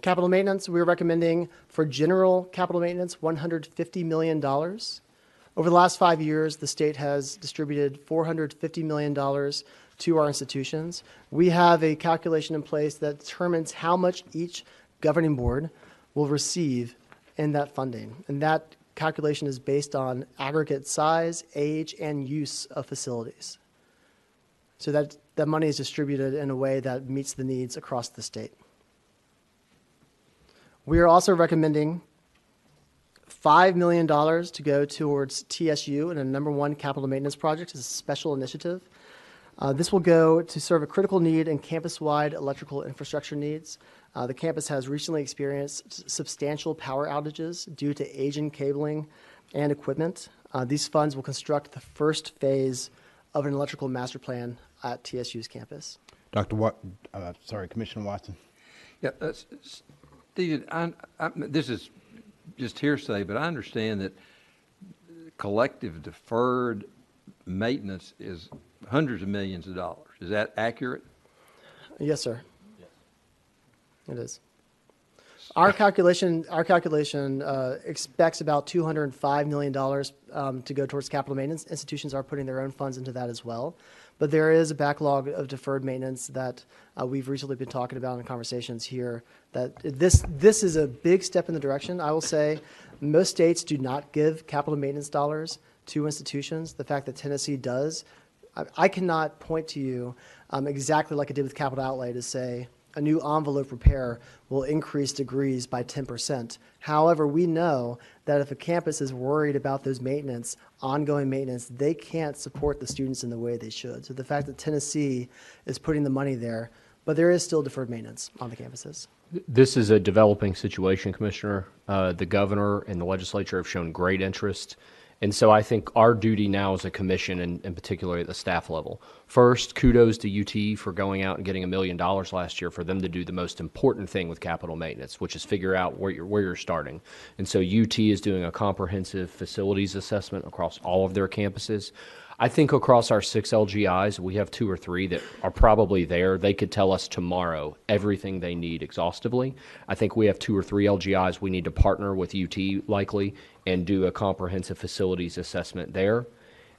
Capital maintenance, we're recommending for general capital maintenance $150 million. Over the last 5 years, the state has distributed $450 million to our institutions. We have a calculation in place that determines how much each governing board will receive in that funding. And that calculation is based on aggregate size, age, and use of facilities. So that money is distributed in a way that meets the needs across the state. We are also recommending $5 million to go towards TSU and a number 1 capital maintenance project as a special initiative. This will go to serve a critical need in campus-wide electrical infrastructure needs. The campus has recently experienced substantial power outages due to aging cabling and equipment. These funds will construct the first phase of an electrical master plan at TSU's campus. Commissioner Watson. Yeah, Stephen, this is just hearsay, but I understand that collective deferred maintenance is hundreds of millions of dollars. Is that accurate? Yes, sir. Yes. It is. Our calculation expects about $205 million to go towards capital maintenance. Institutions are putting their own funds into that as well. But there is a backlog of deferred maintenance that we've recently been talking about in conversations here. That this is a big step in the direction. I will say most states do not give capital maintenance dollars to institutions. The fact that Tennessee does, I cannot point to you exactly like I did with capital outlay to say a new envelope repair will increase degrees by 10%. However, we know that if a campus is worried about those maintenance, ongoing maintenance, they can't support the students in the way they should. So the fact that Tennessee is putting the money there, but there is still deferred maintenance on the campuses. This is a developing situation, Commissioner. The governor and the legislature have shown great interest. And so I think our duty now as a commission, and particularly at the staff level, first, kudos to UT for going out and getting $1 million last year for them to do the most important thing with capital maintenance, which is figure out where you're starting. And so UT is doing a comprehensive facilities assessment across all of their campuses. I think across our 6 LGIs, we have 2 or 3 that are probably there. They could tell us tomorrow everything they need exhaustively. I think we have 2 or 3 LGIs we need to partner with UT likely and do a comprehensive facilities assessment there.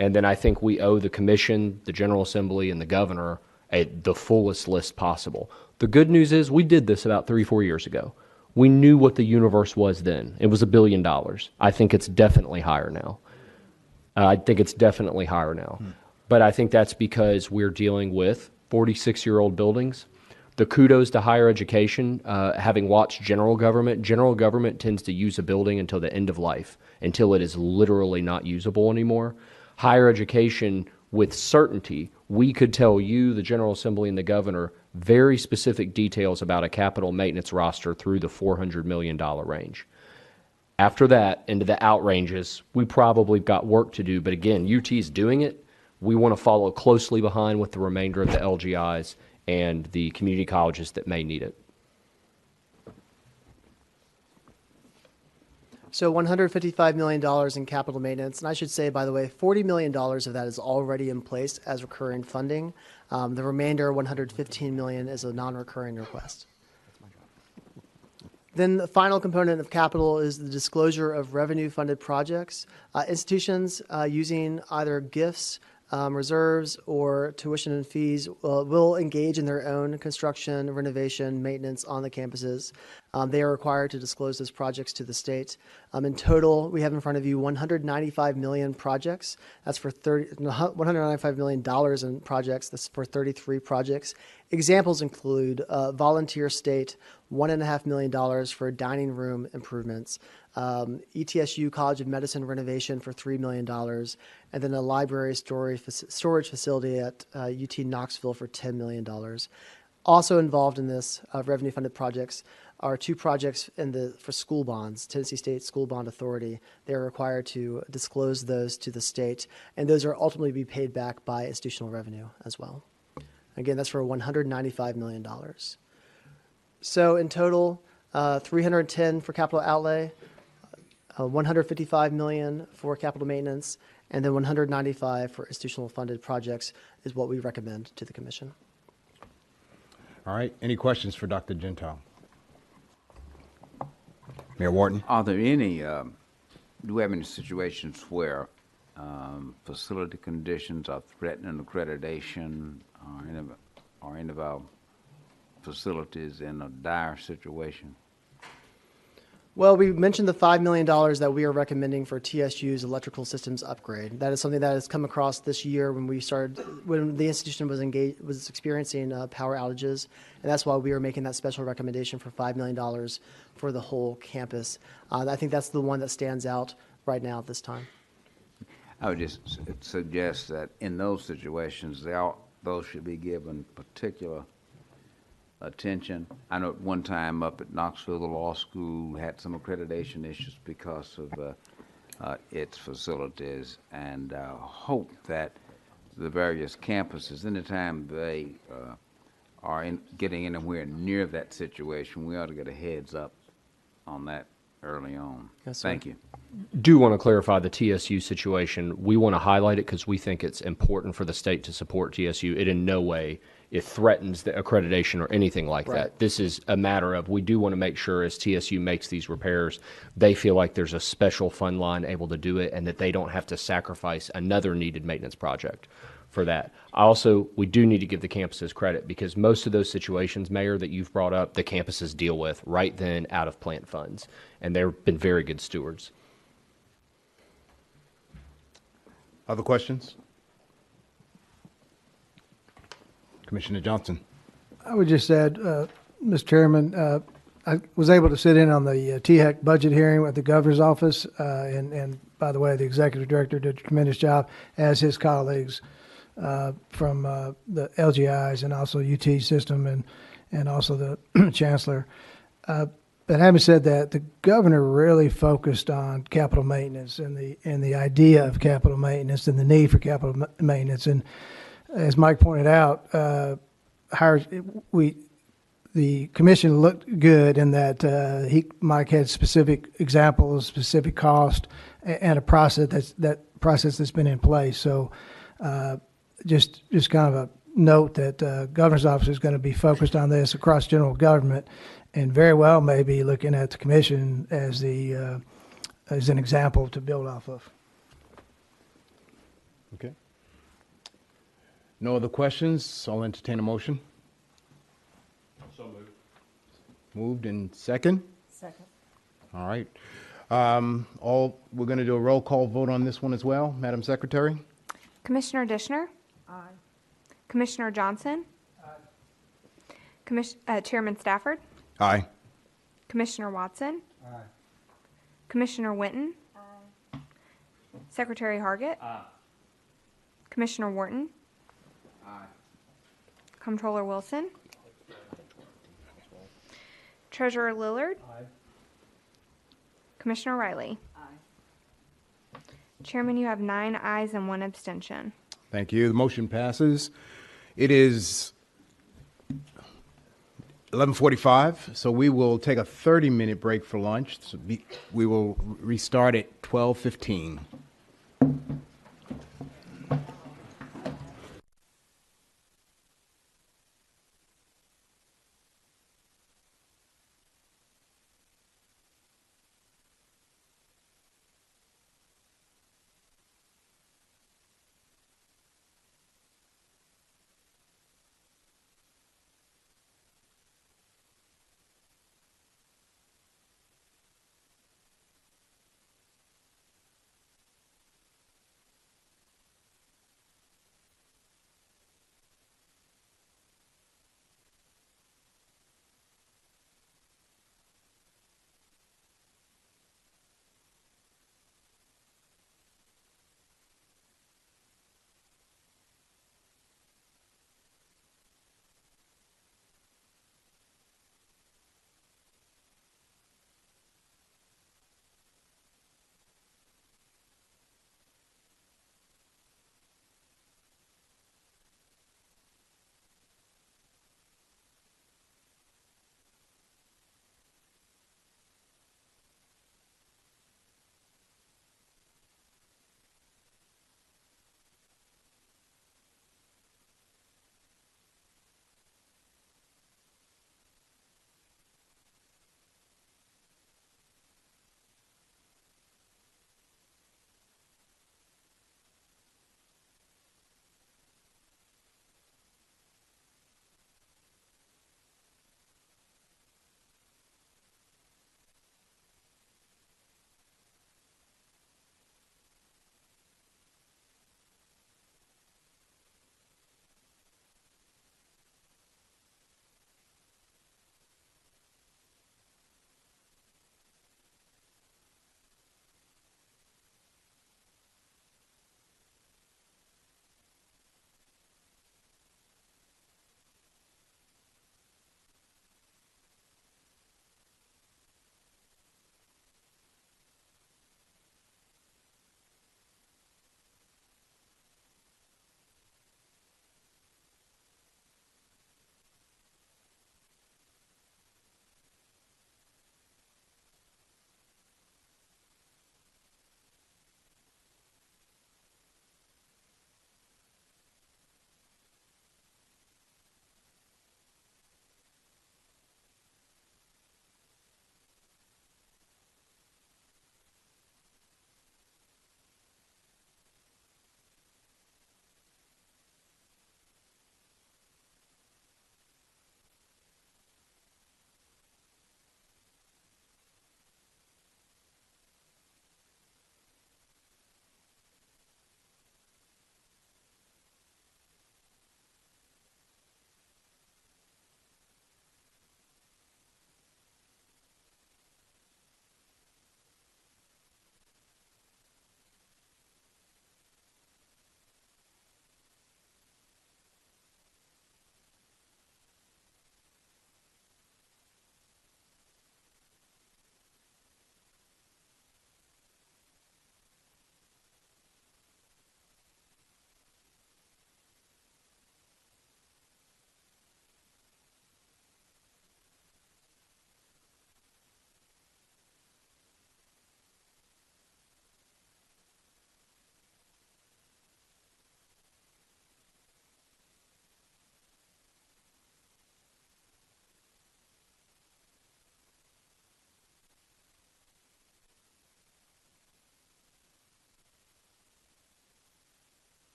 And then I think we owe the commission, the General Assembly, and the governor the fullest list possible. The good news is we did this about 3-4 years ago. We knew what the universe was then. It was $1 billion. I think it's definitely higher now. But I think that's because we're dealing with 46-year-old buildings. The kudos to higher education, having watched general government tends to use a building until the end of life, until it is literally not usable anymore. Higher education, with certainty, we could tell you, the General Assembly, and the governor very specific details about a capital maintenance roster through the $400 million range. After that, into the outranges, we probably got work to do. But again, UT's doing it. We want to follow closely behind with the remainder of the LGIs and the community colleges that may need it. So $155 million in capital maintenance. And I should say, by the way, $40 million of that is already in place as recurring funding. The remainder, $115 million, is a non-recurring request. Then the final component of capital is the disclosure of revenue-funded projects. Institutions using either gifts, reserves, or tuition and fees will engage in their own construction, renovation, maintenance on the campuses. They are required to disclose those projects to the state. In total, we have in front of you 195 million projects. That's for $195 million in projects. That's for 33 projects. Examples include volunteer state, $1.5 million for dining room improvements, ETSU College of Medicine renovation for $3 million, and then a library storage facility at UT Knoxville for $10 million. Also involved in this revenue-funded projects are two projects for school bonds, Tennessee State School Bond Authority. They are required to disclose those to the state, and those are ultimately be paid back by institutional revenue as well. Again, that's for $195 million. So in total, 310 for capital outlay, 155 million for capital maintenance, and then 195 for institutional funded projects is what we recommend to the commission. All right. Any questions for Dr. Gentile? Mayor Wharton? Are there any, do we have any situations where facility conditions are threatening accreditation or any of our facilities in a dire situation? Well, we mentioned the $5 million that we are recommending for TSU's electrical systems upgrade. That is something that has come across this year when the institution was experiencing power outages, and that's why we are making that special recommendation for $5 million for the whole campus. I think that's the one that stands out right now at this time. I would just suggest that in those situations, those should be given particular attention. I know at one time up at Knoxville, the law school had some accreditation issues because of its facilities, and hope that the various campuses, anytime they are getting anywhere near that situation, we ought to get a heads up on that early on. Yes, sir. Thank you. Do want to clarify the TSU situation. We want to highlight it because we think it's important for the state to support TSU. It in no way it threatens the accreditation or anything like that. This is a matter of we do want to make sure as TSU makes these repairs, they feel like there's a special fund line able to do it and that they don't have to sacrifice another needed maintenance project for that. We do need to give the campuses credit because most of those situations, Mayor, that you've brought up, the campuses deal with right then out of plant funds, and they've been very good stewards. Other questions? Commissioner Johnson. I would just add, Mr. Chairman, I was able to sit in on the THEC budget hearing at the governor's office, and by the way, the executive director did a tremendous job, as his colleagues from the LGIs and also UT system and also the chancellor. But having said that, the governor really focused on capital maintenance and the idea of capital maintenance and the need for capital maintenance. And as Mike pointed out, the commission looked good in that Mike had specific examples, specific cost, and a process that's been in place. So just kind of a note that governor's office is going to be focused on this across general government, and very well maybe looking at the commission as an example to build off of. Okay. No other questions? I'll entertain a motion. So moved. Moved in second? Second. All right. We're going to do a roll call vote on this one as well, Madam Secretary? Commissioner Dishner? Aye. Commissioner Johnson? Aye. Chairman Stafford? Aye. Commissioner Watson? Aye. Commissioner Winton? Aye. Secretary Hargett? Aye. Commissioner Wharton? Aye. Comptroller Wilson? Treasurer Lillard? Aye. Commissioner Riley? Aye. Chairman, you have 9 ayes and 1 abstention. Thank you. The motion passes. It is 11:45, so we will take a 30-minute break for lunch. So we will restart at 12:15.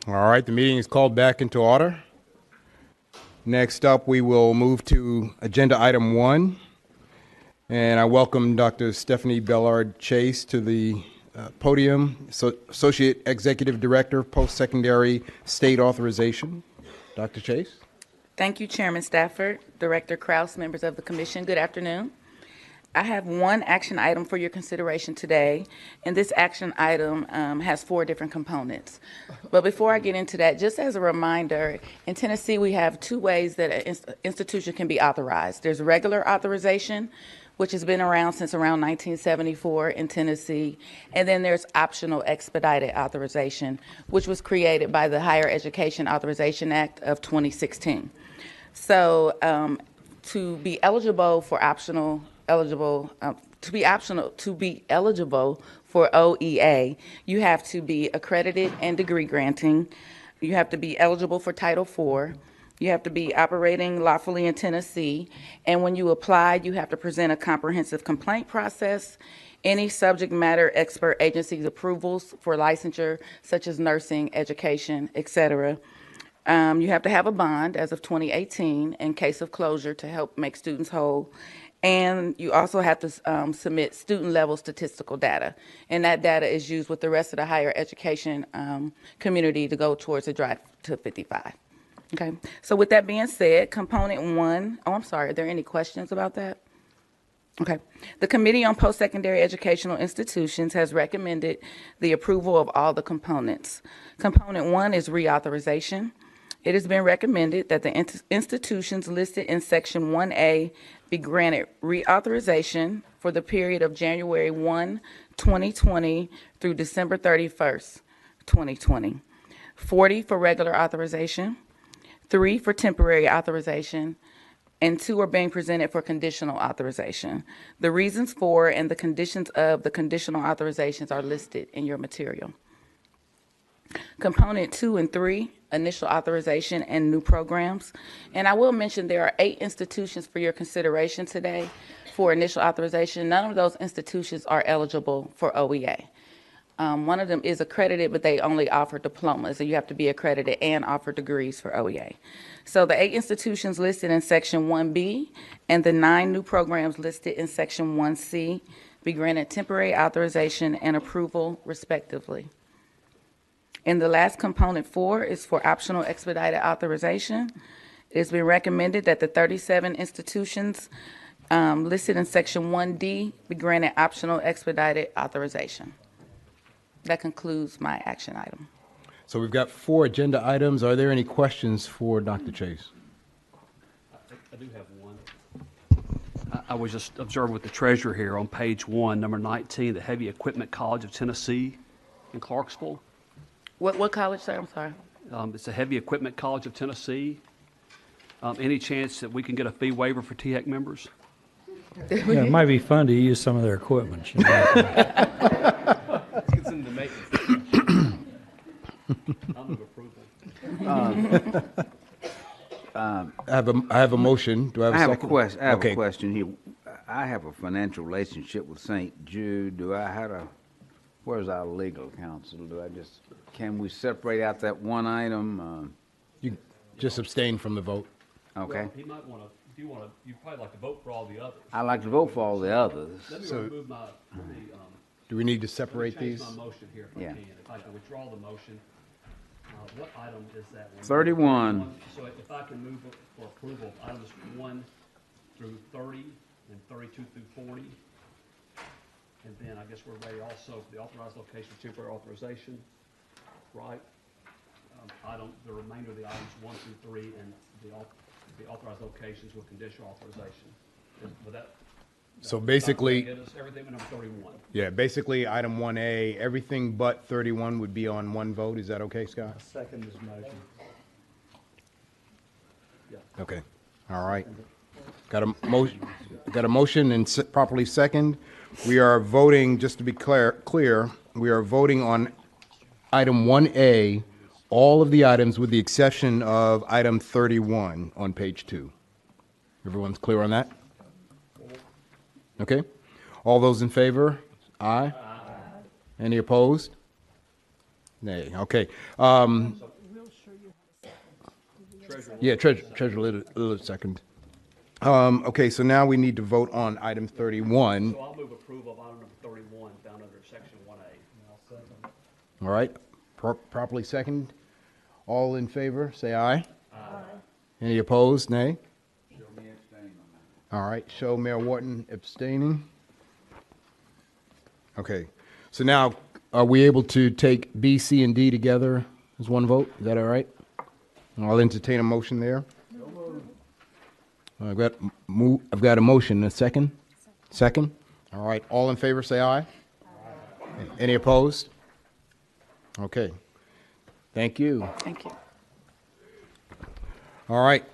All right, the meeting is called back into order. Next up, we will move to agenda item 1. And I welcome Dr. Stephanie Bellard Chase to the podium, Associate Executive Director, Post-Secondary State Authorization. Dr. Chase? Thank you, Chairman Stafford, Director Kraus, members of the Commission. Good afternoon. I have one action item for your consideration today, and this action item has 4 different components. But before I get into that, just as a reminder, in Tennessee we have 2 ways that an institution can be authorized. There's regular authorization, which has been around since around 1974 in Tennessee, and then there's optional expedited authorization, which was created by the Higher Education Authorization Act of 2016. So to be eligible for to be eligible for OEA, you have to be accredited and degree granting. You have to be eligible for Title IV. You have to be operating lawfully in Tennessee. And when you apply, you have to present a comprehensive complaint process, any subject matter expert agency's approvals for licensure, such as nursing, education, etc. You have to have a bond as of 2018 in case of closure to help make students whole. And you also have to submit student-level statistical data. And that data is used with the rest of the higher education community to go towards the drive to 55. Okay, so with that being said, component 1, oh, I'm sorry, are there any questions about that? Okay, the Committee on Post-Secondary Educational Institutions has recommended the approval of all the components. Component 1 is reauthorization. It has been recommended that the institutions listed in Section 1A be granted reauthorization for the period of January 1, 2020 through December 31st, 2020. 40 for regular authorization, 3 for temporary authorization, and 2 are being presented for conditional authorization. The reasons for and the conditions of the conditional authorizations are listed in your material. Component 2 and 3, initial authorization and new programs. And I will mention there are 8 institutions for your consideration today for initial authorization. None of those institutions are eligible for OEA. One of them is accredited, but they only offer diplomas, so you have to be accredited and offer degrees for OEA. So the 8 institutions listed in Section 1B and the 9 new programs listed in Section 1C be granted temporary authorization and approval, respectively. And the last component 4 is for optional expedited authorization. It has been recommended that the 37 institutions listed in Section 1D be granted optional expedited authorization. That concludes my action item. So we've got 4 agenda items. Are there any questions for Dr. Chase? I do have one. I was just observing with the treasurer here on page 1, number 19, the Heavy Equipment College of Tennessee in Clarksville. What college, sir? I'm sorry. It's the Heavy Equipment College of Tennessee. Any chance that we can get a fee waiver for THEC members? Yeah, it might be fun to use some of their equipment. You know. It's in the making. I'll move approval. I have a motion. Do I have a second? I have a question here. I have a financial relationship with St. Jude. Where's our legal counsel? Can we separate out that one item? You just abstain from the vote. Okay. Well, he might want to, if you want to, you'd probably like to vote for all the others. I like to vote for all the others. Let me So- remove my, Do we need to let me separate change these? my motion here if I Yeah. can. If I can withdraw the motion, what item is that one? 31. So if I can move it for approval, of items 1 through 30 and 32 through 40. And then I guess we're ready also for the authorized location, temporary authorization, right? The remainder of the items 1 through 3 and the authorized locations with conditional authorization. Would that? So basically, Get us everything but number 31. yeah, basically item 1A, everything but 31 would be on one vote. Is that okay, Scott? Second is motion. Okay. All right. Got a motion and properly second. We are voting, just to be clear, we are voting on item 1A, all of the items with the exception of item 31 on page 2. Everyone's clear on that? Okay. All those in favor? Aye. Any opposed? Nay. Okay. Yeah, Treasurer Lillard second. Okay, so now we need to vote on item 31. So I'll move approval of item number 31 found under section 1A. All right, properly second. All in favor, say aye. Aye. Any opposed, nay? Show me abstain on that. All right, show Mayor Wharton abstaining. Okay, so now, are we able to take B, C, and D together as one vote? Is that all right? I'll entertain a motion there. I've got a motion, a second? Second? All right, all in favor, say aye. Aye. Any opposed? Okay, thank you. Thank you. All right,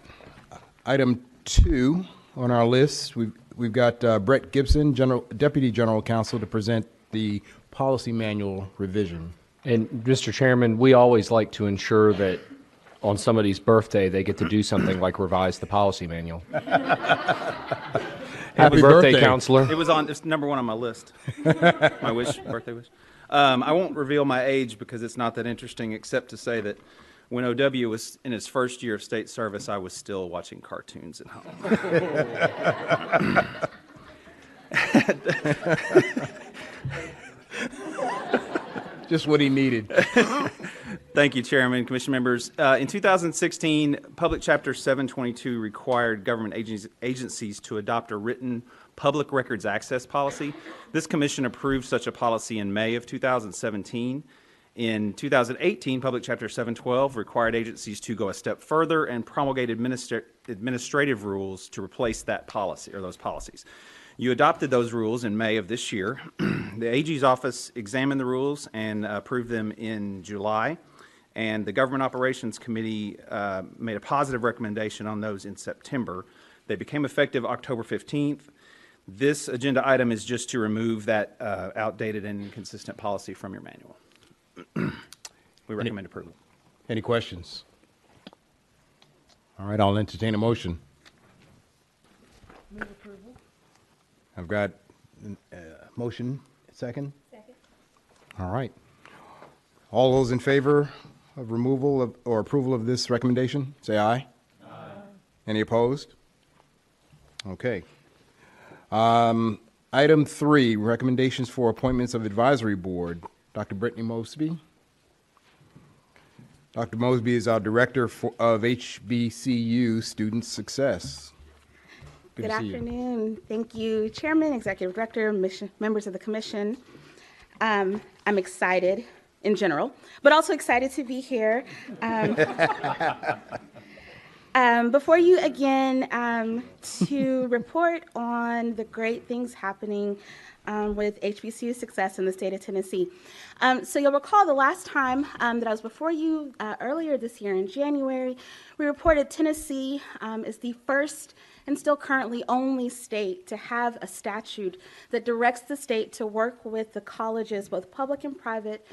item 2 on our list, we've got Brett Gibson, Deputy General Counsel, to present the policy manual revision. And Mr. Chairman, we always like to ensure that on somebody's birthday, they get to do something like revise the policy manual. Happy birthday, Counselor. It's number 1 on my list. My birthday wish. I won't reveal my age because it's not that interesting, except to say that when OW was in his first year of state service, I was still watching cartoons at home. Just what he needed. Thank you, Chairman, Commission members. In 2016, Public Chapter 722 required government agencies to adopt a written public records access policy. This commission approved such a policy in May of 2017. In 2018, Public Chapter 712 required agencies to go a step further and promulgate administrative rules to replace that policy or those policies. You adopted those rules in May of this year. The AG's office examined the rules and approved them in July, and the Government Operations Committee made a positive recommendation on those in September. They became effective October 15th. This agenda item is just to remove that outdated and inconsistent policy from your manual. We recommend approval. Any questions? All right, I'll entertain a motion. Move approval. I've got a motion, second? Second. All right. All those in favor of removal or approval of this recommendation, say aye. Aye. Any opposed? Okay. Item 3, recommendations for appointments of advisory board. Dr. Brittany Mosby. Dr. Mosby is our Director of HBCU Student Success. Good afternoon. Thank you, Chairman, Executive Director, members of the Commission. I'm excited in general, but also excited to be here. Before you again to report on the great things happening with HBCU success in the state of Tennessee. So you'll recall the last time that I was before you earlier this year in January, we reported Tennessee is the first and still currently only state to have a statute that directs the state to work with the colleges, both public and private,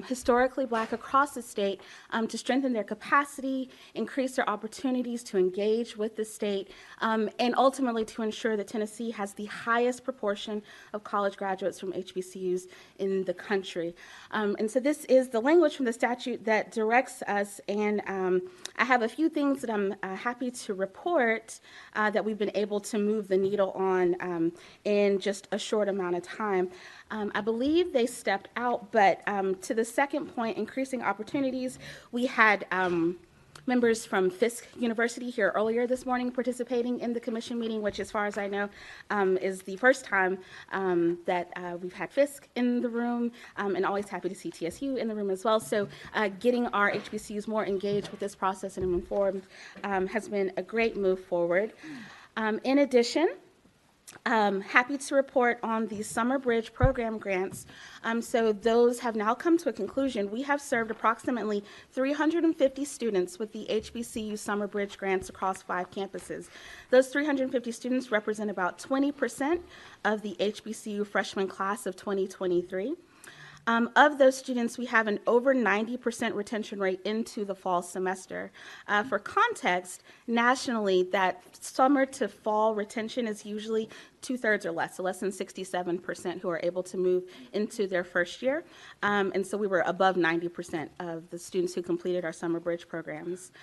historically Black across the state, to strengthen their capacity, increase their opportunities to engage with the state, and ultimately to ensure that Tennessee has the highest proportion of college graduates from HBCUs in the country. And so this is the language from the statute that directs us, and I have a few things that I'm happy to report that we've been able to move the needle on in just a short amount of time. I believe they stepped out, but to the second point, increasing opportunities, we had members from THEC University here earlier this morning participating in the commission meeting, which as far as I know is the first time that we've had THEC in the room, and always happy to see TSU in the room as well. So getting our HBCUs more engaged with this process and informed has been a great move forward. In addition, happy to report on the Summer Bridge program grants. So those have now come to a conclusion. We have served approximately 350 students with the HBCU Summer Bridge grants across 5 campuses. Those 350 students represent about 20% of the HBCU freshman class of 2023. Of those students, we have an over 90% retention rate into the fall semester. For context, nationally, that summer to fall retention is usually 2/3 or less, so less than 67% who are able to move into their first year. And so we were above 90% of the students who completed our Summer Bridge programs.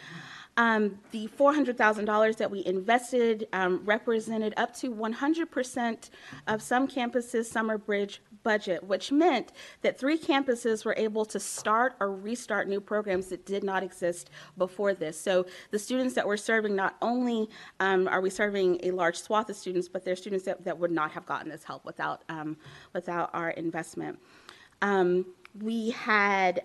The $400,000 that we invested represented up to 100% of some campuses' summer bridge budget, which meant that 3 campuses were able to start or restart new programs that did not exist before this. So the students that we're serving, not only are we serving a large swath of students, but they're students that would not have gotten this help without our investment. We had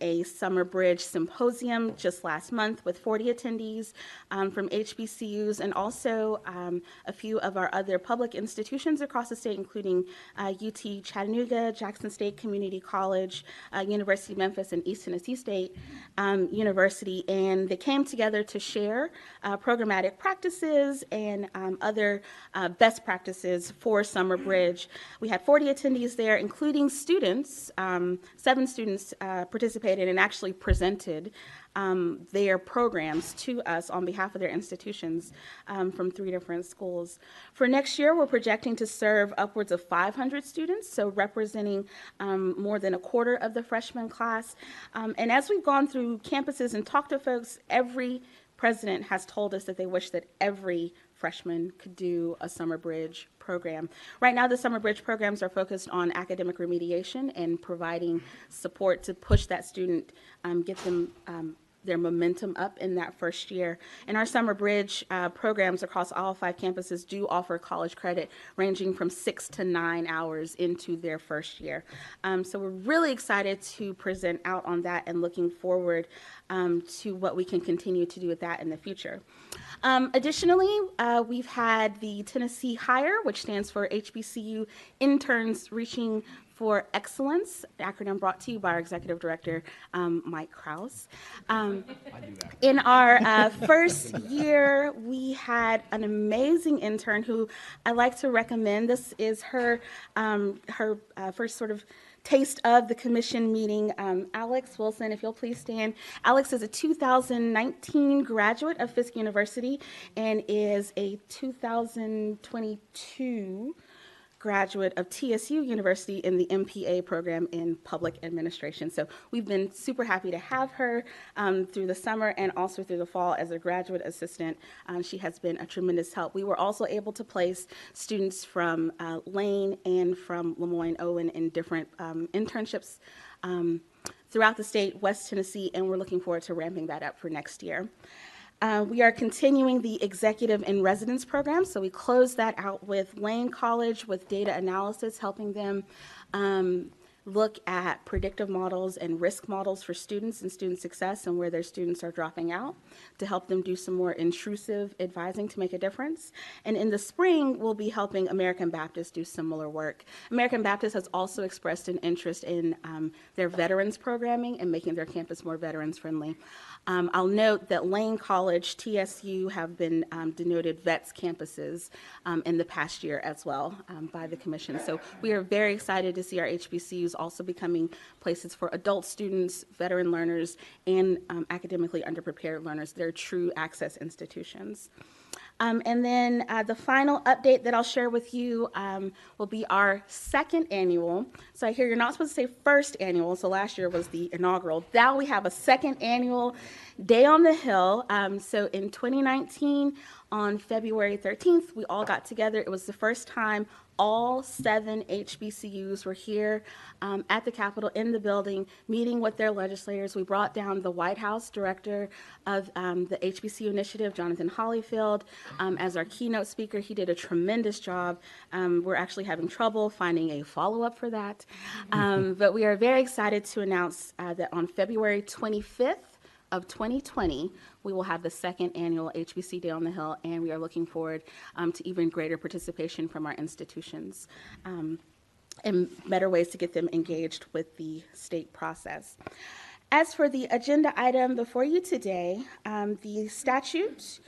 a summer bridge symposium just last month with 40 attendees from HBCUs and also a few of our other public institutions across the state, including UT Chattanooga, Jackson State Community College, University of Memphis, and East Tennessee State University. And they came together to share programmatic practices and other best practices for summer bridge. We had 40 attendees there, including students. 7 students participated and actually presented their programs to us on behalf of their institutions from 3 different schools. For next year, we're projecting to serve upwards of 500 students, so representing more than a quarter of the freshman class. And as we've gone through campuses and talked to folks, every president has told us that they wish that every freshman could do a summer bridge program. Right now, the summer bridge programs are focused on academic remediation and providing support to push that student, get them their momentum up in that first year. And our summer bridge programs across all 5 campuses do offer college credit ranging from 6 to 9 hours into their first year. So we're really excited to present out on that and looking forward to what we can continue to do with that in the future. Additionally, we've had the Tennessee Hire, which stands for HBCU Interns Reaching for Excellence, acronym brought to you by our Executive Director, Mike Krause. In our first year, we had an amazing intern who I like to recommend. This is her first sort of taste of the commission meeting. Alex Wilson, if you'll please stand. Alex is a 2019 graduate of Fisk University and is a 2022 graduate of TSU University in the MPA program in public administration. So we've been super happy to have her through the summer and also through the fall as a graduate assistant. She has been a tremendous help. We were also able to place students from Lane and from Lemoyne-Owen in different internships throughout the state, West Tennessee, and we're looking forward to ramping that up for next year. We are continuing the executive in residence program, so we closed that out with Lane College with data analysis, helping them look at predictive models and risk models for students and student success and where their students are dropping out to help them do some more intrusive advising to make a difference. And in the spring, we'll be helping American Baptist do similar work. American Baptist has also expressed an interest in their veterans programming and making their campus more veterans friendly. I'll note that Lane College, TSU have been denoted VETS campuses in the past year as well by the commission. So we are very excited to see our HBCUs also becoming places for adult students, veteran learners, and academically underprepared learners. They're true access institutions. And then the final update that I'll share with you will be our second annual. So I hear you're not supposed to say first annual, so last year was the inaugural. Now we have a second annual Day on the Hill. So in 2019, on February 13th, we all got together. It was the first time all 7 HBCUs were here at the Capitol in the building, meeting with their legislators. We brought down the White House director of the HBCU initiative, Jonathan Hollyfield, as our keynote speaker. He did a tremendous job. We're actually having trouble finding a follow-up for that. But we are very excited to announce that on February 25th, of 2020, we will have the second annual HBC Day on the Hill, and we are looking forward to even greater participation from our institutions and better ways to get them engaged with the state process. As for the agenda item before you today, the statute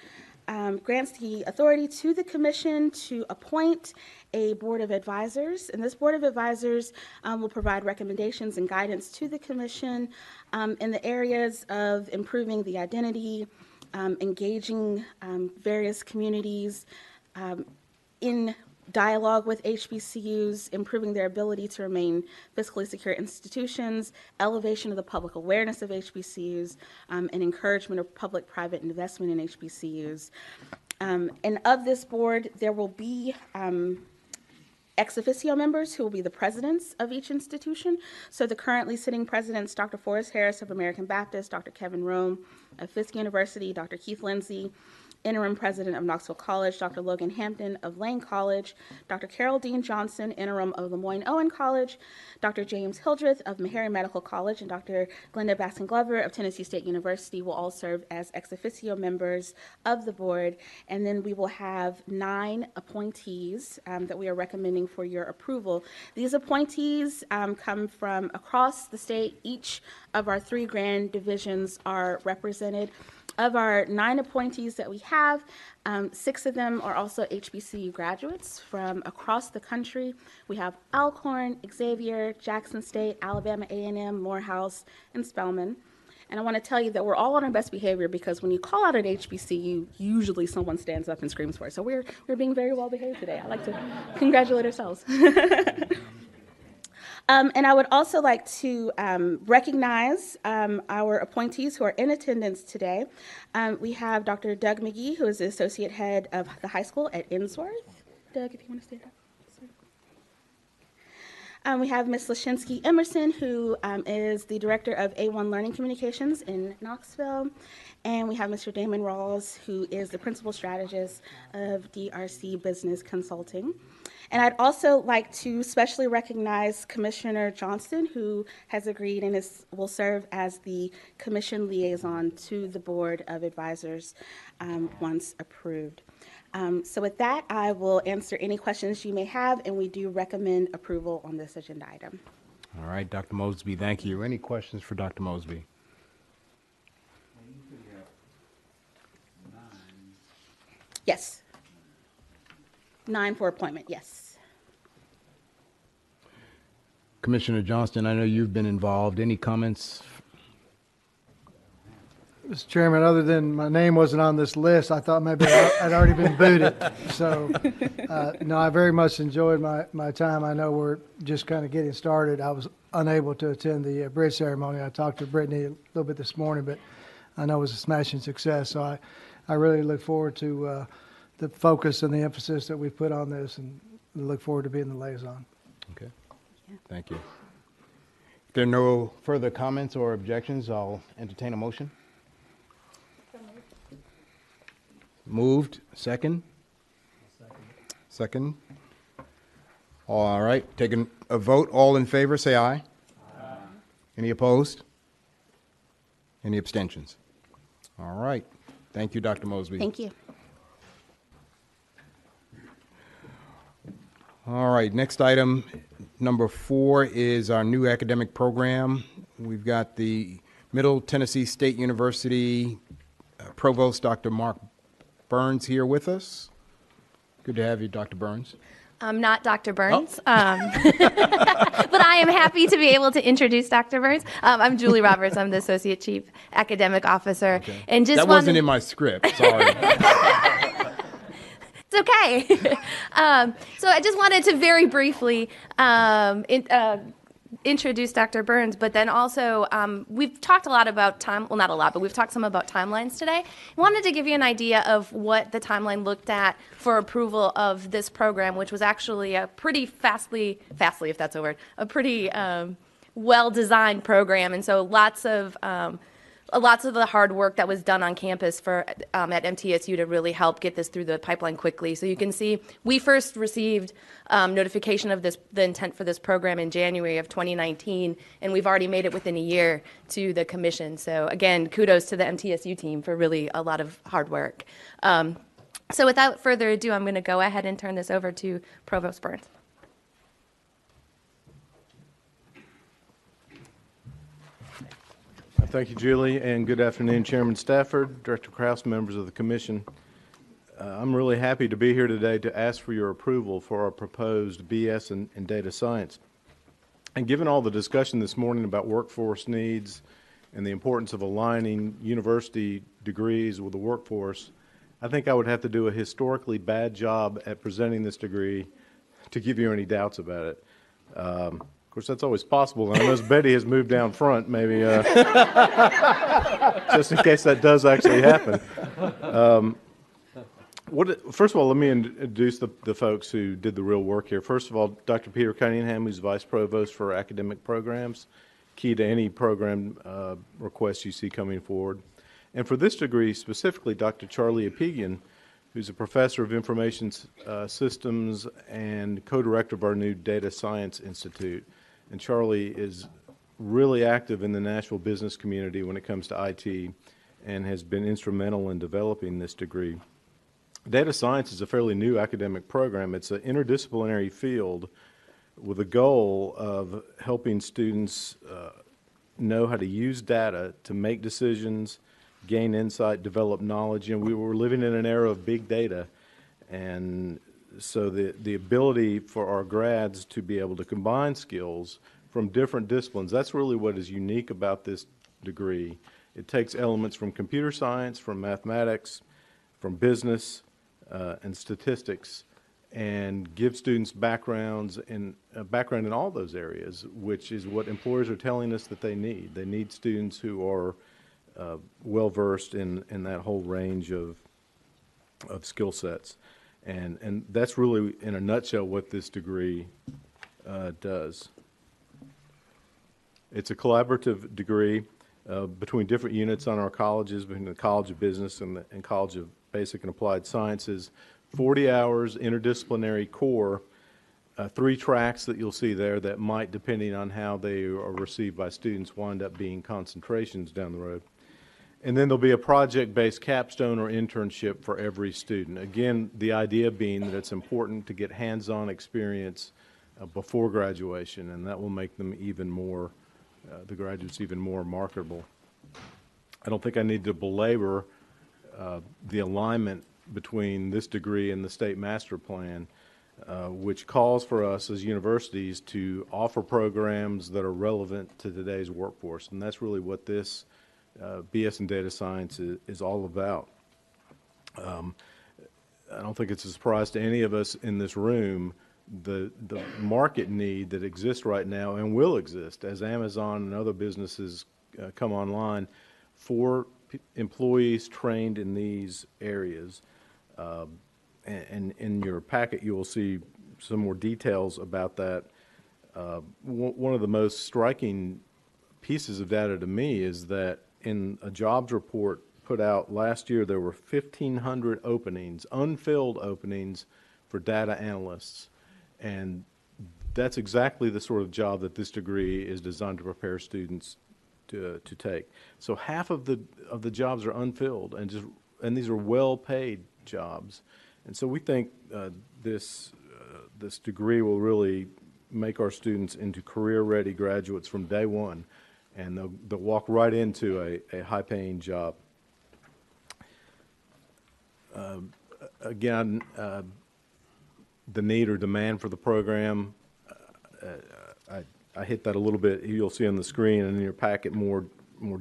grants the authority to the commission to appoint a board of advisors, and this board of advisors will provide recommendations and guidance to the commission in the areas of improving the identity, engaging various communities in dialogue with HBCUs, improving their ability to remain fiscally secure institutions, elevation of the public awareness of HBCUs, and encouragement of public-private investment in HBCUs. And of this board, there will be ex officio members who will be the presidents of each institution. So the currently sitting presidents, Dr. Forrest Harris of American Baptist, Dr. Kevin Rome of Fisk University, Dr. Keith Lindsay, interim president of Knoxville College, Dr. Logan Hampton of Lane College, Dr. Carol Dean Johnson, interim of Lemoyne Owen College, Dr. James Hildreth of Meharry Medical College, and Dr. Glenda Baskin Glover of Tennessee State University will all serve as ex officio members of the board. And then we will have 9 appointees that we are recommending for your approval. These appointees come from across the state. Each of our 3 grand divisions are represented. Of our 9 appointees that we have, 6 of them are also HBCU graduates from across the country. We have Alcorn, Xavier, Jackson State, Alabama A&M, Morehouse, and Spelman. And I want to tell you that we're all on our best behavior because when you call out an HBCU, usually someone stands up and screams for it. So we're being very well behaved today. I like to congratulate ourselves. And I would also like to recognize our appointees who are in attendance today. We have Dr. Doug McGee, who is the associate head of the high school at Innsworth. Doug, if you want to stand up. We have Ms. Lashinsky Emerson, who is the director of A1 Learning Communications in Knoxville. And we have Mr. Damon Rawls, who is the principal strategist of DRC Business Consulting. And I'd also like to specially recognize Commissioner Johnston, who has agreed and will serve as the commission liaison to the Board of Advisors once approved. So with that, I will answer any questions you may have, and we do recommend approval on this agenda item. All right, Dr. Mosby, thank you. Any questions for Dr. Mosby? Yes. 9 for appointment, yes. Commissioner Johnston, I know you've been involved. Any comments? Mr. Chairman, other than my name wasn't on this list, I thought maybe I'd already been booted. So, no, I very much enjoyed my time. I know we're just kind of getting started. I was unable to attend the bridge ceremony. I talked to Brittany a little bit this morning, but I know it was a smashing success. So I really look forward to the focus and the emphasis that we put on this, and look forward to being the liaison. Okay. Thank you. If there are no further comments or objections, I'll entertain a motion. Moved. Second? Second. All right. Taking a vote. All in favor, say aye. Aye. Any opposed? Any abstentions? All right. Thank you, Dr. Mosby. Thank you. All right. Next item, number 4, is our new academic program. We've got the Middle Tennessee State University Provost, Dr. Mark Burns, here with us. Good to have you, Dr. Burns. I'm not Dr. Burns, but I am happy to be able to introduce Dr. Burns. I'm Julie Roberts. I'm the Associate Chief Academic Officer. Okay. And just that wasn't in my script. Sorry. It's okay. So I just wanted to very briefly introduce Dr. Burns, but then also we've talked a lot about not a lot, but we've talked some about timelines today. I wanted to give you an idea of what the timeline looked at for approval of this program, which was actually a pretty fastly, if that's a word, a pretty well-designed program. And so lots of the hard work that was done on campus at MTSU to really help get this through the pipeline quickly. So you can see we first received notification of the intent for this program in January of 2019, and we've already made it within a year to the commission. So again, kudos to the MTSU team for really a lot of hard work. So without further ado, I'm going to go ahead and turn this over to Provost Burns. Thank you, Julie, and good afternoon, Chairman Stafford, Director Krause, members of the Commission. I'm really happy to be here today to ask for your approval for our proposed BS in data science. And given all the discussion this morning about workforce needs and the importance of aligning university degrees with the workforce, I think I would have to do a historically bad job at presenting this degree to give you any doubts about it. Of course, that's always possible, and I know Betty has moved down front, maybe, just in case that does actually happen. First of all, let me introduce the folks who did the real work here. First of all, Dr. Peter Cunningham, who's Vice Provost for Academic Programs, key to any program requests you see coming forward. And for this degree specifically, Dr. Charlie Apigian, who's a professor of information systems and co-director of our new Data Science Institute. And Charlie is really active in the Nashville business community when it comes to IT and has been instrumental in developing this degree. Data science is a fairly new academic program. It's an interdisciplinary field with a goal of helping students know how to use data to make decisions, gain insight, develop knowledge. You know, we were living in an era of big data, and so the ability for our grads to be able to combine skills from different disciplines, that's really what is unique about this degree. It takes elements from computer science, from mathematics, from business, and statistics, and give students backgrounds in background in all those areas, which is what employers are telling us that they need. They need students who are well versed in that whole range of skill sets, and that's really in a nutshell what this degree does. It's a collaborative degree between different units on our colleges, between the College of Business and College of Basic and Applied Sciences. 40 hours interdisciplinary core, 3 tracks that you'll see there that might, depending on how they are received by students, wind up being concentrations down the road. And then there'll be a project-based capstone or internship for every student. Again, the idea being that it's important to get hands-on experience before graduation, and that will make them even more, the graduates even more marketable. I don't think I need to belabor the alignment between this degree and the state master plan, which calls for us as universities to offer programs that are relevant to today's workforce. And that's really what this BS in data science is all about. I don't think it's a surprise to any of us in this room the market need that exists right now and will exist as Amazon and other businesses come online for employees trained in these areas. And in your packet, you will see some more details about that. One of the most striking pieces of data to me is that in a jobs report put out last year, there were 1,500 openings, unfilled openings for data analysts. And that's exactly the sort of job that this degree is designed to prepare students to take. So half of the jobs are unfilled, and these are well-paid jobs. And so we think this degree will really make our students into career-ready graduates from day one, and they'll walk right into a high-paying job. Again, the need or demand for the program, I hit that a little bit. You'll see on the screen and in your packet more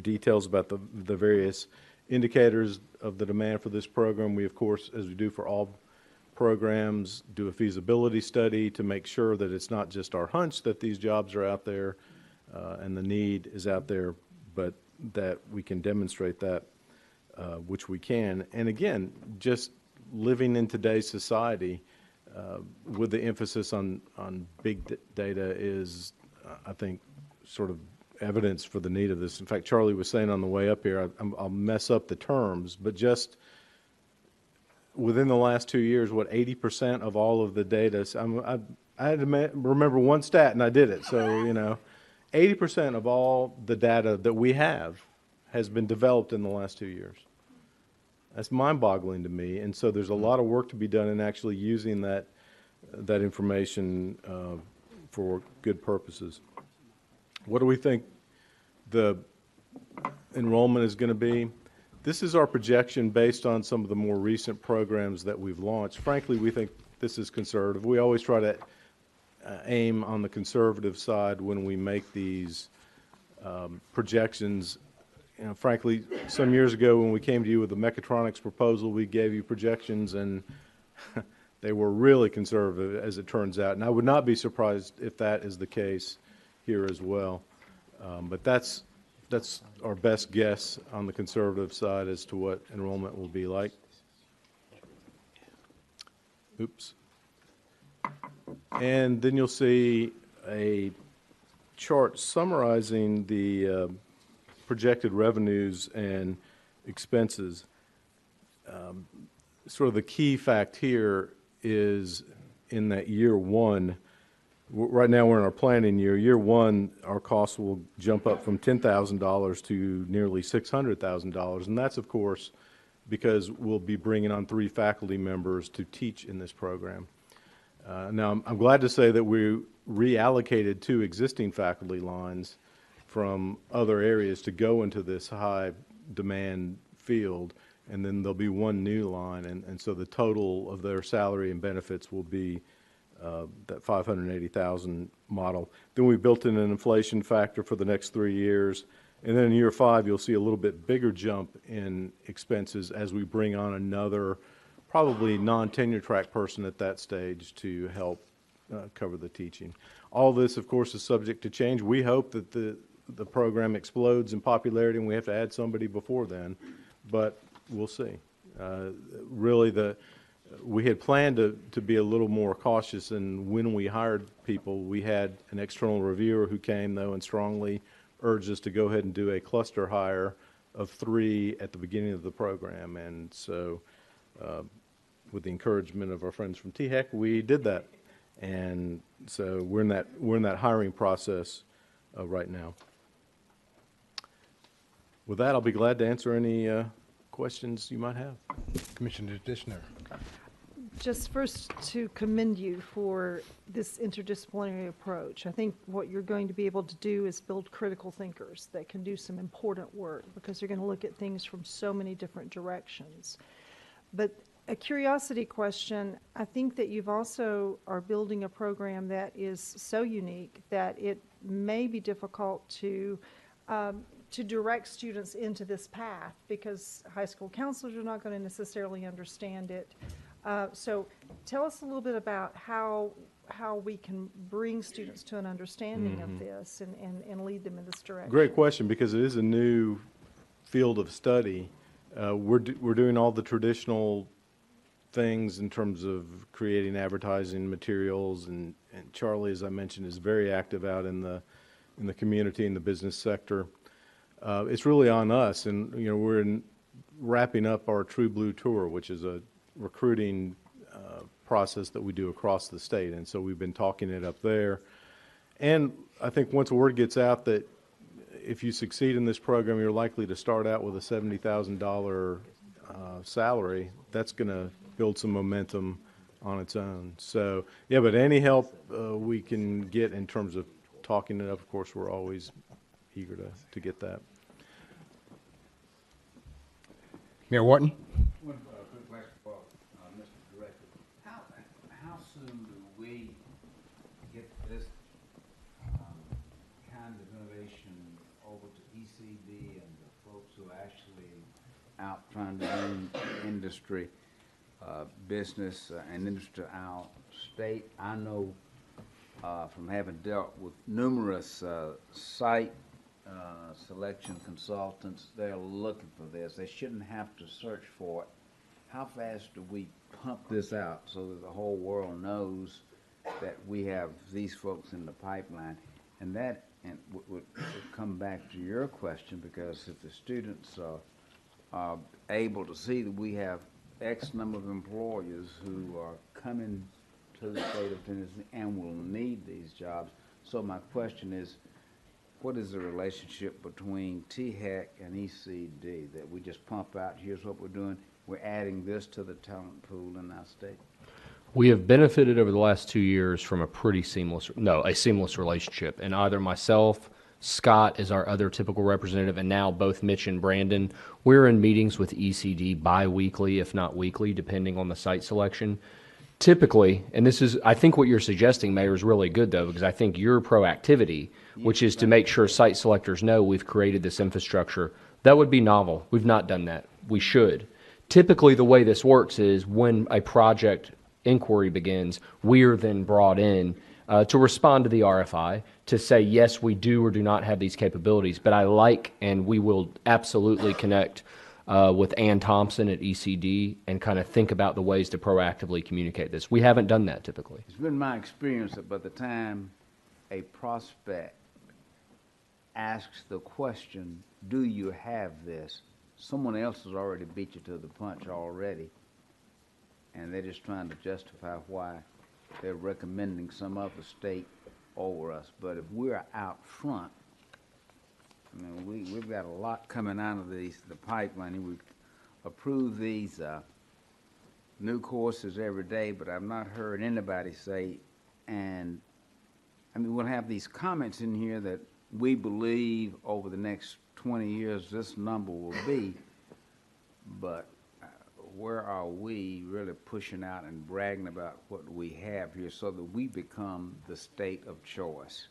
details about the various indicators of the demand for this program. We, of course, as we do for all programs, do a feasibility study to make sure that it's not just our hunch that these jobs are out there and the need is out there, but that we can demonstrate that, which we can. And again, just living in today's society with the emphasis on big data is, I think, sort of evidence for the need of this. In fact, Charlie was saying on the way up here, I'll mess up the terms, but just within the last 2 years, 80% of all of the data, I had to remember one stat and I did it. So, 80% of all the data that we have has been developed in the last 2 years. That's mind-boggling to me. And so there's a lot of work to be done in actually using that information for good purposes. What do we think the enrollment is going to be? This is our projection based on some of the more recent programs that we've launched. Frankly, we think this is conservative. We always try to aim on the conservative side when we make these projections, frankly, some years ago when we came to you with the mechatronics proposal, we gave you projections, and they were really conservative, as it turns out. And I would not be surprised if that is the case here as well. But that's our best guess on the conservative side as to what enrollment will be like. Oops. And then you'll see a chart summarizing the projected revenues and expenses. Sort of the key fact here is in that year one, right now we're in our planning year. Year one, our costs will jump up from $10,000 to nearly $600,000. And that's, of course, because we'll be bringing on 3 faculty members to teach in this program. Now, I'm glad to say that we reallocated 2 existing faculty lines from other areas to go into this high demand field, and then there'll be 1 new line, and so the total of their salary and benefits will be that $580,000 model. Then we built in an inflation factor for the next 3 years, and then in year 5 you'll see a little bit bigger jump in expenses as we bring on another probably non-tenure track person at that stage to help cover the teaching. All this, of course, is subject to change. We hope that the program explodes in popularity and we have to add somebody before then, but we'll see. Really, we had planned to be a little more cautious, and when we hired people, we had an external reviewer who came, though, and strongly urged us to go ahead and do a cluster hire of 3 at the beginning of the program. And so with the encouragement of our friends from THEC, we did that. And so we're in that hiring process right now. With that, I'll be glad to answer any questions you might have. Commissioner Dishner. Just first to commend you for this interdisciplinary approach. I think what you're going to be able to do is build critical thinkers that can do some important work, because you're going to look at things from so many different directions. But a curiosity question, I think that you've also are building a program that is so unique that it may be difficult to direct students into this path, because high school counselors are not going to necessarily understand it. So tell us a little bit about how we can bring students to an understanding of this and lead them in this direction. Great question, because it is a new field of study. We're doing all the traditional things in terms of creating advertising materials, and Charlie, as I mentioned, is very active out in the community, in the business sector. It's really on us, and we're wrapping up our True Blue Tour, which is a recruiting process that we do across the state, and so we've been talking it up there. And I think once word gets out that if you succeed in this program, you're likely to start out with a $70,000 salary, that's going to build some momentum on its own. So, yeah, but any help we can get in terms of talking it up, of course, we're always eager to get that. Mayor Wharton. One quick question for Mr. Director. How soon do we get this kind of innovation over to ECD and the folks who are actually out trying to bring industry, business and industry to our state? I know from having dealt with numerous site selection consultants, they're looking for this. They shouldn't have to search for it. How fast do we pump this out so that the whole world knows that we have these folks in the pipeline? And that would come back to your question, because if the students are able to see that we have X number of employers who are coming to the state of Tennessee and will need these jobs. So my question is, what is the relationship between THEC and ECD that we just pump out? Here's what we're doing. We're adding this to the talent pool in our state. We have benefited over the last 2 years from a seamless relationship. And either myself, Scott is our other typical representative, and now both Mitch and Brandon, we're in meetings with ECD bi-weekly, if not weekly, depending on the site selection. Typically, and this is, I think what you're suggesting, Mayor, is really good, though, because I think your proactivity, which is to make sure site selectors know we've created this infrastructure, That would be novel. We've not done that. We should. Typically, the way this works is when a project inquiry begins, we are then brought in to respond to the RFI to say, yes, we do or do not have these capabilities. But I like, and we will absolutely connect with Ann Thompson at ECD and kind of think about the ways to proactively communicate this. We haven't done that typically. It's been my experience that by the time a prospect asks the question, do you have this? Someone else has already beat you to the punch already, and they're just trying to justify why they're recommending some other state over us. But if we're out front, I mean, we've got a lot coming out of the pipeline. We approve these new courses every day, but I've not heard anybody say, and I mean, we'll have these comments in here that we believe over the next 20 years this number will be, but where are we really pushing out and bragging about what we have here so that we become the state of choice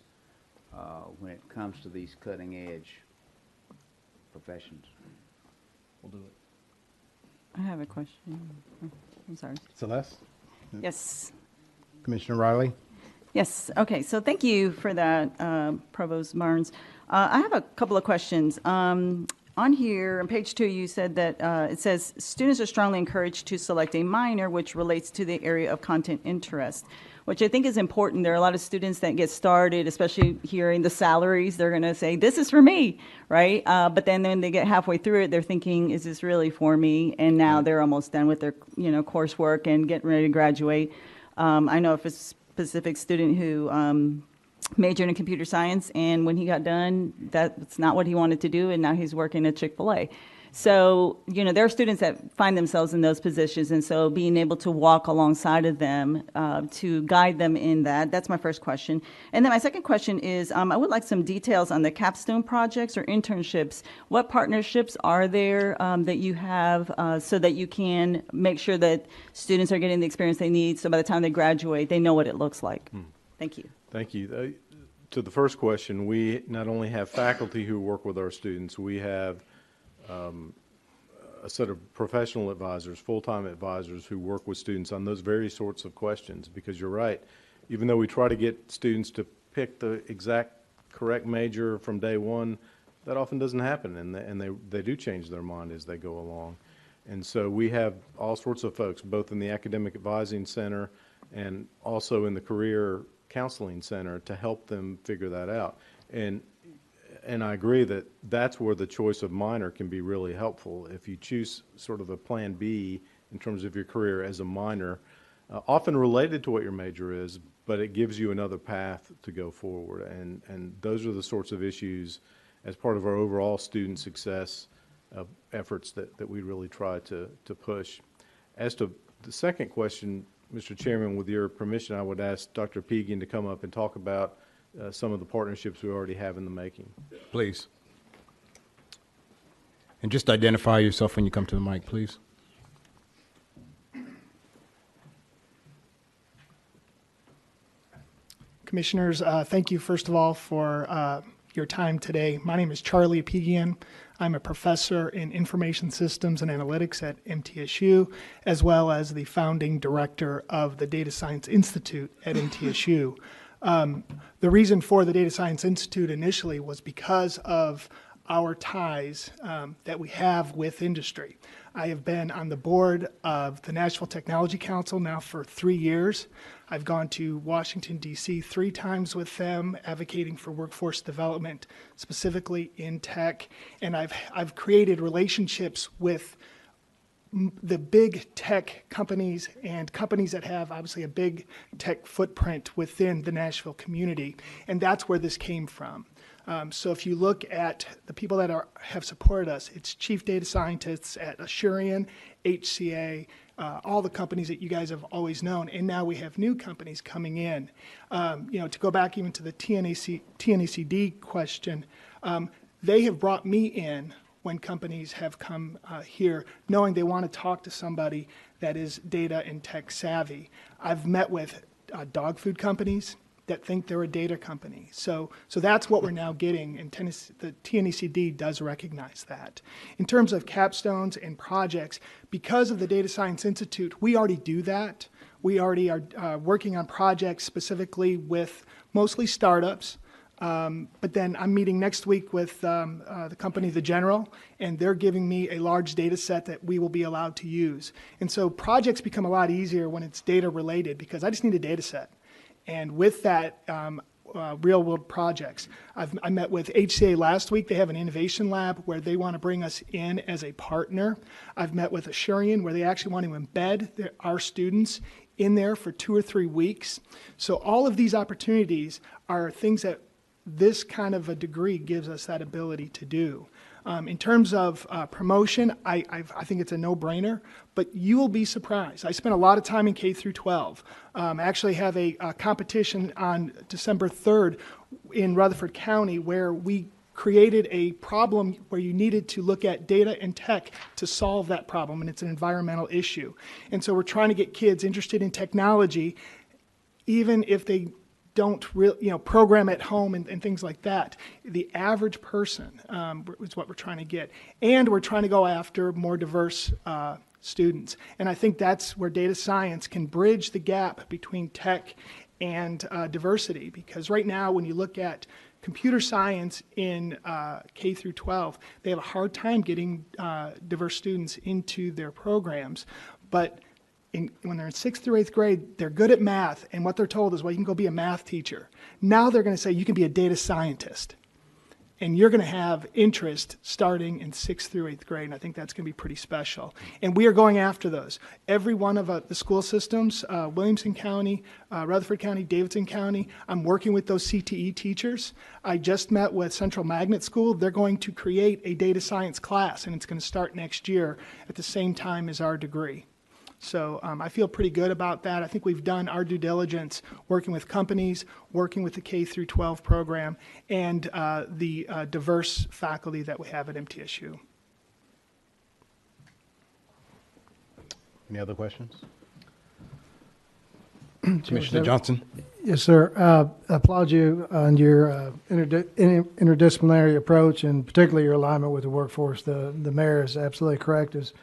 when it comes to these cutting edge professions? We'll do it. I have a question. I'm sorry. Celeste? Yes. Commissioner Riley? Yes. Okay. So thank you for that, Provost Barnes. I have a couple of questions. On here, on page 2, you said that it says students are strongly encouraged to select a minor which relates to the area of content interest, which I think is important. There are a lot of students that get started, especially hearing the salaries. They're going to say, this is for me, right? But then when they get halfway through it, they're thinking, is this really for me? And now they're almost done with their coursework and getting ready to graduate. I know of a specific student who majored in computer science, and when he got done, that's not what he wanted to do, and now he's working at Chick-fil-A. So, there are students that find themselves in those positions, and so being able to walk alongside of them to guide them in that's my first question. And then my second question is, I would like some details on the capstone projects or internships. What partnerships are there that you have so that you can make sure that students are getting the experience they need, so by the time they graduate, they know what it looks like? Thank you. Thank you. To the first question, we not only have faculty who work with our students, we have a set of professional advisors, full-time advisors who work with students on those very sorts of questions, because you're right. Even though we try to get students to pick the exact correct major from day one, that often doesn't happen, and they do change their mind as they go along. And so we have all sorts of folks, both in the Academic Advising Center and also in the Career Counseling Center, to help them figure that out. And I agree that that's where the choice of minor can be really helpful. If you choose sort of a plan B in terms of your career as a minor, often related to what your major is, but it gives you another path to go forward. And those are the sorts of issues as part of our overall student success efforts that we really try to push. As to the second question, Mr. Chairman, with your permission, I would ask Dr. Pegan to come up and talk about some of the partnerships we already have in the making. Please. And just identify yourself when you come to the mic, please. Commissioners, thank you, first of all, for your time today. My name is Charlie Pegian. I'm a professor in Information Systems and Analytics at MTSU, as well as the founding director of the Data Science Institute at MTSU. The reason for the Data Science Institute initially was because of our ties that we have with industry. I have been on the board of the Nashville Technology Council now for 3 years. I've gone to Washington, D.C. 3 times with them, advocating for workforce development, specifically in tech. And I've created relationships with the big tech companies and companies that have obviously a big tech footprint within the Nashville community. And that's where this came from. So if you look at the people that have supported us, it's chief data scientists at Assurion, HCA, all the companies that you guys have always known, and now we have new companies coming in. To go back even to the TNACD question, they have brought me in when companies have come here knowing they want to talk to somebody that is data and tech savvy. I've met with dog food companies, that think they're a data company. So that's what we're now getting, and Tennessee, the TNECD does recognize that. In terms of capstones and projects, because of the Data Science Institute, we already do that. We already are working on projects specifically with mostly startups. But then I'm meeting next week with the company, The General, and they're giving me a large data set that we will be allowed to use. And so projects become a lot easier when it's data related because I just need a data set. And with that, real world projects. I met with HCA last week. They have an innovation lab where they want to bring us in as a partner. I've met with Assurian where they actually want to embed our students in there for 2 or 3 weeks. So all of these opportunities are things that this kind of a degree gives us that ability to do. In terms of promotion, I think it's a no-brainer, but you will be surprised. I spent a lot of time in K through 12. I actually have a competition on December 3rd in Rutherford County where we created a problem where you needed to look at data and tech to solve that problem, and it's an environmental issue. And so we're trying to get kids interested in technology, even if they don't program at home and things like that. The average person is what we're trying to get. And we're trying to go after more diverse students. And I think that's where data science can bridge the gap between tech and diversity. Because right now, when you look at computer science in K through 12, they have a hard time getting diverse students into their programs. But when they're in 6th through 8th grade, they're good at math, and what they're told is, well, you can go be a math teacher. Now they're going to say you can be a data scientist, and you're going to have interest starting in 6th through 8th grade, and I think that's going to be pretty special. And we are going after those. Every one of the school systems, Williamson County, Rutherford County, Davidson County, I'm working with those CTE teachers. I just met with Central Magnet School. They're going to create a data science class, and it's going to start next year at the same time as our degree. So I feel pretty good about that. I think we've done our due diligence working with companies, working with the K through 12 program, and the diverse faculty that we have at MTSU. Any other questions? Commissioner Johnson. Yes, sir. I applaud you on your interdisciplinary approach, and particularly your alignment with the workforce. The mayor is absolutely correct, as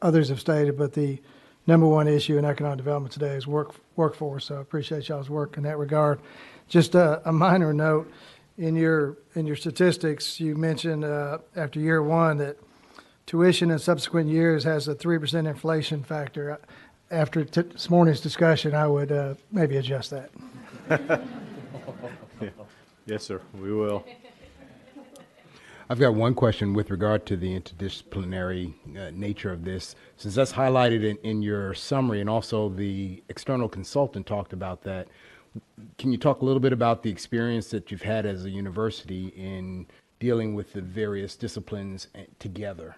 others have stated, but the number one issue in economic development today is workforce. So I appreciate y'all's work in that regard. Just a minor note, in your statistics, you mentioned after year one that tuition in subsequent years has a 3% inflation factor. After this morning's discussion, I would maybe adjust that. Yeah. Yes, sir, we will. I've got one question with regard to the interdisciplinary nature of this. Since that's highlighted in your summary, and also the external consultant talked about that, can you talk a little bit about the experience that you've had as a university in dealing with the various disciplines together?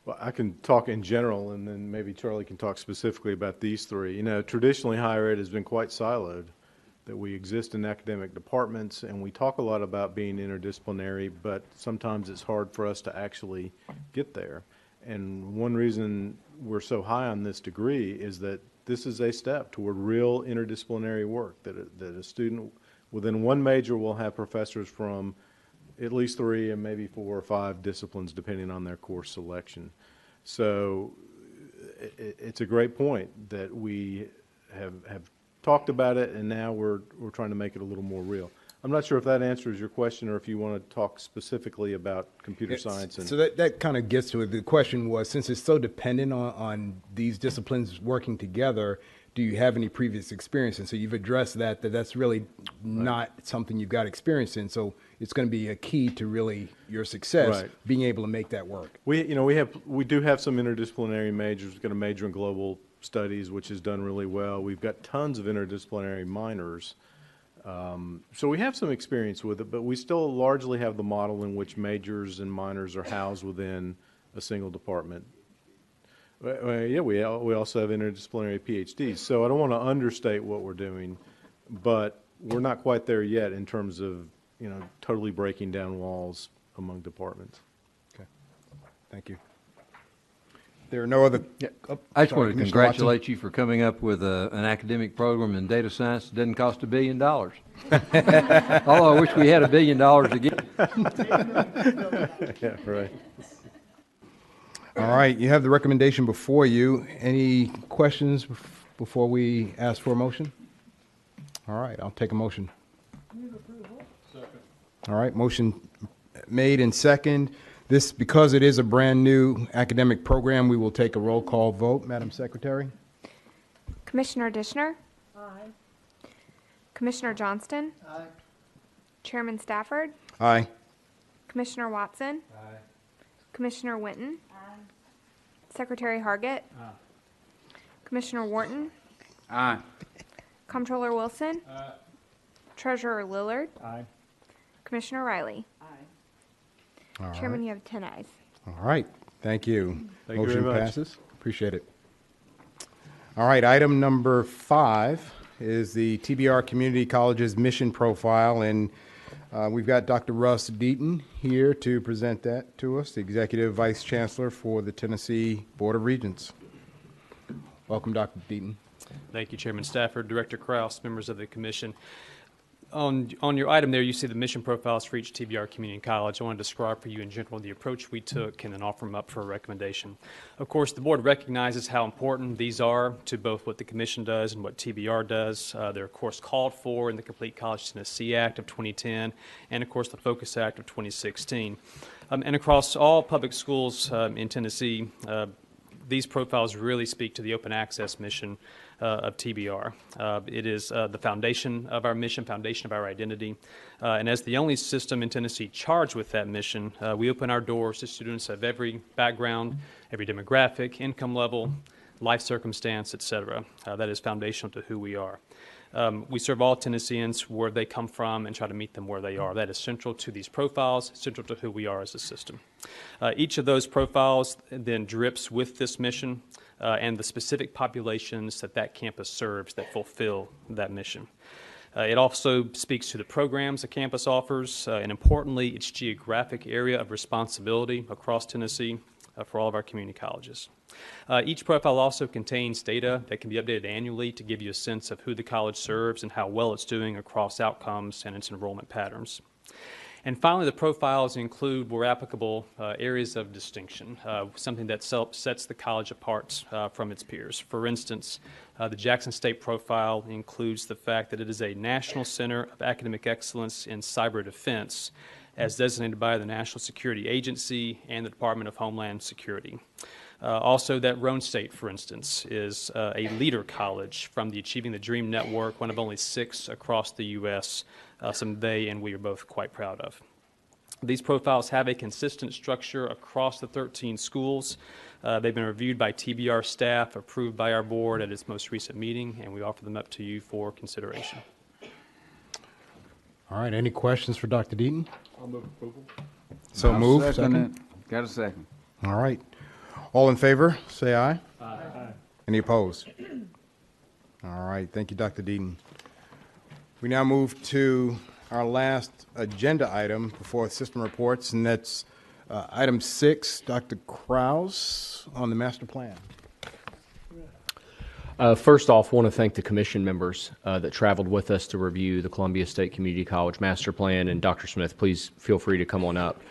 Well, I can talk in general, and then maybe Charlie can talk specifically about these three. You know, traditionally higher ed has been quite siloed, that we exist in academic departments, and we talk a lot about being interdisciplinary, but sometimes it's hard for us to actually get there. And one reason we're so high on this degree is that this is a step toward real interdisciplinary work, that a student within one major will have professors from at least 3 and maybe 4 or 5 disciplines, depending on their course selection. So it's a great point that we have talked about it, and now we're trying to make it a little more real. I'm not sure if that answers your question, or if you want to talk specifically about computer science. So that kind of gets to it. The question was, since it's so dependent on these disciplines working together, do you have any previous experience? And so you've addressed that's really not something you've got experience in. So it's going to be a key to really your success, being able to make that work. We do have some interdisciplinary majors. We've got a major in global studies, which has done really well. We've got tons of interdisciplinary minors. So we have some experience with it, but we still largely have the model in which majors and minors are housed within a single department. Yeah, we also have interdisciplinary PhDs. So I don't want to understate what we're doing, but we're not quite there yet in terms of, totally breaking down walls among departments. Okay. Thank you. there are no other. I just Sorry, want to Mr. congratulate you for coming up with an academic program in data science that doesn't cost $1 billion. Although I wish we had $1 billion again. Yeah, right. All right, you have the recommendation before you. Any questions before we ask for a motion? All right, I'll take a motion. All right, motion made and second. This, because it is a brand-new academic program, we will take a roll call vote. Madam Secretary? Commissioner Dishner? Aye. Commissioner Johnston? Aye. Chairman Stafford? Aye. Commissioner Watson? Aye. Commissioner Winton? Secretary Hargett? Commissioner Wharton? Aye. Comptroller Wilson? Treasurer Lillard? Aye. Commissioner Riley? All Chairman, right. you have 10 ayes. All right, thank you. Thank you Motion very much. passes. Appreciate it. All right, item number 5 is the TBR Community College's mission profile, and we've got Dr. Russ Deaton here to present that to us, the Executive Vice Chancellor for the Tennessee Board of Regents. Welcome, Dr. Deaton. Thank you, Chairman Stafford, Director Kraus, members of the Commission. On your item there, you see the mission profiles for each TBR community college. I want to describe for you in general the approach we took and then offer them up for a recommendation. Of course, the board recognizes how important these are to both what the Commission does and what TBR does. They're, of course, called for in the Complete College Tennessee Act of 2010 and, of course, the Focus Act of 2016. And across all public schools in Tennessee, these profiles really speak to the open access mission of TBR. It is the foundation of our mission, foundation of our identity. And as the only system in Tennessee charged with that mission, we open our doors to students of every background, every demographic, income level, life circumstance, etc. That is foundational to who we are. We serve all Tennesseans where they come from and try to meet them where they are. That is central to these profiles, central to who we are as a system. Each of those profiles then drips with this mission and the specific populations that campus serves that fulfill that mission. It also speaks to the programs a campus offers, and importantly, its geographic area of responsibility across Tennessee for all of our community colleges. Each profile also contains data that can be updated annually to give you a sense of who the college serves and how well it's doing across outcomes and its enrollment patterns. And finally, the profiles include, where applicable, areas of distinction, something that sets the college apart from its peers. For instance, the Jackson State profile includes the fact that it is a National Center of Academic Excellence in Cyber Defense, as designated by the National Security Agency and the Department of Homeland Security. Also, that Roane State, for instance, is a leader college from the Achieving the Dream Network, one of only 6 across the U.S., some they and we are both quite proud of. These profiles have a consistent structure across the 13 schools. They've been reviewed by TBR staff, approved by our board at its most recent meeting, and we offer them up to you for consideration. All right, any questions for Dr. Deaton? I'll move approval. So I'll moved. second it. Got a second. All right. All in favor, say aye. Aye. Any opposed? All right, thank you, Dr. Deaton. We now move to our last agenda item before system reports, and that's item 6, Dr. Kraus on the master plan. First off, I want to thank the commission members that traveled with us to review the Columbia State Community College Master Plan. And Dr. Smith, please feel free to come on up.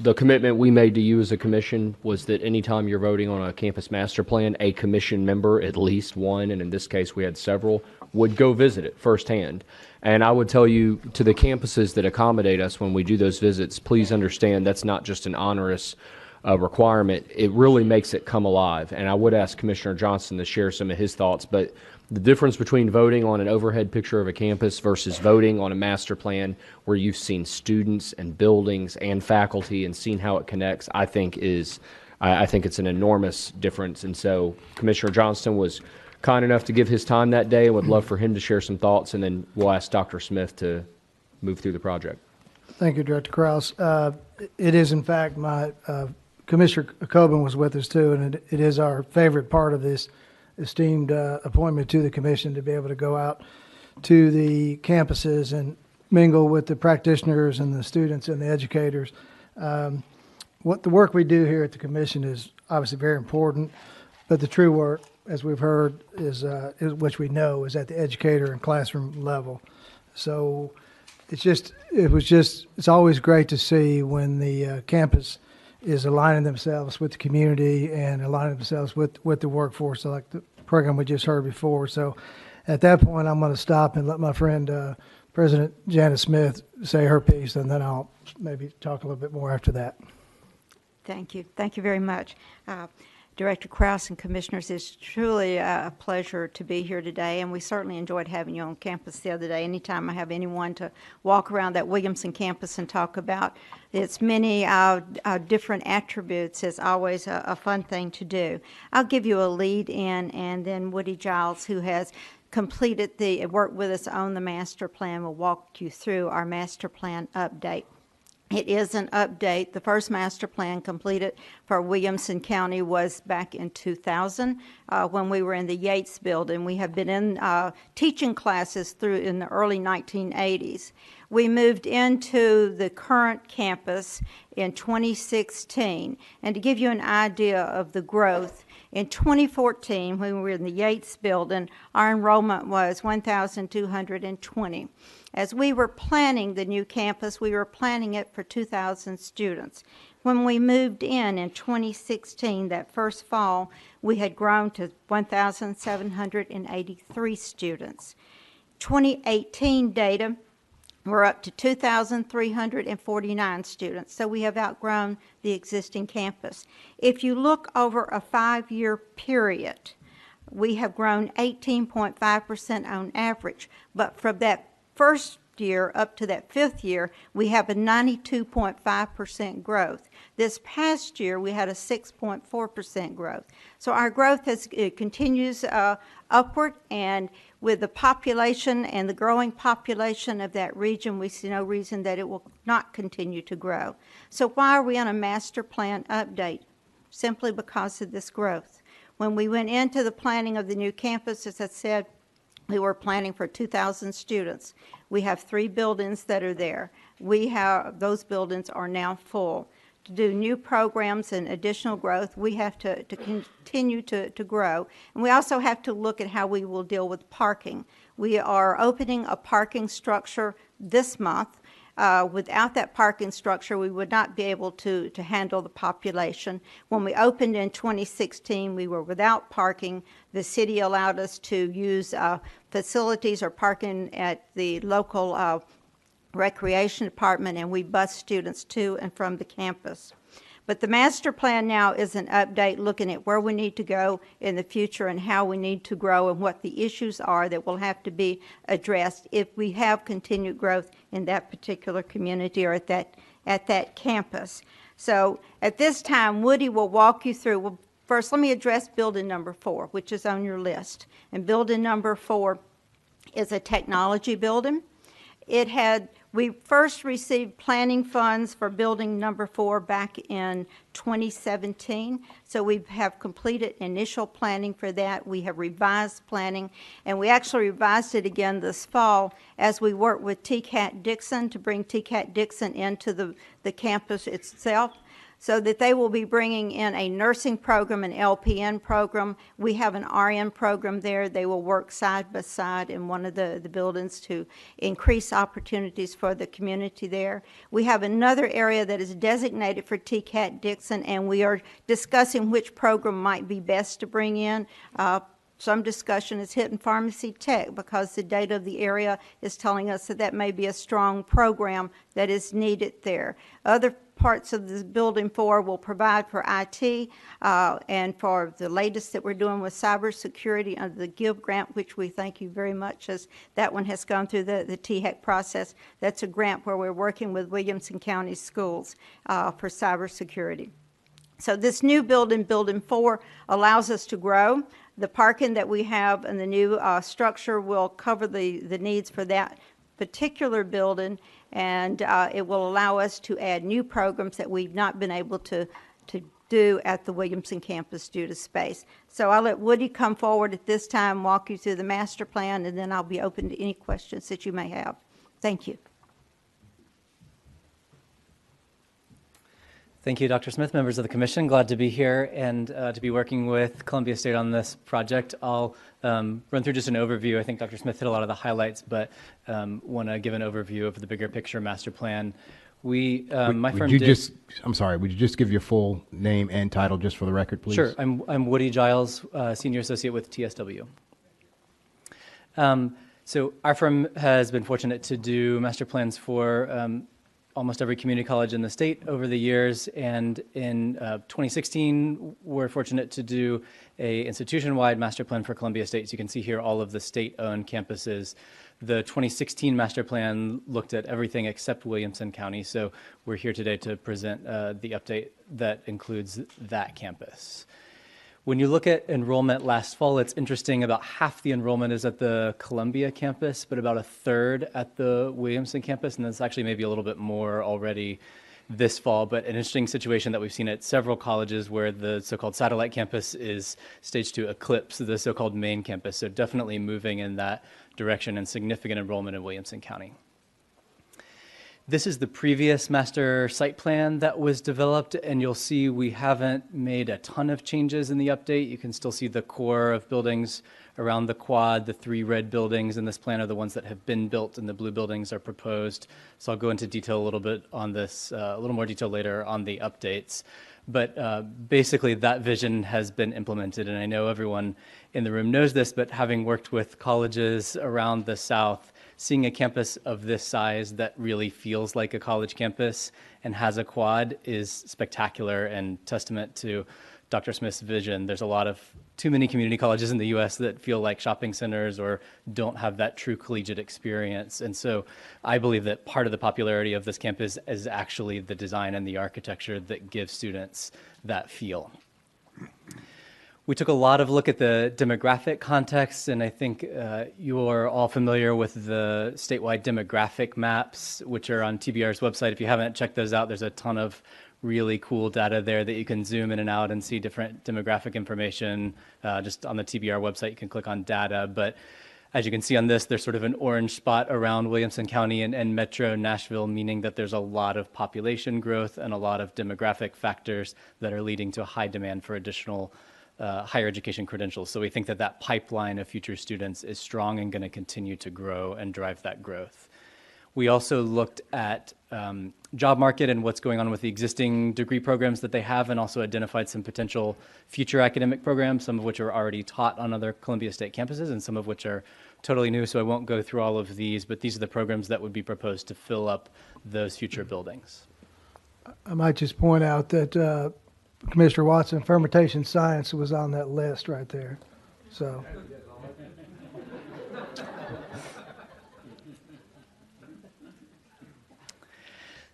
The commitment we made to you as a commission was that anytime you're voting on a campus master plan, a commission member, at least one, and in this case we had several, would go visit it firsthand. And I would tell you, to the campuses that accommodate us when we do those visits, please understand that's not just an onerous requirement. It really makes it come alive. And I would ask Commissioner Johnson to share some of his thoughts, but the difference between voting on an overhead picture of a campus versus voting on a master plan where you've seen students and buildings and faculty and seen how it connects, I think it's an enormous difference. And so Commissioner Johnston was kind enough to give his time that day, and would love for him to share some thoughts, and then we'll ask Dr. Smith to move through the project. Thank you, Director Kraus. It is, in fact, my Commissioner Coben was with us too, and it is our favorite part of this esteemed appointment to the commission to be able to go out to the campuses and mingle with the practitioners and the students and the educators. what the work we do here at the commission is obviously very important, but the true work, as we've heard, is which we know is at the educator and classroom level. So it's always great to see when the campus is aligning themselves with the community and aligning themselves with the workforce, like the program we just heard before. So at that point, I'm going to stop and let my friend, President Janice Smith, say her piece, and then I'll maybe talk a little bit more after that. Thank you. Thank you very much. Director Krause and Commissioners, it's truly a pleasure to be here today, and we certainly enjoyed having you on campus the other day. Anytime I have anyone to walk around that Williamson campus and talk about its many different attributes is always a fun thing to do. I'll give you a lead in, and then Woody Giles, who has completed work with us on the master plan, will walk you through our master plan update. It is an update. The first master plan completed for Williamson County was back in 2000 when we were in the Yates building. We have been in teaching classes through in the early 1980s. We moved into the current campus in 2016. And to give you an idea of the growth, in 2014, when we were in the Yates building, our enrollment was 1,220. As we were planning the new campus, we were planning it for 2,000 students. When we moved in 2016, that first fall, we had grown to 1,783 students. 2018 data, we're up to 2,349 students, so we have outgrown the existing campus. If you look over a 5-year period, we have grown 18.5% on average, but from that first year up to that 5th year, we have a 92.5% growth. This past year, we had a 6.4% growth. So our growth continues upward, and with the population and the growing population of that region, we see no reason that it will not continue to grow. So why are we on a master plan update? Simply because of this growth. When we went into the planning of the new campus, as I said, we were planning for 2,000 students. We have 3 buildings that are there. Those buildings are now full. To do new programs and additional growth, we have to continue to grow. And we also have to look at how we will deal with parking. We are opening a parking structure this month. Without that parking structure, we would not be able to handle the population. When we opened in 2016, we were without parking. The city allowed us to use facilities or parking at the local recreation department, and we bus students to and from the campus. But the master plan now is an update looking at where we need to go in the future and how we need to grow and what the issues are that will have to be addressed if we have continued growth in that particular community or at that campus. So at this time, Woody will walk you through. Well, first, let me address building number 4, which is on your list. And building number 4 is a technology building. We first received planning funds for building number 4 back in 2017. So we have completed initial planning for that. We have revised planning, and we actually revised it again this fall as we work with TCAT Dixon to bring TCAT Dixon into the campus itself, so that they will be bringing in a nursing program, an LPN program. We have an RN program there. They will work side by side in one of the buildings to increase opportunities for the community there. We have another area that is designated for TCAT Dixon, and we are discussing which program might be best to bring in. Some discussion is hitting pharmacy tech because the data of the area is telling us that may be a strong program that is needed there. Other parts of the building 4 will provide for IT and for the latest that we're doing with cybersecurity under the GIVE grant, which we thank you very much as that one has gone through the THEC process. That's a grant where we're working with Williamson County Schools for cybersecurity. So this new building, building 4, allows us to grow. The parking that we have in the new structure will cover the needs for that particular building, and it will allow us to add new programs that we've not been able to do at the Williamson campus due to space. So I'll let Woody come forward at this time, walk you through the master plan, and then I'll be open to any questions that you may have. Thank you. Thank you, Dr. Smith, members of the commission. Glad to be here and to be working with Columbia State on this project. I'll run through just an overview. I think Dr. Smith hit a lot of the highlights, but want to give an overview of the bigger picture master plan. My firm would you just give your full name and title just for the record, please? Sure. I'm Woody Giles, Senior Associate with TSW. So our firm has been fortunate to do master plans for almost every community college in the state over the years, and in 2016, we're fortunate to do a institution-wide master plan for Columbia State. So you can see here all of the state-owned campuses. The 2016 master plan looked at everything except Williamson County, so we're here today to present the update that includes that campus. When you look at enrollment last fall, it's interesting, about half the enrollment is at the Columbia campus, but about a third at the Williamson campus, and that's actually maybe a little bit more already this fall, but an interesting situation that we've seen at several colleges where the so-called satellite campus is staged to eclipse the so-called main campus, so definitely moving in that direction and significant enrollment in Williamson County. This is the previous master site plan that was developed, and you'll see we haven't made a ton of changes in the update. You can still see the core of buildings around the quad. The 3 red buildings in this plan are the ones that have been built, and the blue buildings are proposed. So I'll go into detail a little bit on this, a little more detail later on the updates. But basically that vision has been implemented, and I know everyone in the room knows this, but having worked with colleges around the South, seeing a campus of this size that really feels like a college campus and has a quad is spectacular and testament to Dr. Smith's vision. There's too many community colleges in the U.S. that feel like shopping centers or don't have that true collegiate experience. And so I believe that part of the popularity of this campus is actually the design and the architecture that gives students that feel. We took a lot of look at the demographic context, and I think you are all familiar with the statewide demographic maps, which are on TBR's website. If you haven't checked those out, there's a ton of really cool data there that you can zoom in and out and see different demographic information. Just on the TBR website, you can click on data. But as you can see on this, there's sort of an orange spot around Williamson County and Metro Nashville, meaning that there's a lot of population growth and a lot of demographic factors that are leading to a high demand for additional higher education credentials. So we think that that pipeline of future students is strong and going to continue to grow and drive that growth. We also looked at job market and what's going on with the existing degree programs that they have, and also identified some potential future academic programs, some of which are already taught on other Columbia State campuses and some of which are totally new. So I won't go through all of these, but these are the programs that would be proposed to fill up those future buildings. I might just point out that Commissioner Watson, fermentation science was on that list right there. So.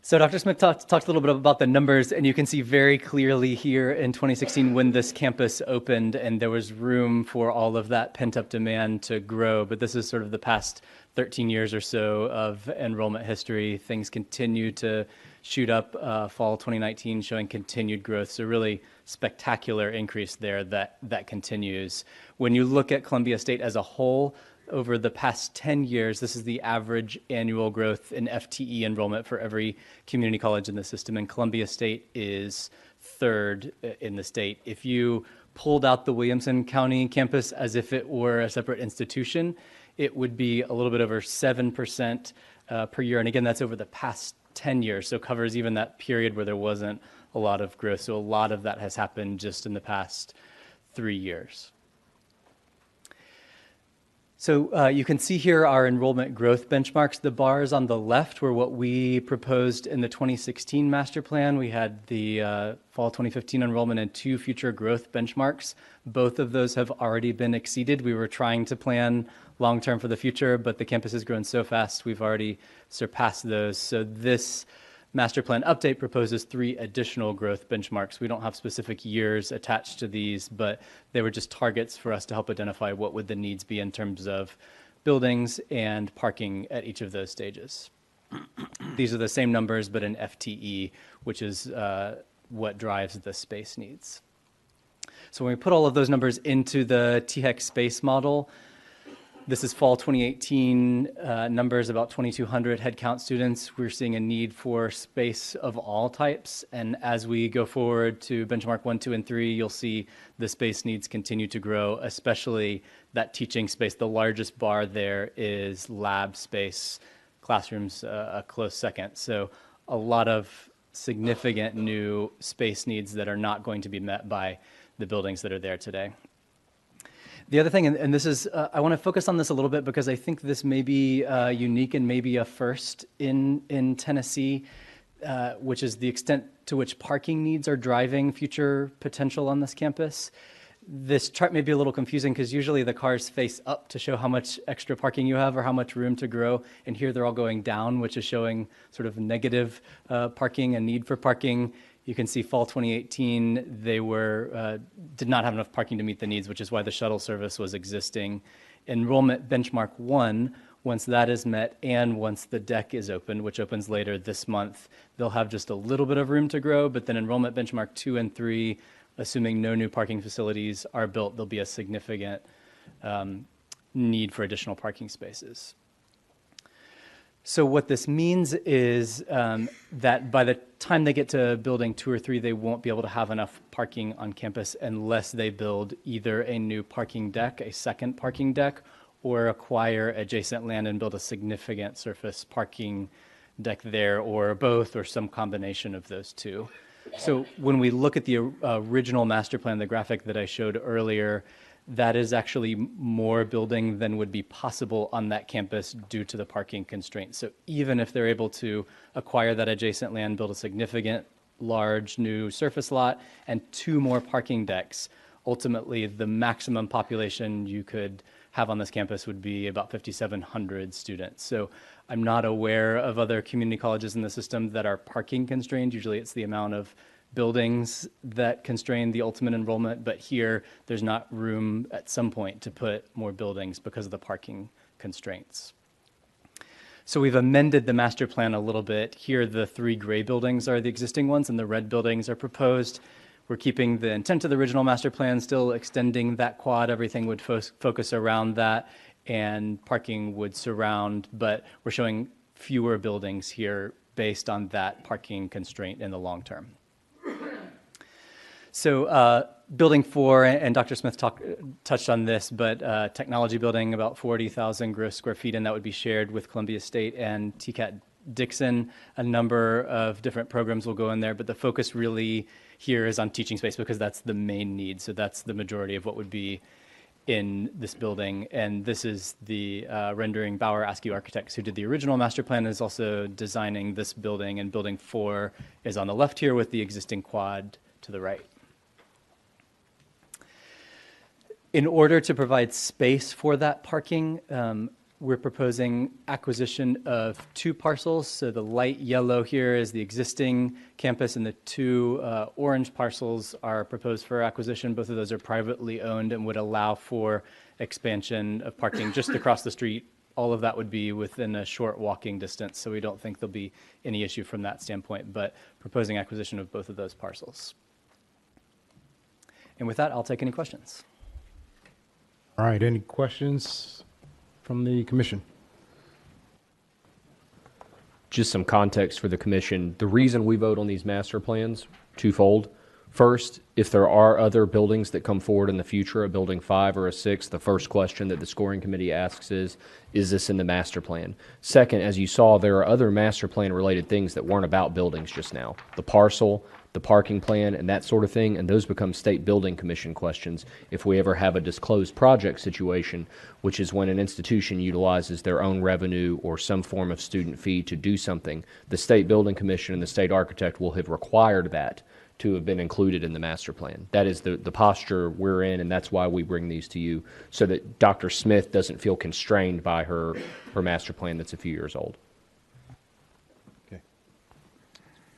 So Dr. Smith talked a little bit about the numbers, and you can see very clearly here in 2016 when this campus opened, and there was room for all of that pent-up demand to grow. But this is sort of the past 13 years or so of enrollment history. Things continue to shoot up, fall 2019 showing continued growth. So really spectacular increase there that continues. When you look at Columbia State as a whole, over the past 10 years, this is the average annual growth in FTE enrollment for every community college in the system, and Columbia State is third in the state. If you pulled out the Williamson County campus as if it were a separate institution, it would be a little bit over 7% per year. And again, that's over the past 10 years, so covers even that period where there wasn't a lot of growth. So a lot of that has happened just in the past 3 years. So you can see here our enrollment growth benchmarks. The bars on the left were what we proposed in the 2016 master plan. We had the fall 2015 enrollment and 2 future growth benchmarks. Both of those have already been exceeded. We were trying to plan long-term for the future, but the campus has grown so fast, we've already surpassed those. So this master plan update proposes 3 additional growth benchmarks. We don't have specific years attached to these, but they were just targets for us to help identify what would the needs be in terms of buildings and parking at each of those stages. These are the same numbers, but in FTE, which is what drives the space needs. So when we put all of those numbers into the THEC space model, This is fall 2018 numbers, about 2,200 headcount students. We're seeing a need for space of all types. And as we go forward to benchmark 1, 2, and 3, you'll see the space needs continue to grow, especially that teaching space. The largest bar there is lab space, classrooms a close second. So a lot of significant new space needs that are not going to be met by the buildings that are there today. The other thing, and this is, I want to focus on this a little bit because I think this may be unique and maybe a first in Tennessee, which is the extent to which parking needs are driving future potential on this campus. This chart may be a little confusing because usually the cars face up to show how much extra parking you have or how much room to grow, and here they're all going down, which is showing sort of negative parking and need for parking. You can see fall 2018, they did not have enough parking to meet the needs, which is why the shuttle service was existing. Enrollment benchmark 1, once that is met and once the THEC is open, which opens later this month, they'll have just a little bit of room to grow, but then enrollment benchmark 2 and 3, assuming no new parking facilities are built, there'll be a significant need for additional parking spaces. So what this means is that by the time they get to building 2 or 3, they won't be able to have enough parking on campus unless they build either a new parking deck, a second parking deck, or acquire adjacent land and build a significant surface parking deck there, or both, or some combination of those two. So when we look at the original master plan, the graphic that I showed earlier, that is actually more building than would be possible on that campus due to the parking constraints. So even if they're able to acquire that adjacent land, build a significant, large new surface lot, and 2 more parking decks, ultimately the maximum population you could have on this campus would be about 5,700 students. So I'm not aware of other community colleges in the system that are parking constrained. Usually it's the amount of buildings that constrain the ultimate enrollment, but here there's not room at some point to put more buildings because of the parking constraints. So we've amended the master plan a little bit. Here the 3 gray buildings are the existing ones and the red buildings are proposed. We're keeping the intent of the original master plan, still extending that quad. Everything would focus around that and parking would surround, but we're showing fewer buildings here based on that parking constraint in the long term. So building 4, and Dr. Smith touched on this, but technology building, about 40,000 gross square feet, and that would be shared with Columbia State and TCAT Dixon. A number of different programs will go in there, but the focus really here is on teaching space because that's the main need. So that's the majority of what would be in this building. And this is the rendering Bauer Askew Architects, who did the original master plan, is also designing this building, and building 4 is on the left here with the existing quad to the right. In order to provide space for that parking, we're proposing acquisition of 2 parcels. So the light yellow here is the existing campus, and the 2 orange parcels are proposed for acquisition. Both of those are privately owned and would allow for expansion of parking just across the street. All of that would be within a short walking distance, so we don't think there'll be any issue from that standpoint, but proposing acquisition of both of those parcels. And with that, I'll take any questions. All right, any questions from the commission? Just some context for the commission. The reason we vote on these master plans, twofold. First, if there are other buildings that come forward in the future, a building 5 or a 6, the first question that the scoring committee asks is this in the master plan? Second, as you saw, there are other master plan related things that weren't about buildings just now. The parcel, the parking plan, and that sort of thing, and those become state building commission questions if we ever have a disclosed project situation, which is when an institution utilizes their own revenue or some form of student fee to do something. The state building commission and the state architect will have required that to have been included in the master plan. That is the posture we're in, and that's why we bring these to you, so that Dr. Smith doesn't feel constrained by her master plan that's a few years old. Okay.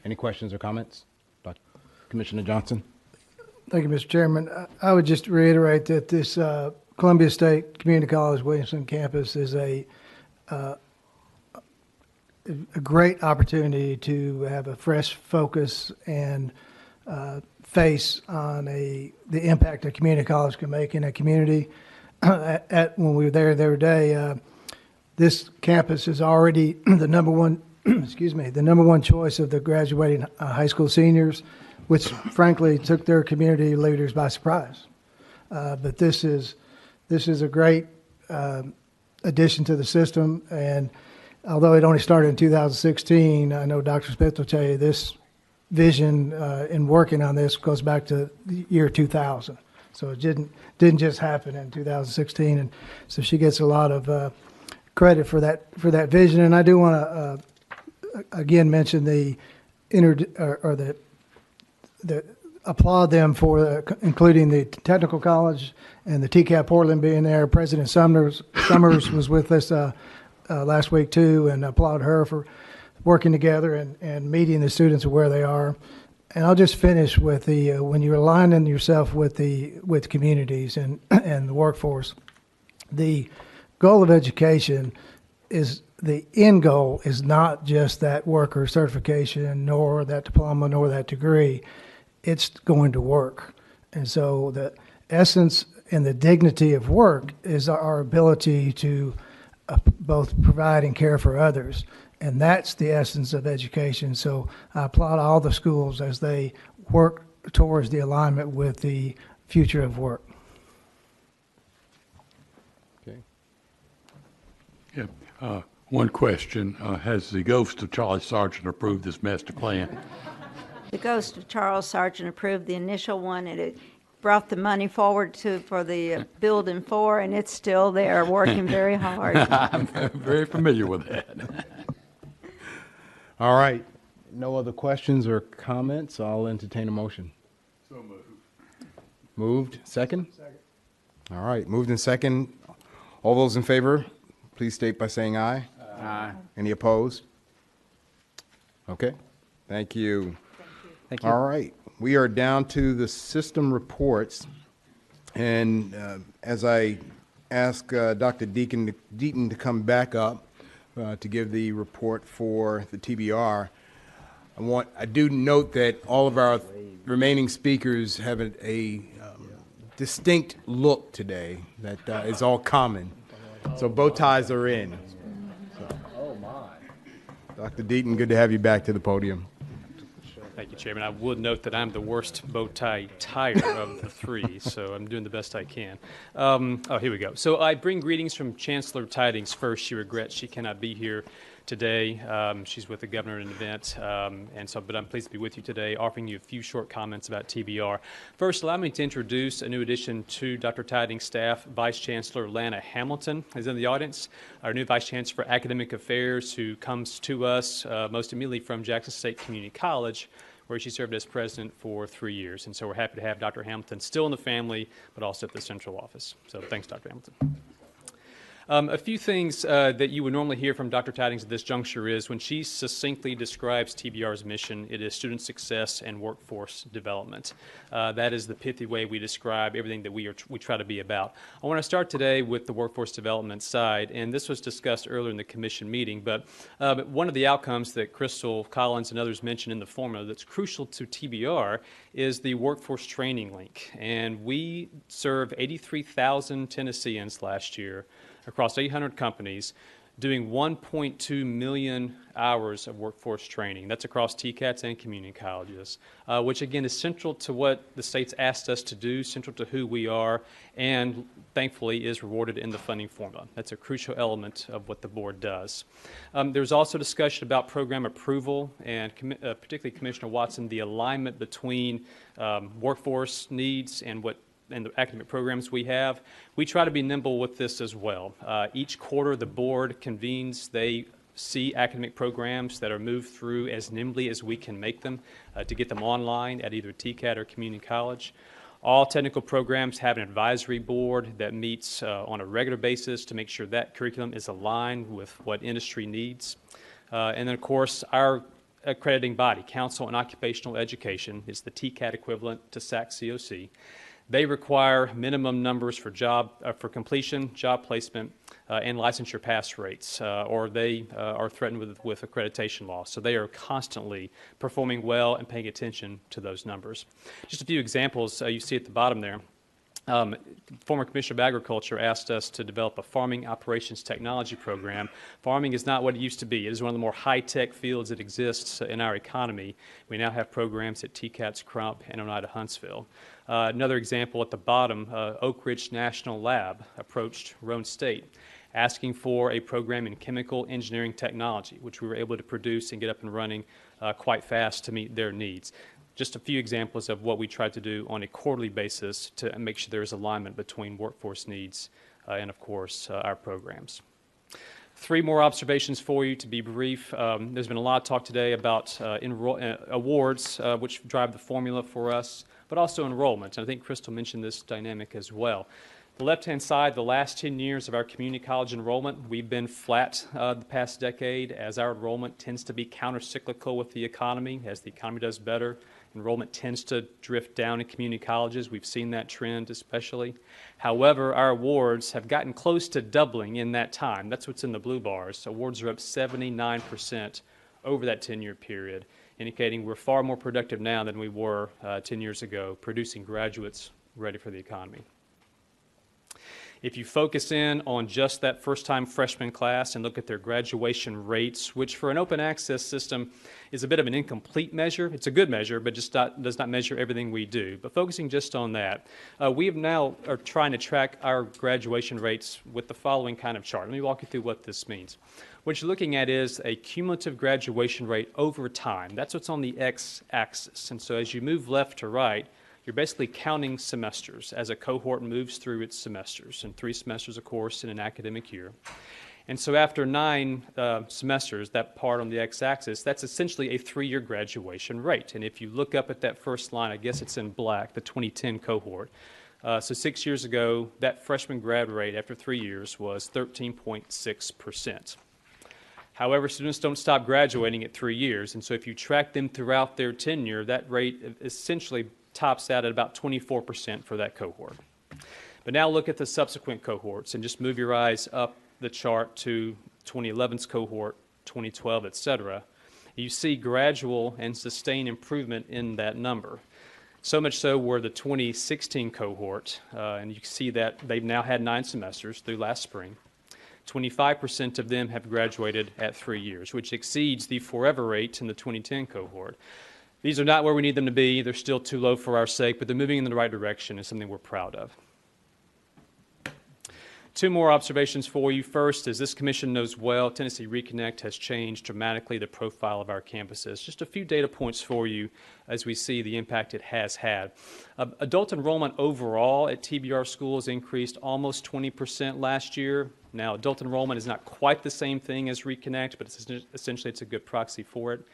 Any questions or comments? Commissioner Johnson. Thank you, Mr. Chairman. I would just reiterate that this Columbia State Community College Williamson campus is a great opportunity to have a fresh focus and face on the impact a community college can make in a community. when we were there the other day, this campus is already the number one, excuse me, the number one choice of the graduating high school seniors, which frankly took their community leaders by surprise. But this is a great addition to the system, and although it only started in 2016, I know Dr. Smith will tell you this vision in working on this goes back to the year 2000. So it didn't just happen in 2016, and so she gets a lot of credit for that vision. And I do want to again mention the applaud them for including the technical college and the TCAP Portland being there. President Summers was with us last week too, and applaud her for working together and meeting the students where they are. And I'll just finish with the when you're aligning yourself with communities and the workforce, the goal of education is the end goal is not just that worker certification, nor that diploma, nor that degree. It's going to work. And so the essence and the dignity of work is our ability to both provide and care for others. And that's the essence of education. So I applaud all the schools as they work towards the alignment with the future of work. Okay. Yeah. One question. Has the ghost of Charlie Sargent approved this master plan? The ghost of Charles Sargent approved the initial one, and it brought the money forward for the building 4, and it's still there, working very hard. I'm very familiar with that. All right. No other questions or comments? I'll entertain a motion. So moved. Moved. Second? Second. All right. Moved and second. All those in favor, please state by saying aye. Aye. Any opposed? Okay. Thank you. Thank you. All right. We are down to the system reports. And as I ask Dr. Deaton to come back up to give the report for the TBR, I do note that all of our remaining speakers have a distinct look today that is all common. So bow ties are in. Oh, my. Dr. Deaton, good to have you back to the podium. Thank you, Chairman. I would note that I'm the worst bow tie tire of the three, so I'm doing the best I can. Here we go. So I bring greetings from Chancellor Tidings first. She regrets she cannot be here today. She's with the governor at an event, but I'm pleased to be with you today, offering you a few short comments about TBR. First, allow me to introduce a new addition to Dr. Tidings' staff. Vice Chancellor Lana Hamilton is in the audience, our new Vice Chancellor for Academic Affairs, who comes to us most immediately from Jackson State Community College, where she served as president for 3 years. And so we're happy to have Dr. Hamilton still in the family, but also at the central office. So thanks, Dr. Hamilton. A few things that you would normally hear from Dr. Tidings at this juncture is when she succinctly describes TBR's mission, it is student success and workforce development. That is the pithy way we describe everything that we try to be about. I want to start today with the workforce development side, and this was discussed earlier in the commission meeting, but one of the outcomes that Crystal Collins and others mentioned in the formula that's crucial to TBR is the workforce training link. And we served 83,000 Tennesseans last year across 800 companies, doing 1.2 million hours of workforce training. That's across TCATs and community colleges, which again is central to what the state's asked us to do, central to who we are, and thankfully is rewarded in the funding formula. That's a crucial element of what the board does. There's also discussion about program approval, and particularly Commissioner Watson, the alignment between workforce needs and the academic programs we have. We try to be nimble with this as well. Each quarter the board convenes. They see academic programs that are moved through as nimbly as we can make them to get them online at either TCAT or community college. All technical programs have an advisory board that meets on a regular basis to make sure that curriculum is aligned with what industry needs. And then, of course, our accrediting body, Council on Occupational Education, is the TCAT equivalent to SAC-COC. They require minimum numbers for completion, job placement, and licensure pass rates, or they are threatened with accreditation loss. So they are constantly performing well and paying attention to those numbers. Just a few examples you see at the bottom there. Former Commissioner of Agriculture asked us to develop a farming operations technology program. Farming is not what it used to be. It is one of the more high-tech fields that exists in our economy. We now have programs at TCATS, Crump, and Oneida Huntsville. Another example at the bottom, Oak Ridge National Lab approached Roane State asking for a program in chemical engineering technology, which we were able to produce and get up and running quite fast to meet their needs. Just a few examples of what we try to do on a quarterly basis to make sure there is alignment between workforce needs and, of course, our programs. 3 more observations for you to be brief. There's been a lot of talk today about awards, which drive the formula for us, but also enrollment. And I think Crystal mentioned this dynamic as well. The left-hand side, the last 10 years of our community college enrollment, we've been flat the past decade as our enrollment tends to be counter-cyclical with the economy. As the economy does better, enrollment tends to drift down in community colleges. We've seen that trend especially. However, our awards have gotten close to doubling in that time. That's what's in the blue bars. Awards are up 79% over that 10-year period, indicating we're far more productive now than we were 10 years ago, producing graduates ready for the economy. If you focus in on just that first-time freshman class and look at their graduation rates, which for an open access system is a bit of an incomplete measure. It's a good measure, but just does not measure everything we do. But focusing just on that, we now are trying to track our graduation rates with the following kind of chart. Let me walk you through what this means. What you're looking at is a cumulative graduation rate over time. That's what's on the x-axis. And so as you move left to right, you're basically counting semesters as a cohort moves through its semesters, and 3 semesters, of course, in an academic year. And so after 9 semesters, that part on the x-axis, that's essentially a 3-year graduation rate. And if you look up at that first line, I guess it's in black, the 2010 cohort. So 6 years ago, that freshman grad rate after 3 years was 13.6%. However, students don't stop graduating at 3 years, and so if you track them throughout their tenure, that rate essentially tops out at about 24% for that cohort. But now look at the subsequent cohorts and just move your eyes up the chart to 2011's cohort, 2012, et cetera. You see gradual and sustained improvement in that number. So much so where the 2016 cohort, and you can see that they've now had 9 semesters through last spring. 25% of them have graduated at 3 years, which exceeds the forever rate in the 2010 cohort. These are not where we need them to be. They're still too low for our sake, but they're moving in the right direction and something we're proud of. 2 more observations for you. First, as this commission knows well, Tennessee Reconnect has changed dramatically the profile of our campuses. Just a few data points for you as we see the impact it has had. Adult enrollment overall at TBR schools increased almost 20% last year. Now, adult enrollment is not quite the same thing as Reconnect, but essentially it's a good proxy for it.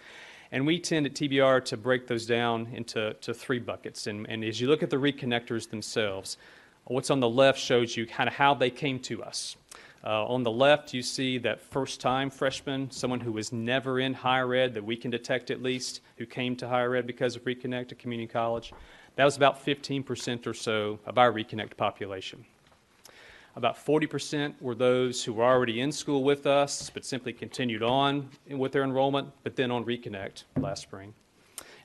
And we tend at TBR to break those down into 3 buckets. And as you look at the reconnectors themselves, what's on the left shows you kind of how they came to us. On the left, you see that first-time freshman, someone who was never in higher ed, that we can detect at least, who came to higher ed because of Reconnect at community college. That was about 15% or so of our Reconnect population. About 40% were those who were already in school with us, but simply continued on with their enrollment, but then on Reconnect last spring.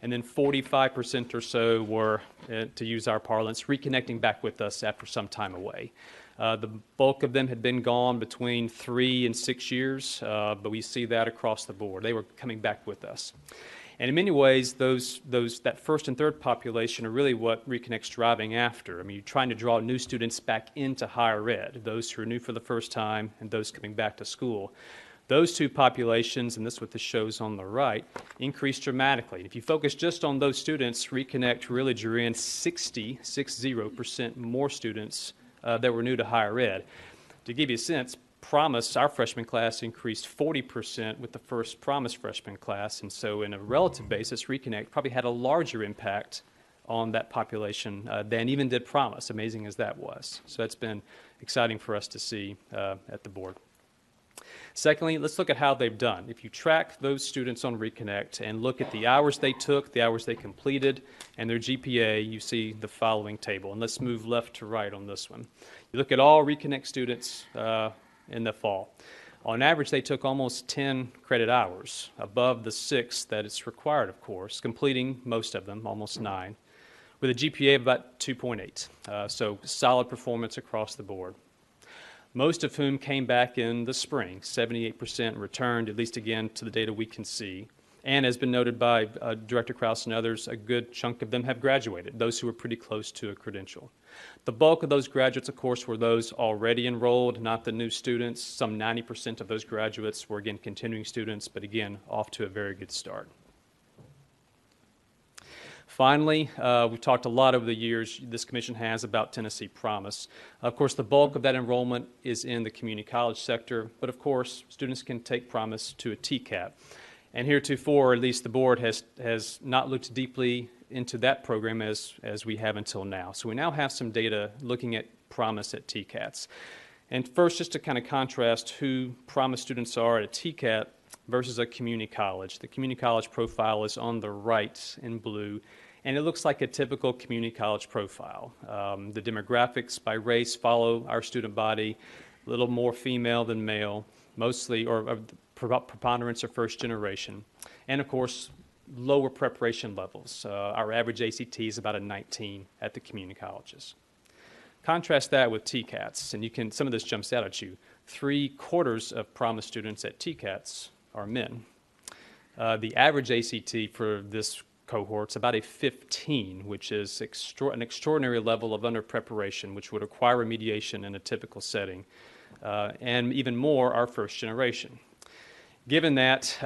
And then 45% or so were, to use our parlance, reconnecting back with us after some time away. The bulk of them had been gone between 3 and 6 years, but we see that across the board. They were coming back with us. And in many ways, that first and third population are really what Reconnect's driving after. I mean, you're trying to draw new students back into higher ed, those who are new for the first time and those coming back to school. Those 2 populations, and this is what this shows on the right, increased dramatically. And if you focus just on those students, Reconnect really drew in 60% more students that were new to higher ed. To give you a sense, Promise, our freshman class, increased 40% with the first Promise freshman class, and so in a relative basis, Reconnect probably had a larger impact on that population than even did Promise, amazing as that was. So that's been exciting for us to see at the board. Secondly, let's look at how they've done. If you track those students on Reconnect and look at the hours they took, the hours they completed, and their GPA, you see the following table. And let's move left to right on this one. You look at all Reconnect students in the fall. On average, they took almost 10 credit hours, above the 6 that it's required, of course, completing most of them, almost 9. with a GPA of about 2.8. So solid performance across the board. Most of whom came back in the spring. 78% returned, at least again to the data we can see. And as been noted by Director Krause and others, a good chunk of them have graduated, those who were pretty close to a credential. The bulk of those graduates, of course, were those already enrolled, not the new students. Some 90% of those graduates were, again, continuing students, but again, off to a very good start. Finally, we've talked a lot over the years, this commission has, about Tennessee Promise. Of course, the bulk of that enrollment is in the community college sector, but of course, students can take Promise to a TCAP. And heretofore, at least the board has not looked deeply into that program as we have until now. So we now have some data looking at Promise at TCATs. And first, just to kind of contrast who Promise students are at a TCAT versus a community college. The community college profile is on the right in blue, and it looks like a typical community college profile. The demographics by race follow our student body, a little more female than male, mostly, or preponderance of first generation. And of course, lower preparation levels. Our average ACT is about a 19 at the community colleges. Contrast that with TCATs, and you can, some of this jumps out at you. 3/4 of Promise students at TCATs are men. The average ACT for this cohort is about a 15, which is an extraordinary level of under preparation, which would require remediation in a typical setting. And even more, our first generation. Given that,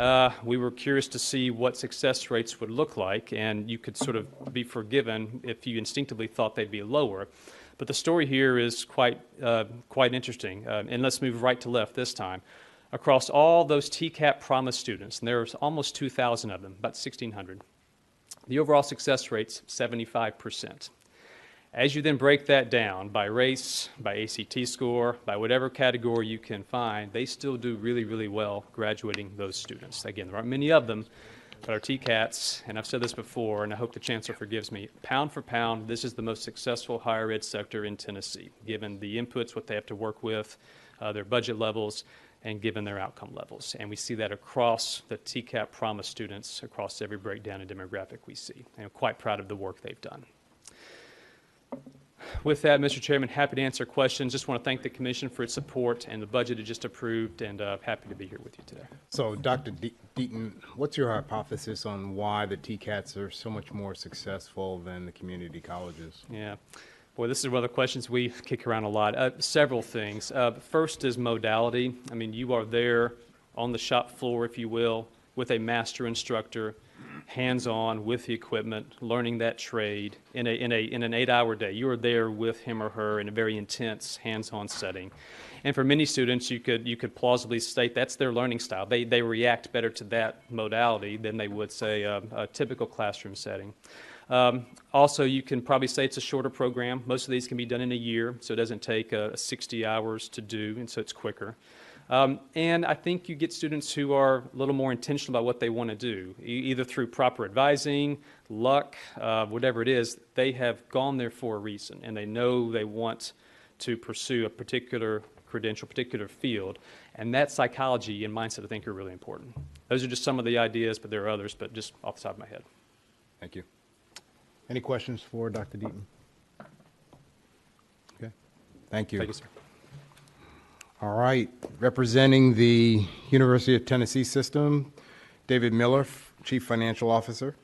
we were curious to see what success rates would look like, and you could sort of be forgiven if you instinctively thought they'd be lower. But the story here is quite interesting, and let's move right to left this time. Across all those TCAP Promise students, and there's almost 2,000 of them, about 1,600, the overall success rate's 75%. As you then break that down by race, by ACT score, by whatever category you can find, they still do really, really well graduating those students. Again, there aren't many of them, but our TCATs, and I've said this before, and I hope the Chancellor forgives me, pound for pound, this is the most successful higher ed sector in Tennessee, given the inputs, what they have to work with, their budget levels, and given their outcome levels. And we see that across the TCAP Promise students, across every breakdown and demographic we see. And I'm quite proud of the work they've done. With that, Mr. Chairman, happy to answer questions. Just want to thank the Commission for its support and the budget it just approved, and happy to be here with you today. So, Dr. Deaton, what's your hypothesis on why the TCATs are so much more successful than the community colleges? Yeah. Boy, this is one of the questions we kick around a lot. Several things. First is modality. I mean, you are there on the shop floor, if you will, with a master instructor, hands-on with the equipment, learning that trade in an 8-hour day. You are there with him or her in a very intense, hands-on setting. And for many students, you could plausibly state that's their learning style. They react better to that modality than they would, say, a typical classroom setting. Also, you can probably say it's a shorter program. Most of these can be done in a year, so it doesn't take 60 hours to do, and so it's quicker. And I think you get students who are a little more intentional about what they want to do, either through proper advising, luck, whatever it is. They have gone there for a reason, and they know they want to pursue a particular credential, particular field, and that psychology and mindset, I think, are really important. Those are just some of the ideas, but there are others, but just off the top of my head. Thank you. Any questions for Dr. Deaton? Okay. Thank you. Thank you, sir. All right. Representing the University of Tennessee System, David Miller, Chief Financial Officer.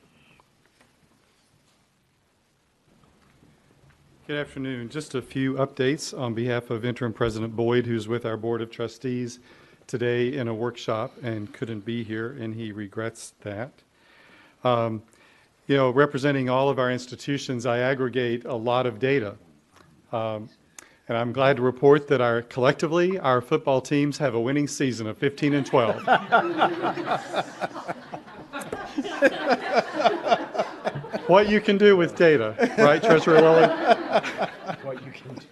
Good afternoon. Just a few updates on behalf of Interim President Boyd, who's with our Board of Trustees today in a workshop and couldn't be here, and he regrets that. You know, representing all of our institutions, I aggregate a lot of data. And I'm glad to report that collectively, our football teams have a winning season of 15-12. What you can do with data, right, Treasurer Lilly? What you can do.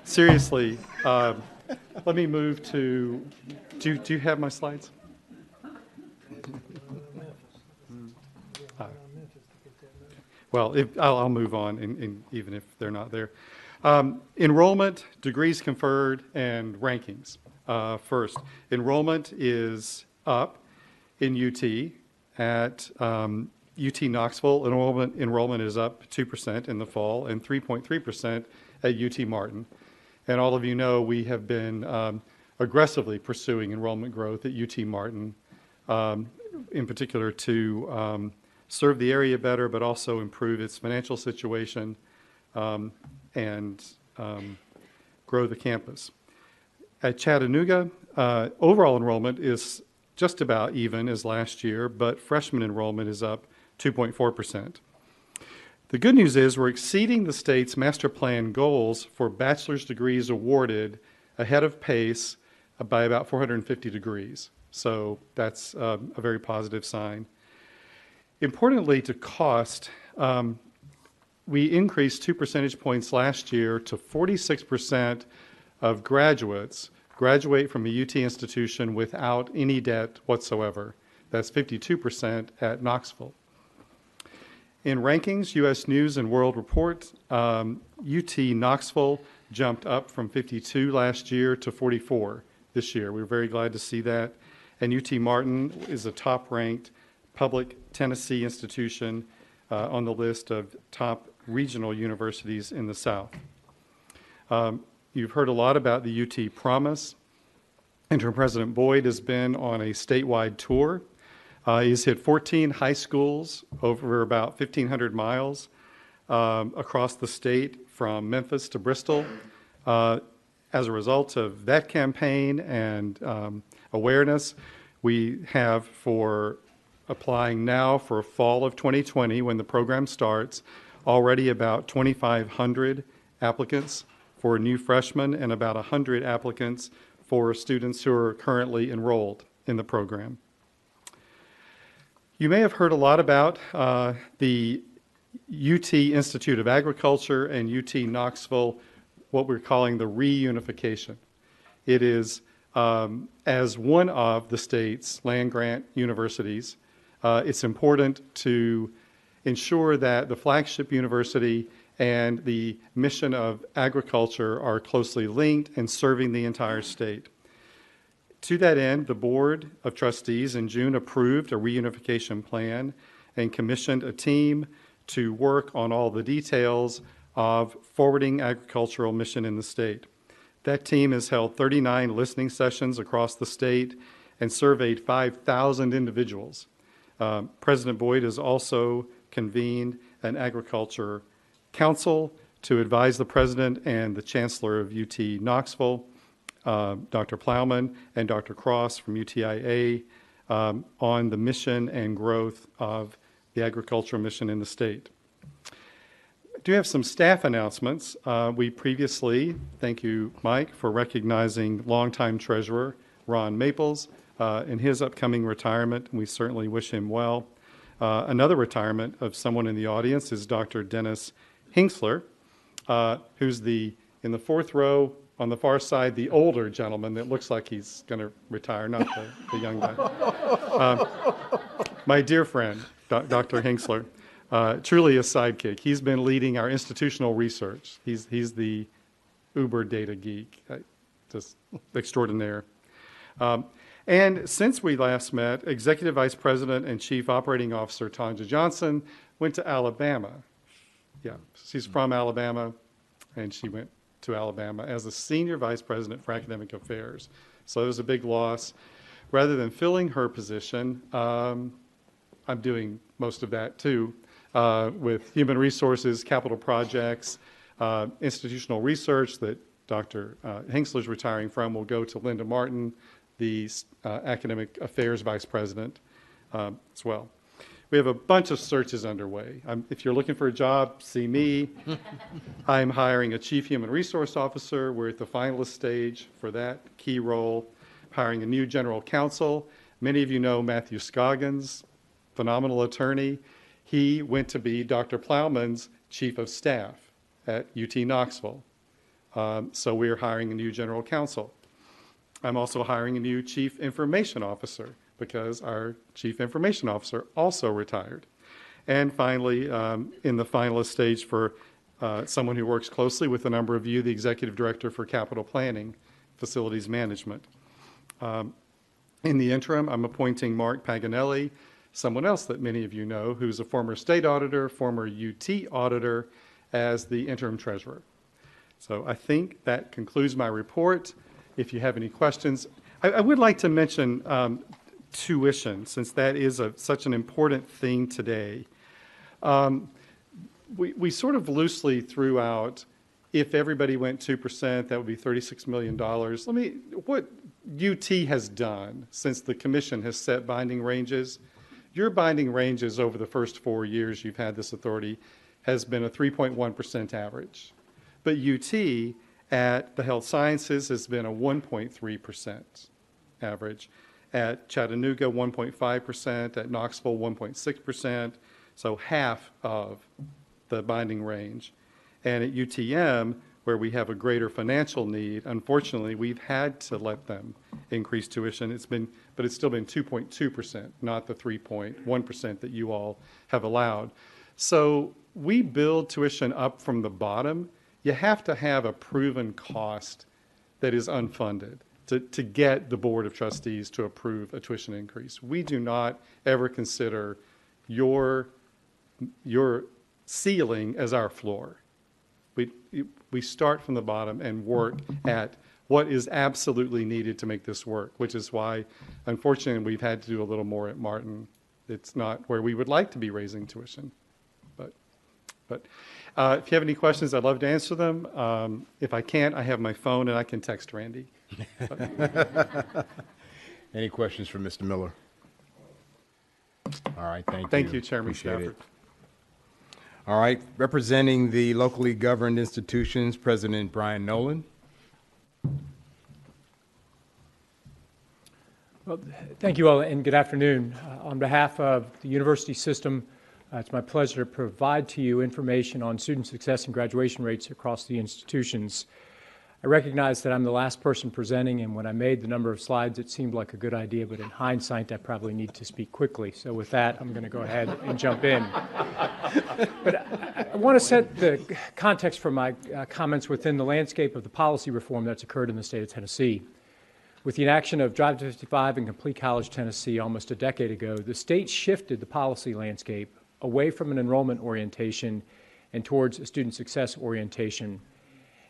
Seriously, let me move to, do you have my slides? Well, I'll move on, and even if they're not there. Enrollment, degrees conferred, and rankings. First, enrollment is up in UT at UT Knoxville enrollment is up 2% in the fall and 3.3% at UT Martin. And all of you know we have been aggressively pursuing enrollment growth at UT Martin, in particular to serve the area better, but also improve its financial situation and grow the campus. At Chattanooga, overall enrollment is just about even as last year, but freshman enrollment is up 2.4%. The good news is we're exceeding the state's master plan goals for bachelor's degrees awarded ahead of pace by about 450 degrees. So that's a very positive sign. Importantly, to cost, we increased 2 percentage points last year to 46% of graduates graduate from a UT institution without any debt whatsoever. That's 52% at Knoxville. In rankings, U.S. News and World Report, UT Knoxville jumped up from 52 last year to 44 this year. We're very glad to see that. And UT Martin is a top-ranked public Tennessee institution on the list of top regional universities in the South. You've heard a lot about the UT Promise. Interim President Boyd has been on a statewide tour. He's hit 14 high schools over about 1,500 miles across the state from Memphis to Bristol. As a result of that campaign and awareness, we have for applying now for fall of 2020 when the program starts, already about 2,500 applicants for new freshmen and about 100 applicants for students who are currently enrolled in the program. You may have heard a lot about the UT Institute of Agriculture and UT Knoxville, what we're calling the reunification. It is, as one of the state's land-grant universities, it's important to ensure that the flagship university and the mission of agriculture are closely linked and serving the entire state. To that end, the Board of Trustees in June approved a reunification plan and commissioned a team to work on all the details of forwarding agricultural mission in the state. That team has held 39 listening sessions across the state and surveyed 5,000 individuals. President Boyd has also convened an agriculture council to advise the president and the chancellor of UT Knoxville, Dr. Plowman and Dr. Cross from UTIA, on the mission and growth of the agricultural mission in the state. I do have some staff announcements. We previously, thank you, Mike, for recognizing longtime treasurer Ron Maples in his upcoming retirement. We certainly wish him well. Another retirement of someone in the audience is Dr. Dennis Hinksler, who's in the fourth row on the far side, the older gentleman that looks like he's going to retire, not the young guy. My dear friend, Dr. Hinksler, truly a sidekick. He's been leading our institutional research. He's the uber data geek, just extraordinaire. And since we last met, Executive Vice President and Chief Operating Officer Tanja Johnson went to Alabama. Yeah, she's from Alabama, and she went to Alabama as the Senior Vice President for Academic Affairs. So it was a big loss. Rather than filling her position, I'm doing most of that too, with human resources, capital projects, institutional research that Dr. Hinksler's retiring from will go to Linda Martin, the Academic Affairs Vice President as well. We have a bunch of searches underway. If you're looking for a job, see me. I'm hiring a Chief Human Resource Officer. We're at the finalist stage for that key role. Hiring a new General Counsel. Many of you know Matthew Scoggins, phenomenal attorney. He went to be Dr. Plowman's Chief of Staff at UT Knoxville. So we're hiring a new General Counsel. I'm also hiring a new Chief Information Officer because our Chief Information Officer also retired. And finally, in the finalist stage for someone who works closely with a number of you, the Executive Director for Capital Planning, Facilities Management. In the interim, I'm appointing Mark Paganelli someone else that many of you know who's a former state auditor, former UT auditor, as the interim treasurer. So I think that concludes my report. If you have any questions, I would like to mention tuition, since that is such an important thing today. We sort of loosely threw out, if everybody went 2%, that would be $36 million. What UT has done since the commission has set binding ranges, your binding ranges over the first 4 years you've had this authority has been a 3.1% average. But UT at the health sciences has been a 1.3% average. At Chattanooga, 1.5%. At Knoxville, 1.6%. So half of the binding range. And at UTM, where we have a greater financial need, unfortunately, we've had to let them increase tuition. But it's still been 2.2%, not the 3.1% that you all have allowed. So we build tuition up from the bottom. You have to have a proven cost that is unfunded to get the Board of Trustees to approve a tuition increase. We do not ever consider your ceiling as our floor. We start from the bottom and work at what is absolutely needed to make this work, which is why, unfortunately, we've had to do a little more at Martin. It's not where we would like to be raising tuition. But if you have any questions, I'd love to answer them. If I can't, I have my phone and I can text Randy. Any questions for Mr. Miller? All right, thank you. Thank you, Chairman Appreciate Stafford. it. All right, representing the locally governed institutions, President Brian Nolan. Well, thank you all, and good afternoon. On behalf of the university system, it's my pleasure to provide to you information on student success and graduation rates across the institutions. I recognize that I'm the last person presenting, and when I made the number of slides, it seemed like a good idea, but in hindsight, I probably need to speak quickly. So with that, I'm going to go ahead and jump in. But I want to set the context for my comments within the landscape of the policy reform that's occurred in the state of Tennessee. With the inaction of Drive to 55 and Complete College Tennessee almost a decade ago, the state shifted the policy landscape away from an enrollment orientation and towards a student success orientation.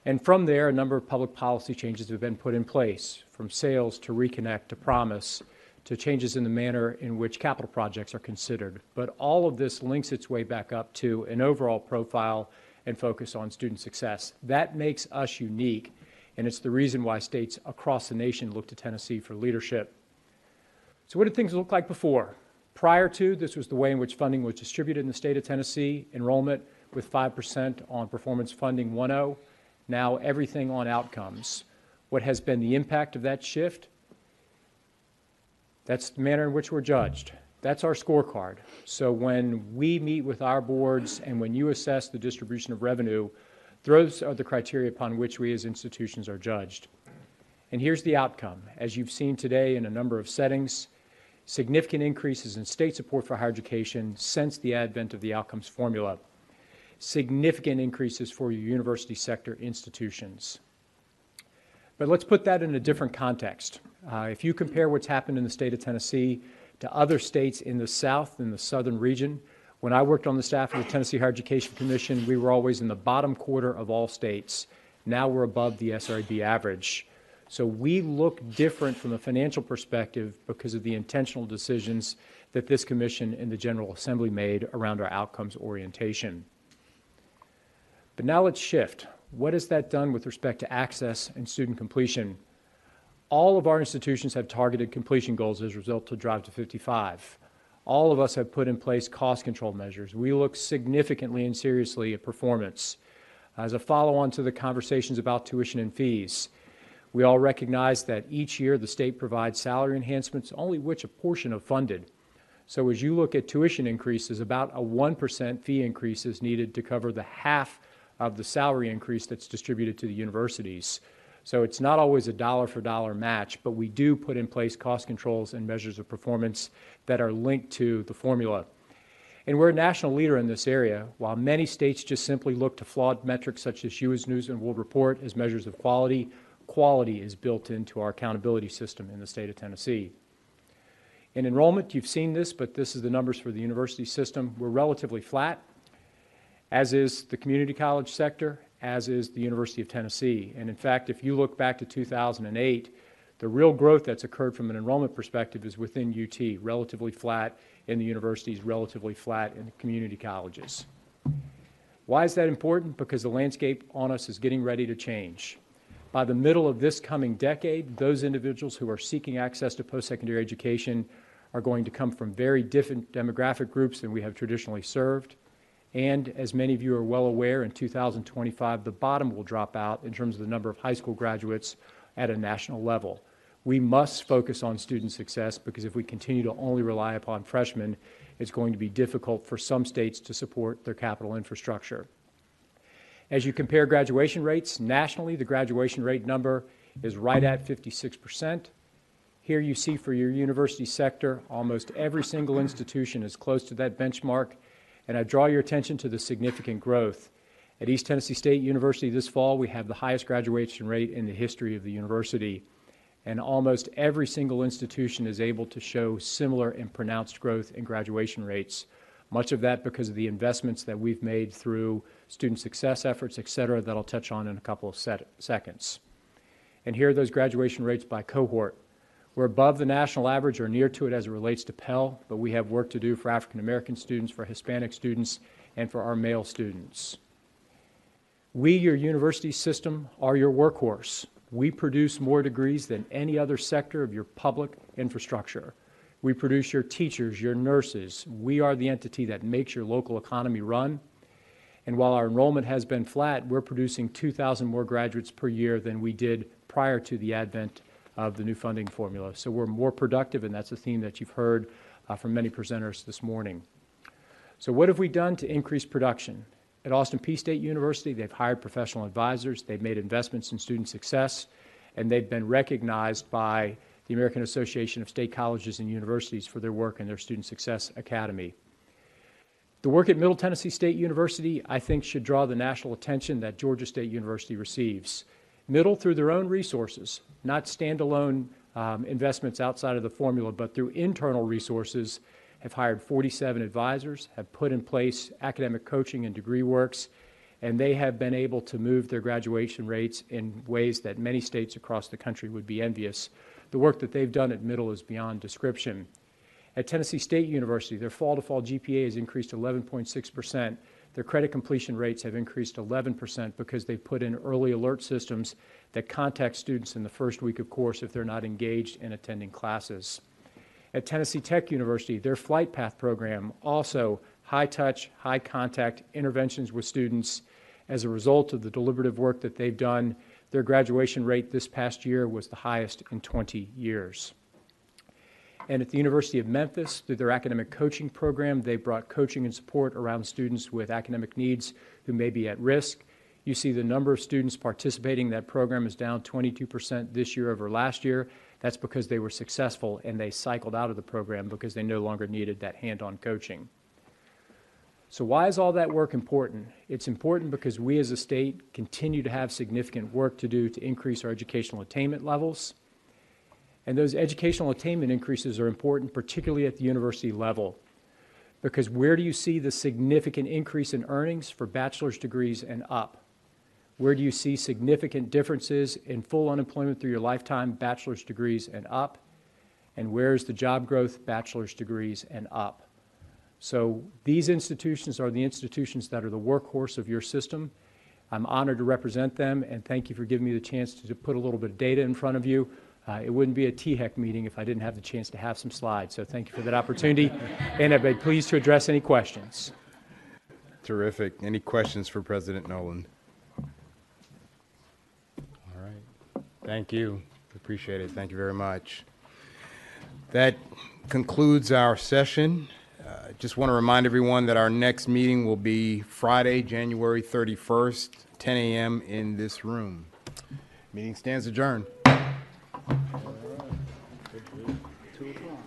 And from there, a number of public policy changes have been put in place, from sales to reconnect to promise to changes in the manner in which capital projects are considered. But all of this links its way back up to an overall profile and focus on student success. That makes us unique, and it's the reason why states across the nation look to Tennessee for leadership. So what did things look like before? Prior to, this was the way in which funding was distributed in the state of Tennessee, enrollment with 5% on performance funding 1.0, now everything on outcomes. What has been the impact of that shift? That's the manner in which we're judged. That's our scorecard. So when we meet with our boards and when you assess the distribution of revenue, those are the criteria upon which we as institutions are judged. And here's the outcome. As you've seen today in a number of settings, significant increases in state support for higher education since the advent of the outcomes formula. Significant increases for your university sector institutions. But let's put that in a different context. If you compare what's happened in the state of Tennessee to other states in the South, in the southern region, when I worked on the staff of the Tennessee Higher Education Commission, we were always in the bottom quarter of all states. Now we're above the SRB average. So we look different from a financial perspective because of the intentional decisions that this commission and the General Assembly made around our outcomes orientation. But now let's shift. What has that done with respect to access and student completion? All of our institutions have targeted completion goals as a result of Drive to 55. All of us have put in place cost control measures. We look significantly and seriously at performance. As a follow-on to the conversations about tuition and fees, we all recognize that each year the state provides salary enhancements, only which a portion of funded. So as you look at tuition increases, about a 1% fee increase is needed to cover the half of the salary increase that's distributed to the universities. So it's not always a dollar for dollar match, but we do put in place cost controls and measures of performance that are linked to the formula. And we're a national leader in this area. While many states just simply look to flawed metrics such as U.S. News and World Report as measures of quality, quality is built into our accountability system in the state of Tennessee. In enrollment, you've seen this, but this is the numbers for the university system. We're relatively flat, as is the community college sector, as is the University of Tennessee. And in fact, if you look back to 2008, the real growth that's occurred from an enrollment perspective is within UT, relatively flat in the universities, relatively flat in the community colleges. Why is that important? Because the landscape on us is getting ready to change. By the middle of this coming decade, those individuals who are seeking access to post-secondary education are going to come from very different demographic groups than we have traditionally served. And as many of you are well aware, in 2025, the bottom will drop out in terms of the number of high school graduates at a national level. We must focus on student success because if we continue to only rely upon freshmen, it's going to be difficult for some states to support their capital infrastructure. As you compare graduation rates, nationally, the graduation rate number is right at 56%. Here you see for your university sector, almost every single institution is close to that benchmark, and I draw your attention to the significant growth. At East Tennessee State University this fall, we have the highest graduation rate in the history of the university, and almost every single institution is able to show similar and pronounced growth in graduation rates. Much of that because of the investments that we've made through student success efforts, et cetera, that I'll touch on in a couple of seconds. And here are those graduation rates by cohort. We're above the national average or near to it as it relates to Pell, but we have work to do for African American students, for Hispanic students, and for our male students. We, your university system, are your workhorse. We produce more degrees than any other sector of your public infrastructure. We produce your teachers, your nurses. We are the entity that makes your local economy run. And while our enrollment has been flat, we're producing 2,000 more graduates per year than we did prior to the advent of the new funding formula. So we're more productive, and that's a theme that you've heard from many presenters this morning. So what have we done to increase production? At Austin Peay State University, they've hired professional advisors, they've made investments in student success, and they've been recognized by the American Association of State Colleges and Universities for their work in their Student Success Academy. The work at Middle Tennessee State University, I think, should draw the national attention that Georgia State University receives. Middle, through their own resources, not standalone investments outside of the formula, but through internal resources, have hired 47 advisors, have put in place academic coaching and degree works, and they have been able to move their graduation rates in ways that many states across the country would be envious. The work that they've done at Middle is beyond description. At Tennessee State University, their fall-to-fall GPA has increased 11.6%. Their credit completion rates have increased 11% because they've put in early alert systems that contact students in the first week of course if they're not engaged in attending classes. At Tennessee Tech University, their Flight Path program, also high-touch, high-contact interventions with students. As a result of the deliberative work that they've done, their graduation rate this past year was the highest in 20 years. And at the University of Memphis, through their academic coaching program, they brought coaching and support around students with academic needs who may be at risk. You see the number of students participating in that program is down 22% this year over last year. That's because they were successful and they cycled out of the program because they no longer needed that hand-on coaching. So why is all that work important? It's important because we as a state continue to have significant work to do to increase our educational attainment levels. And those educational attainment increases are important, particularly at the university level, because where do you see the significant increase in earnings for bachelor's degrees and up? Where do you see significant differences in full unemployment through your lifetime, bachelor's degrees and up? And where's the job growth, bachelor's degrees and up? So these institutions are the institutions that are the workhorse of your system. I'm honored to represent them, and thank you for giving me the chance to put a little bit of data in front of you. It wouldn't be a THEC meeting if I didn't have the chance to have some slides, so thank you for that opportunity, and I'd be pleased to address any questions. Terrific. Any questions for President Noland? All right. Thank you. Appreciate it. Thank you very much. That concludes our session. Just want to remind everyone that our next meeting will be Friday, January 31st, 10 a.m. in this room. Meeting stands adjourned. 2 o'clock.